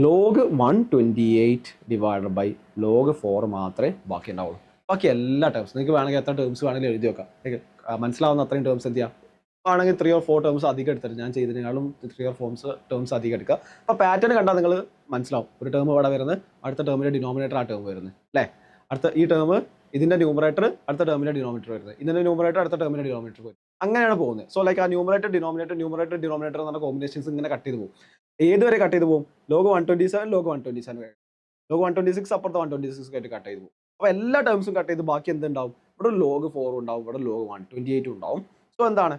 A: log 128 divide by log 4 മാത്രമേ ബാക്കി ഉണ്ടാവുള്ളൂ. ബാക്കി എല്ലാ ടേംസും നിങ്ങൾക്ക് വേണമെങ്കിൽ എത്ര ടേംസ് വേണമെങ്കിലും എഴുതി വെക്കാം. മനസ്സിലാവുന്ന അത്രയും ടേംസ് എന്ത് ചെയ്യാം? ആണെങ്കിൽ 3 or 4 ടേംസ് അധികം എടുത്തിട്ട് ഞാൻ ചെയ്തതിനേക്കാളും 3 or 4 ടേംസ് അധികം എടുക്കുക. അപ്പോൾ പാറ്റേൺ കണ്ടാൽ നിങ്ങൾ മനസ്സിലാവും. ഒരു ടേം ഇവിടെ വരുന്നത്, അടുത്ത ടേമിൻ്റെ ഡിനോമിനേറ്റർ ആ ടേം വരുന്നത് അല്ലേ? അടുത്ത ഈ ടേം ഇതിൻ്റെ ന്യൂമറേറ്റർ, അടുത്ത ടേമിൻ്റെ ഡിനോമിനേറ്റർ വരുന്നത്, ഇതിൻ്റെ ന്യൂമറേറ്റർ അടുത്ത ടേമിൻ്റെ ഡിനോമിനേറ്റർ വരും. അങ്ങനെയാണ് പോകുന്നത്. സോ ലൈക്ക് ആ ന്യൂമറേറ്റർ ഡിനോമിനേറ്റർ എന്ന് പറഞ്ഞ കോമ്പിനേഷൻസ് ഇങ്ങനെ കട്ട് ചെയ്ത് പോകും. ഏതുവരെ കട്ട് ചെയ്ത് പോകും? ലോഗ് 127 ലോഗ് 127 ലോഗ് 126 അപ്പുറത്തെ 126 ആയിട്ട് കട്ട് ചെയ്ത് പോകും. അപ്പോൾ എല്ലാ ടേംസും കട്ട് ചെയ്ത് ബാക്കി എന്തുണ്ടാവും? ഇവിടെ ലോഗ് 4 ഉണ്ടാവും, ഇവിടെ ലോഗ് 128 ഉണ്ടാവും. സോ എന്താണ്?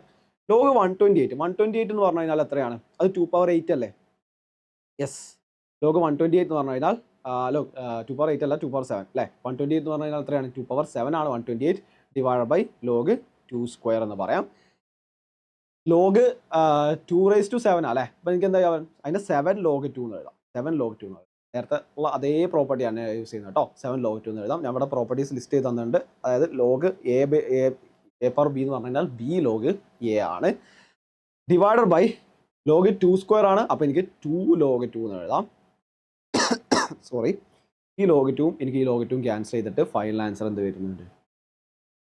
A: ലോഗ് 128 എന്ന് പറഞ്ഞു കഴിഞ്ഞാൽ എത്രയാണ്? അത് 2/8 അല്ലേ? യെസ്. ലോഗ് 128 എന്ന് പറഞ്ഞു കഴിഞ്ഞാൽ 2/8 അല്ല, 2/7 അല്ലേ? 128 എന്ന് പറഞ്ഞു കഴിഞ്ഞാൽ എത്രയാണ്? 2/7 ആണ് 128 ഡിവൈഡ് ബൈ ലോഗ് 2² എന്ന് പറയാം. ലോഗ് 2⁻⁷ അല്ലേ? അപ്പോൾ എനിക്ക് എന്താ ചെയ്യാൻ? അതിൻ്റെ 7 ലോഗ് 2 എന്ന് എഴുതാം. 7 ലോഗ് 2 എന്ന് എഴുതാം. നേരത്തെ ഉള്ള അതേ പ്രോപ്പർട്ടിയാണ് യൂസ് ചെയ്യുന്നത് കേട്ടോ. 7 ലോഗ് 2 എന്ന് എഴുതാം. നമ്മുടെ പ്രോപ്പർട്ടീസ് ലിസ്റ്റ് ചെയ്ത് തന്നിട്ടുണ്ട്. അതായത് ലോഗ് a പവർ ബി എന്ന് പറഞ്ഞു കഴിഞ്ഞാൽ ബി ലോഗ് എ ആണ്. ഡിവൈഡഡ് ബൈ ലോഗ് 2² ആണ്. അപ്പോൾ എനിക്ക് 2 ലോഗ് 2 എന്ന് എഴുതാം. സോറി, ഈ ലോഗ് 2 എനിക്ക് ഈ ലോഗ് 2 ക്യാൻസൽ ചെയ്തിട്ട് ഫൈനൽ ആൻസർ എന്ത് വരുന്നുണ്ട്?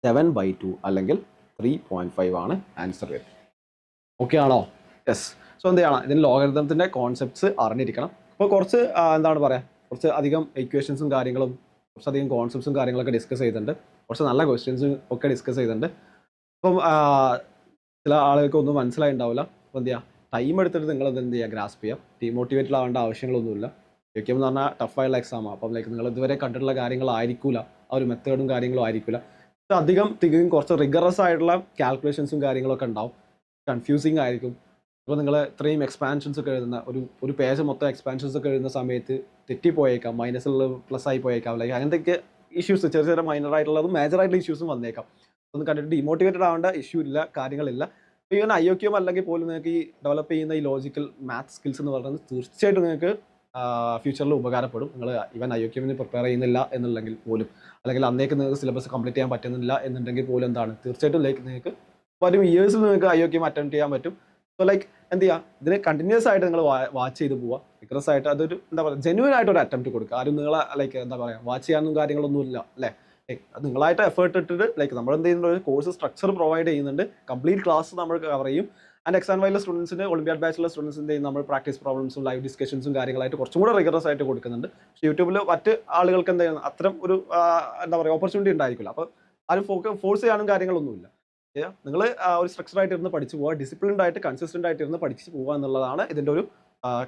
A: 7/2 അല്ലെങ്കിൽ 3.5 ആണ് ആൻസർ വരുന്നത്. ഓക്കെ ആണോ? യെസ്. സോ എന്ത് ചെയ്യണം? ഇതിന് ലോഗരിതത്തിൻ്റെ കോൺസെപ്റ്റ്സ് അറിഞ്ഞിരിക്കണം. അപ്പോൾ കുറച്ച് എന്താണ് പറയുക, കുറച്ച് അധികം ഇക്വേഷൻസും കാര്യങ്ങളും കുറച്ചധികം കോൺസെപ്റ്റ്സും കാര്യങ്ങളൊക്കെ ഡിസ്കസ് ചെയ്തിട്ടുണ്ട്, കുറച്ച് നല്ല ക്വസ്റ്റ്യൻസും ഒക്കെ ഡിസ്കസ് ചെയ്തിട്ടുണ്ട്. അപ്പം ചില ആളുകൾക്ക് ഒന്നും മനസ്സിലായിട്ടുണ്ടാവില്ല. അപ്പോൾ എന്ത് ചെയ്യുക, ടൈം എടുത്തിട്ട് നിങ്ങൾ എന്ത് ചെയ്യുക, ഗ്രാസ്പ് ചെയ്യുക. ഡീമോട്ടിവേറ്റഡ് ആവേണ്ട ആവശ്യങ്ങളൊന്നുമില്ല. യു എന്ന് പറഞ്ഞാൽ ടഫായുള്ള എക്സാമാണ്. അപ്പം ലൈക്ക് നിങ്ങൾ ഇതുവരെ കണ്ടിട്ടുള്ള കാര്യങ്ങളായിരിക്കില്ല, ആ ഒരു മെത്തേഡും കാര്യങ്ങളും ആയിരിക്കില്ല. അധികം തികയും കുറച്ച് റിഗറസ് ആയിട്ടുള്ള കാൽക്കുലേഷൻസും കാര്യങ്ങളൊക്കെ ഉണ്ടാവും. കൺഫ്യൂസിങ് ആയിരിക്കും. ഇപ്പോൾ നിങ്ങൾ ഇത്രയും എക്സ്പാൻഷൻസ് ഒക്കെ എഴുതുന്ന ഒരു പേജ് മൊത്തം എക്സ്പാൻഷൻസ് ഒക്കെ എഴുതുന്ന സമയത്ത് തെറ്റിപ്പോയേക്കാം, മൈനസിലുള്ള പ്ലസ് ആയി പോയേക്കാം. ലൈക്ക് അങ്ങനത്തെയൊക്കെ ഇഷ്യൂസ്, ചെറിയ ചെറിയ മൈനർ ആയിട്ടുള്ളതും മേജർ ആയിട്ടുള്ള ഇഷ്യൂസും വന്നേക്കാം. ഒന്നും കണ്ടിട്ട് ഡിമോട്ടിവേറ്റഡ് ആവേണ്ട ഇഷ്യൂ ഇല്ല, കാര്യങ്ങളില്ല. ഈവൻ IOQM അല്ലെങ്കിൽ പോലും നിങ്ങൾക്ക് ഈ ഡെവലപ്പ് ചെയ്യുന്ന ഈ ലോജിക്കൽ മാത്സ് സ്കിൽസ് എന്ന് പറയുന്നത് തീർച്ചയായിട്ടും നിങ്ങൾക്ക് ഫ്യൂച്ചറിൽ ഉപകാരപ്പെടും. നിങ്ങൾ ഈവൻ IOQM പ്രിപ്പയർ ചെയ്യുന്നില്ല എന്നുണ്ടെങ്കിൽ പോലും, അല്ലെങ്കിൽ അന്നേക്ക് നിങ്ങൾക്ക് സിലബസ് കംപ്ലീറ്റ് ചെയ്യാൻ പറ്റുന്നില്ല എന്നുണ്ടെങ്കിൽ പോലും എന്താണ്, തീർച്ചയായിട്ടും ലൈക്ക് നിങ്ങൾക്ക് വരും ഇയേഴ്സിൽ നിങ്ങൾക്ക് IOQM അറ്റൻഡ് ചെയ്യാൻ പറ്റും. സോ ലൈക്ക് എന്ത് ചെയ്യുക, ഇതിനെ കണ്ടിന്യൂസ് ആയിട്ട് നിങ്ങൾ വാച്ച് ചെയ്ത് പോവുക. വിക്രസ് ആയിട്ട് അതൊരു എന്താ പറയുക, ജെന്യൂൻ ആയിട്ട് ഒരു അറ്റംപ്റ്റ് കൊടുക്കുക. ആരും നിങ്ങളെ ലൈക്ക് എന്താ പറയുക, വാച്ച് ചെയ്യാനും കാര്യങ്ങളൊന്നും ഇല്ല അല്ലേ. അത് നിങ്ങളായിട്ട് എഫേർട്ട് ഇട്ടിട്ട് ലൈക്ക് നമ്മൾ എന്ത് ചെയ്യുന്ന ഒരു കോഴ്സ് സ്ട്രക്ചർ പ്രൊവൈഡ് ചെയ്യുന്നുണ്ട്. കംപ്ലീറ്റ് ക്ലാസ് നമ്മൾ കവർ ചെയ്യും. ആൻഡ് എക്സാം വൈലുള്ള സ്റ്റുഡൻസിന്, ഒളിമ്പിയാഡ് ബാച്ചിലുള്ള സ്റ്റുഡൻസിൻ്റെ നമ്മൾ പ്രാക്ടീസ് പ്രോബ്ലംസും ലൈവ് ഡിസ്കഷൻസും കാര്യങ്ങളായിട്ട് കുറച്ചും കൂടെ റിഗറസ് ആയിട്ട് കൊടുക്കുന്നുണ്ട്. പക്ഷേ യൂട്യൂബിൽ മറ്റ് ആളുകൾക്ക് എന്താ ചെയ്യുന്നത്, അത്തരം ഒരു എന്താ പറയുക ഓപ്പർച്യൂണിറ്റി ഉണ്ടായിരിക്കില്ല. അപ്പോൾ ആരും ഫോഴ്സ് ചെയ്യാനും കാര്യങ്ങളൊന്നുമില്ല. നിങ്ങൾ ഒരു സ്ട്രക്ചർ ആയിട്ട് ഇരുന്ന് പഠിച്ചു പോവുക, ഡിസിപ്ലിൻഡ് ആയിട്ട് കൺസിസ്റ്റന്റ് ആയിട്ട് ഇരുന്ന് പഠിച്ചു പോവുക എന്നുള്ളതാണ് ഇതിൻ്റെ ഒരു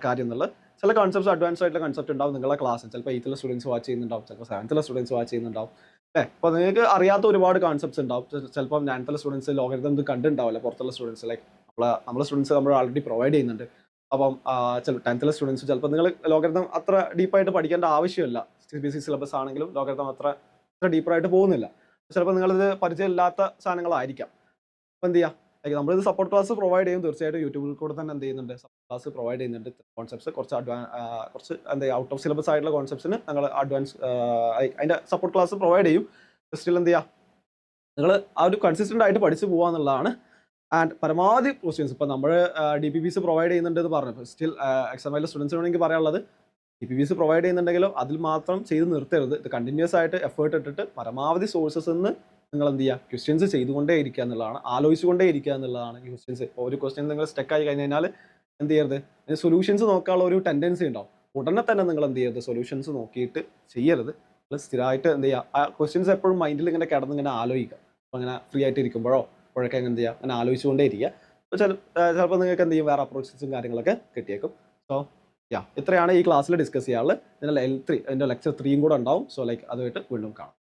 A: കാര്യം എന്നുള്ളത്. ചില കോൺസെപ്റ്റ്സ് അഡ്വാൻസ് ആയിട്ടുള്ള കൺസെപ്റ്റ് ഉണ്ടാവും നിങ്ങളുടെ ക്ലാസ്സിൽ. ചിലപ്പോൾ 8th സ്റ്റുഡൻസ് വാച്ച് ചെയ്യുന്നുണ്ടാവും, ചിലപ്പോൾ 7th സ്റ്റുഡൻസ് വാച്ച് ചെയ്യുന്നുണ്ടാവും അല്ലേ. അപ്പോൾ നിങ്ങൾക്ക് അറിയാത്ത ഒരുപാട് കോൺസെപ്റ്റ്സ് ഉണ്ടാവും. ചിലപ്പോൾ 9th സ്റ്റുഡൻസ് ലോഗരിതം ഇത് കണ്ടുണ്ടാവില്ല, പുറത്തുള്ള സ്റ്റുഡൻസ്. ലൈക്ക് നമ്മളെ സ്റ്റുഡൻസ് നമ്മൾ ഓൾറെഡി പ്രൊവൈഡ് ചെയ്യുന്നുണ്ട്. അപ്പം ചിലപ്പോൾ 10th സ്റ്റുഡൻസ് ചിലപ്പോൾ നിങ്ങൾ ലോഗരിതം അത്ര ഡീപ്പായിട്ട് പഠിക്കേണ്ട ആവശ്യമില്ല. CBSE സിലബസ് ആണെങ്കിലും ലോഗരിതം അത്ര ഡീപ്പറായിട്ട് പോകുന്നില്ല. ചിലപ്പോൾ നിങ്ങളിത് പരിചയമില്ലാത്ത സാധനങ്ങളായിരിക്കാം. അപ്പോൾ എന്ത് ചെയ്യുക, ലൈക്ക് നമ്മളിത് സപ്പോർട്ട് ക്ലാസ് പ്രൊവൈഡ് ചെയ്യും. തീർച്ചയായിട്ടും യൂട്യൂബിൽ കൂടെ തന്നെ എന്ത് ചെയ്യുന്നുണ്ട്, സപ്പോർട്ട് ക്ലാസ് പ്രൊവൈഡ് ചെയ്യുന്നുണ്ട്. കോൺസെപ്റ്റ്സ് കുറച്ച് കുറച്ച് എന്താ ചെയ്യുക, ഔട്ട് ഓഫ് സിലബസ് ആയിട്ടുള്ള കോൺസെപ്റ്റ്സിന് ഞങ്ങൾ അഡ്വാൻസ് അതിൻ്റെ സപ്പോർട്ട് ക്ലാസ് പ്രൊവൈഡ് ചെയ്യും. സ്റ്റിൽ എന്ത് ചെയ്യുക, നിങ്ങൾ ആ ഒരു കൺസിസ്റ്റൻ്റ് ആയിട്ട് പഠിച്ചു പോകുക എന്നുള്ളതാണ്. ആൻഡ് പരമാവധി ക്വസ്റ്റ്യൻസ് ഇപ്പോൾ നമ്മൾ DPPs പ്രൊവൈഡ് ചെയ്യുന്നുണ്ട് എന്ന് പറഞ്ഞു. സ്റ്റിൽ എക്സാം വൈലുള്ള സ്റ്റുഡൻസിനോട് എനിക്ക് പറയാനുള്ളത്, DPPs പ്രൊവൈഡ് ചെയ്യുന്നുണ്ടെങ്കിലും അതിൽ മാത്രം ചെയ്ത് നിർത്തരുത്. ഇത് കണ്ടിന്യൂസ് ആയിട്ട് എഫേർട്ട് ഇട്ടിട്ട് പരമാവധി സോഴ്സസ് നിന്ന് നിങ്ങൾ എന്ത് ചെയ്യുക, ക്വസ്റ്റ്യൻസ് ചെയ്തുകൊണ്ടേ ഇരിക്കുക എന്നുള്ളതാണ്, ആലോചിച്ചുകൊണ്ടേ ഇരിക്കുക എന്നുള്ളതാണ്. ക്വസ്റ്റ്യൻസ് ഇപ്പോൾ ഒരു ക്വസ്റ്റ്യൻ നിങ്ങൾ സ്റ്റക്കായി കഴിഞ്ഞാൽ എന്ത് ചെയ്യരുത്, അതിന് സൊല്യൂഷൻസ് നോക്കാനുള്ള ഒരു ടെൻഡൻസി ഉണ്ടാവും. ഉടനെ തന്നെ നിങ്ങൾ എന്ത് ചെയ്യരുത്, സൊല്യൂഷൻസ് നോക്കിയിട്ട് ചെയ്യരുത്. നിങ്ങൾ സ്ഥിരമായിട്ട് എന്ത് ചെയ്യുക, ആ ക്വസ്റ്റ്യൻസ് എപ്പോഴും മൈൻഡിൽ ഇങ്ങനെ കിടന്ന് ഇങ്ങനെ ആലോചിക്കുക. അപ്പോൾ അങ്ങനെ ഫ്രീ ആയിട്ട് ഇരിക്കുമ്പോഴോ അപ്പോഴൊക്കെ എന്ത് ചെയ്യുക, അങ്ങനെ ആലോചിച്ചുകൊണ്ടേ ഇരിക്കുക. അപ്പോൾ ചിലപ്പോൾ നിങ്ങൾക്ക് എന്ത് ചെയ്യും, വേറെ അപ്രോച്ചസും കാര്യങ്ങളൊക്കെ കിട്ടിയേക്കും. സോ ഇത്രയാണ് ഈ ക്ലാസ്സിൽ ഡിസ്കസ് ചെയ്യാനുള്ളത്. ഇതിൻ്റെ L3 അതിൻ്റെ ലെക്ചർ 3 കൂടെ ഉണ്ടാവും. സോ ലൈക്ക് അതുമായിട്ട് വീണ്ടും കാണാം.